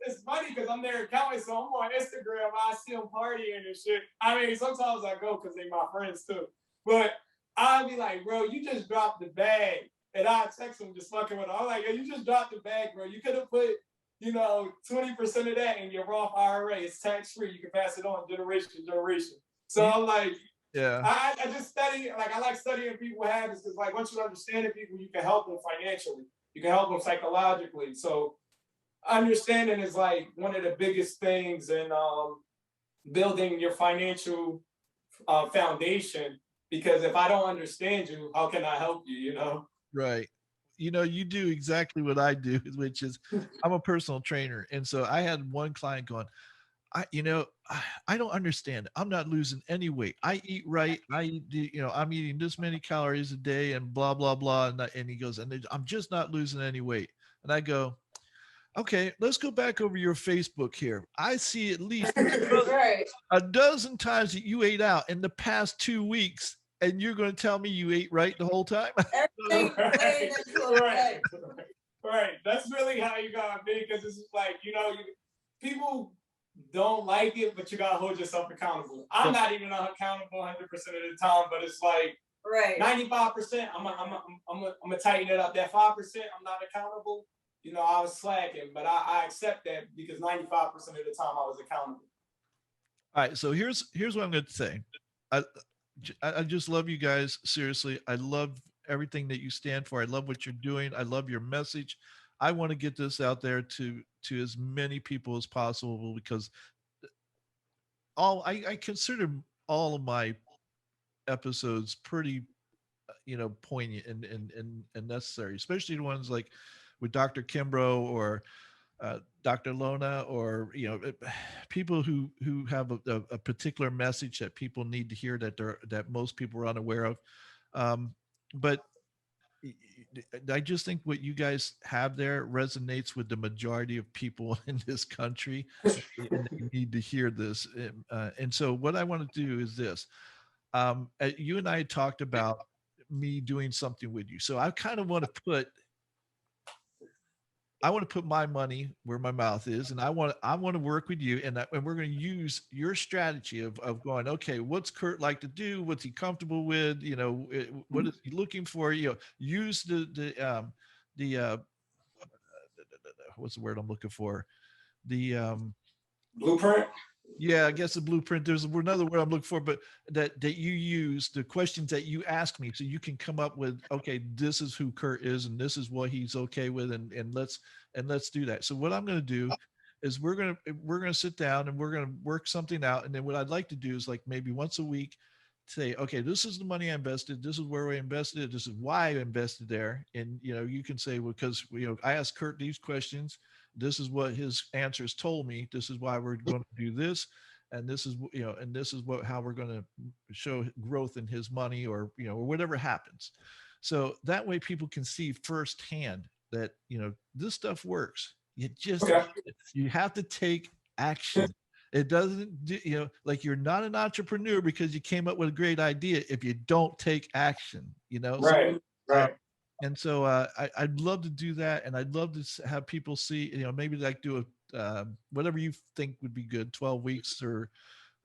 it's funny because I'm their accountant, so I'm on Instagram. I see them partying and shit. I mean, sometimes I go because they my friends too. But I'll be like, bro, you just dropped the bag. And I text them just fucking with them. I'm like, yo, you just dropped the bag, bro. You could have put, you know, 20% of that in your Roth IRA. It's tax free. You can pass it on generation to generation. So I'm like, Yeah. I just study, like, I like studying people's habits because, like, once you understand people, you can help them financially. You can help them psychologically. So understanding is like one of the biggest things in building your financial foundation. Because if I don't understand you, how can I help you? You know? Right. You know, you do exactly what I do, which is I'm a personal trainer. And so I had one client going, I don't understand. I'm not losing any weight. I eat right. I'm eating this many calories a day and blah, blah, blah. And he goes, and I'm just not losing any weight. And I go, okay, let's go back over your Facebook here. I see at least Right. a dozen times that you ate out in the past 2 weeks, and you're going to tell me you ate right the whole time? Everything Right. right. Right. That's really how you gotta be, because it's just like, you know, people don't like it, but you gotta hold yourself accountable. I'm not even accountable 100% of the time, but it's like Right. 95%. I'm gonna tighten it up. That 5%, I'm not accountable. You know, I was slacking, but I accept that because 95% of the time I was accountable. All right, so here's what I'm going to say. I I just love you guys. Seriously, I love everything that you stand for. I love what you're doing. I love your message. I want to get this out there to as many people as possible because I consider all of my episodes pretty poignant and necessary, especially the ones like with Dr. Kimbrough or Dr. Lona, or people who have a particular message that people need to hear that most people are unaware of. But I just think what you guys have there resonates with the majority of people in this country, and they need to hear this. And so, what I want to do is this: you and I talked about me doing something with you, so I kind of want to put my money where my mouth is, and I want to work with you, and we're going to use your strategy of going, okay, what's Kurt like to do? What's he comfortable with? What is he looking for? Use the what's the word I'm looking for? The Blueprint. Yeah, I guess the blueprint. There's another word I'm looking for, but that you use the questions that you ask me, so you can come up with, okay, this is who Kurt is, and this is what he's okay with, and let's do that. So what I'm going to do is we're gonna sit down and we're gonna work something out, and then what I'd like to do is like maybe once a week say, okay, this is the money I invested, this is where I invested it, this is why I invested there, and you can say, well, because I asked Kurt these questions, this is what his answers told me, this is why we're going to do this, and this is and this is what how we're going to show growth in his money, or or whatever happens. So that way people can see firsthand that this stuff works. Okay. You have to take action. It doesn't like, you're not an entrepreneur because you came up with a great idea if you don't take action. Right. uh, Right. and so I'd love to do that, and I'd love to have people see, maybe like do a whatever you think would be good, 12 weeks or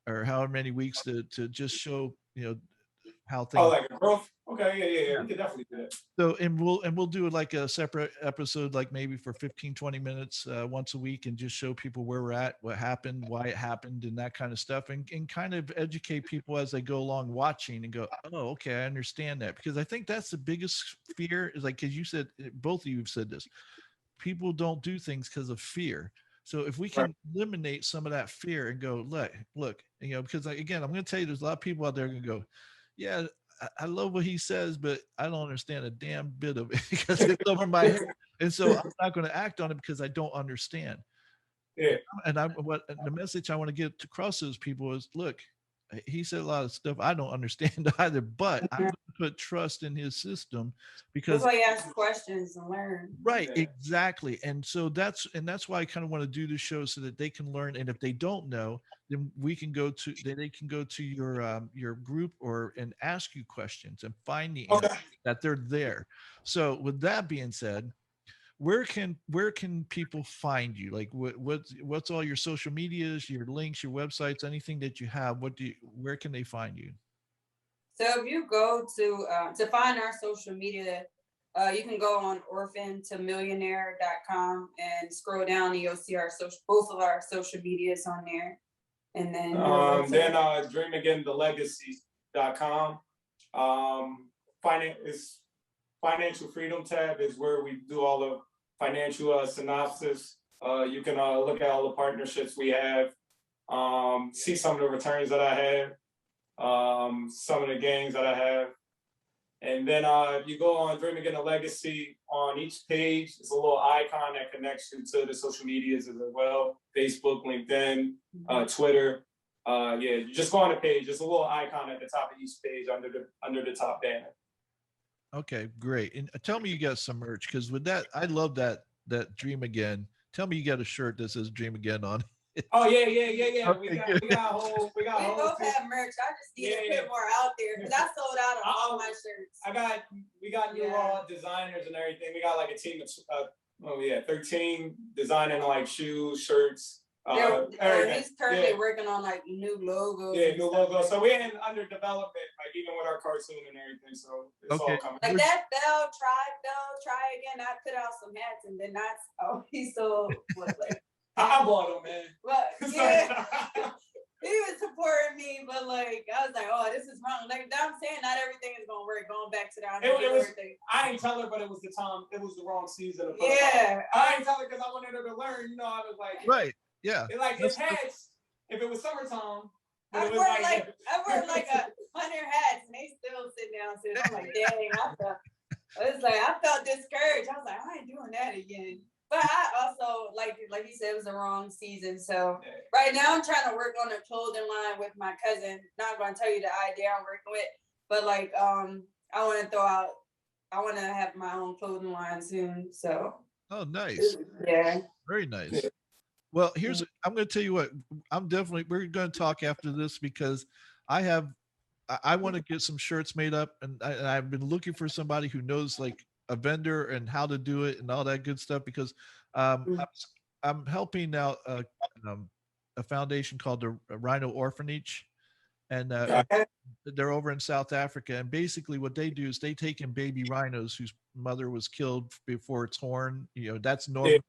however many weeks to just show how Oh, things. like a growth. Okay. Yeah. Yeah. Yeah. Yeah. We could definitely do that. So and we'll do it like a separate episode, like maybe for 15-20 minutes once a week, and just show people where we're at, what happened, why it happened, and that kind of stuff, and kind of educate people as they go along watching and go, oh, okay, I understand that. Because I think that's the biggest fear, is like, because you said, both of you have said this, people don't do things because of fear. So if we Right. can eliminate some of that fear and go, look, because again, I'm going to tell you, there's a lot of people out there going to go, yeah, I love what he says, but I don't understand a damn bit of it because it's over my head. And so I'm not going to act on it because I don't understand. Yeah. And what the message I want to get across to those people is, look, he said a lot of stuff I don't understand either, but I'm going to put trust in his system That's because. why you ask questions and learn. Right, Yeah. exactly. And so that's why I kind of want to do the show, so that they can learn. And if they don't know, then they can go to your group and ask you questions and find the answer, Okay. that they're there. So with that being said, where can people find you? Like what's all your social medias, your links, your websites, anything that you have? Where can they find you? So if you go to find our social media, you can go on Orphan to Millionaire.com and scroll down, and you'll see both of our social medias on there. And then Then dreamagainthelegacy.com. Is financial freedom tab is where we do all the financial synopsis. You can look at all the partnerships we have, see some of the returns that I have, some of the gains that I have. And then if you go on Dream Again the Legacy, on each page, it's a little icon that connects you to the social medias as well. Facebook, LinkedIn, Twitter. You just go on the page. There's a little icon at the top of each page under the top banner. Okay, great. And tell me you got some merch, because with that, I love that Dream Again. Tell me you got a shirt that says Dream Again on it. Oh yeah. Okay, We got a whole we both have merch. I just need to put more out there because I sold out of all my shirts. We got new designers and everything. We got like a team of 13 designing like shoes, shirts. He's currently working on like new logos. Yeah, new logos. So we're under development, like even with our cartoon and everything. So it's all coming. Like that Bell, try again. I put out some hats, and then that's he sold I bought them, man. But yeah, he was supporting me, but like I was like, oh, this is wrong. Like I'm saying, not everything is gonna work. Going back to that, I ain't tell her, but it was the time. It was the wrong season. I ain't tell her because I wanted her to learn. I was like, right, yeah. It's hats. If it was summertime, I wore like 100 hats, and they still sit down. So I'm like, dang, I felt discouraged. I was like, I ain't doing that again. But I also, like you said, it was the wrong season. So right now I'm trying to work on a clothing line with my cousin. Not going to tell you the idea I'm working with, but like I want to throw out I want to have my own clothing line soon. So Oh, nice. yeah. Very nice. Well, I'm going to tell you what, we're going to talk after this because I have, I want to get some shirts made up, and I've been looking for somebody who knows like a vendor and how to do it and all that good stuff because Mm. I'm helping out a foundation called the Rhino Orphanage, and Okay. they're over in South Africa. And basically, what they do is they take in baby rhinos whose mother was killed before it's horn. You know, that's Yeah. normal.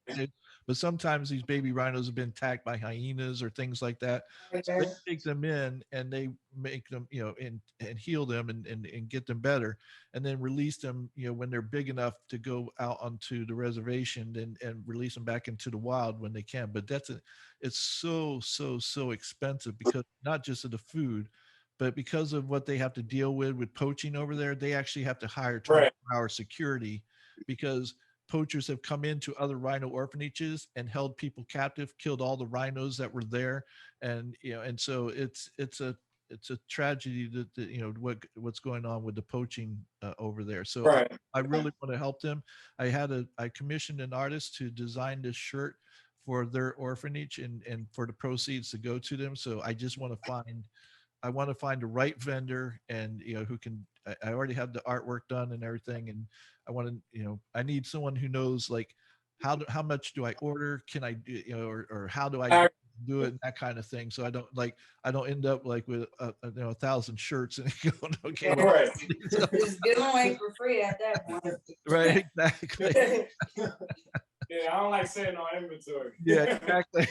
But sometimes these baby rhinos have been attacked by hyenas or things like that. So they Yeah. take them in and they make them, you know, and heal them and get them better, and then release them, you know, when they're big enough to go out onto the reservation and release them back into the wild when they can. But it's so expensive because not just of the food, but because of what they have to deal with poaching over there, they actually have to hire Right. 24-hour security because poachers have come into other rhino orphanages and held people captive, killed all the rhinos that were there, and you know, and so it's a tragedy that you know what's going on with the poaching over there. So Right. I really want to help them. I commissioned an artist to design this shirt for their orphanage and for the proceeds to go to them. So I want to find the right vendor and you know who can. I already have the artwork done and everything, and I want to, you know, I need someone who knows like how much do I order? Can I do, you know, or how do I Uh, do it and that kind of thing. So I don't end up like with you know 1,000 shirts and going okay well, right. Just give them away for free at that point. right exactly Yeah, I don't like sitting on inventory. yeah exactly.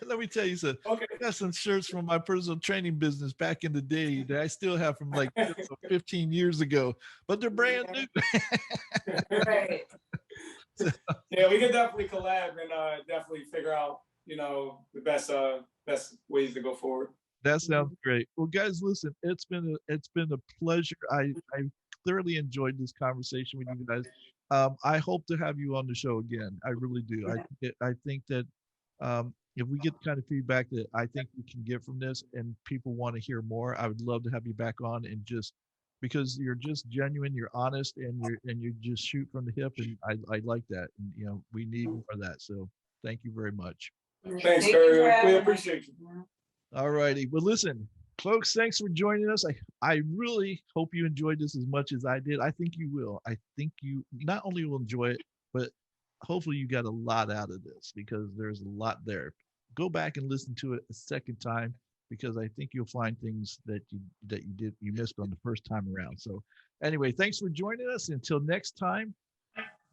Let me tell you something. Okay. I got some shirts from my personal training business back in the day that I still have from like 15 years ago, but they're brand new. Right. Yeah, we can definitely collab and definitely figure out, you know, the best ways to go forward. That sounds great. Well, guys, listen, it's been a pleasure. I thoroughly enjoyed this conversation with you guys. I hope to have you on the show again. I really do. I think that if we get the kind of feedback that I think we can get from this, and people want to hear more, I would love to have you back on and just because you're just genuine, you're honest, and you just shoot from the hip, and I like that. And you know, we need more of that. So thank you very much. Thanks, Thank you for Curry. We having us. appreciate you. All righty. Well, listen, folks, thanks for joining us. I really hope you enjoyed this as much as I did. I think you will. I think you not only will enjoy it, but hopefully you got a lot out of this because there's a lot there. Go back and listen to it a second time because I think you'll find things that you missed on the first time around. So anyway, thanks for joining us. Until next time,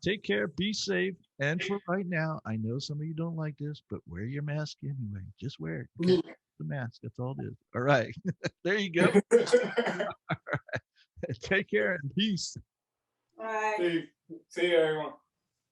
take care, be safe, and for right now, I know some of you don't like this, but wear your mask anyway. Just wear it. Okay? The mask. That's all it is. All right. There you go. Take care and peace. Bye. See you, everyone.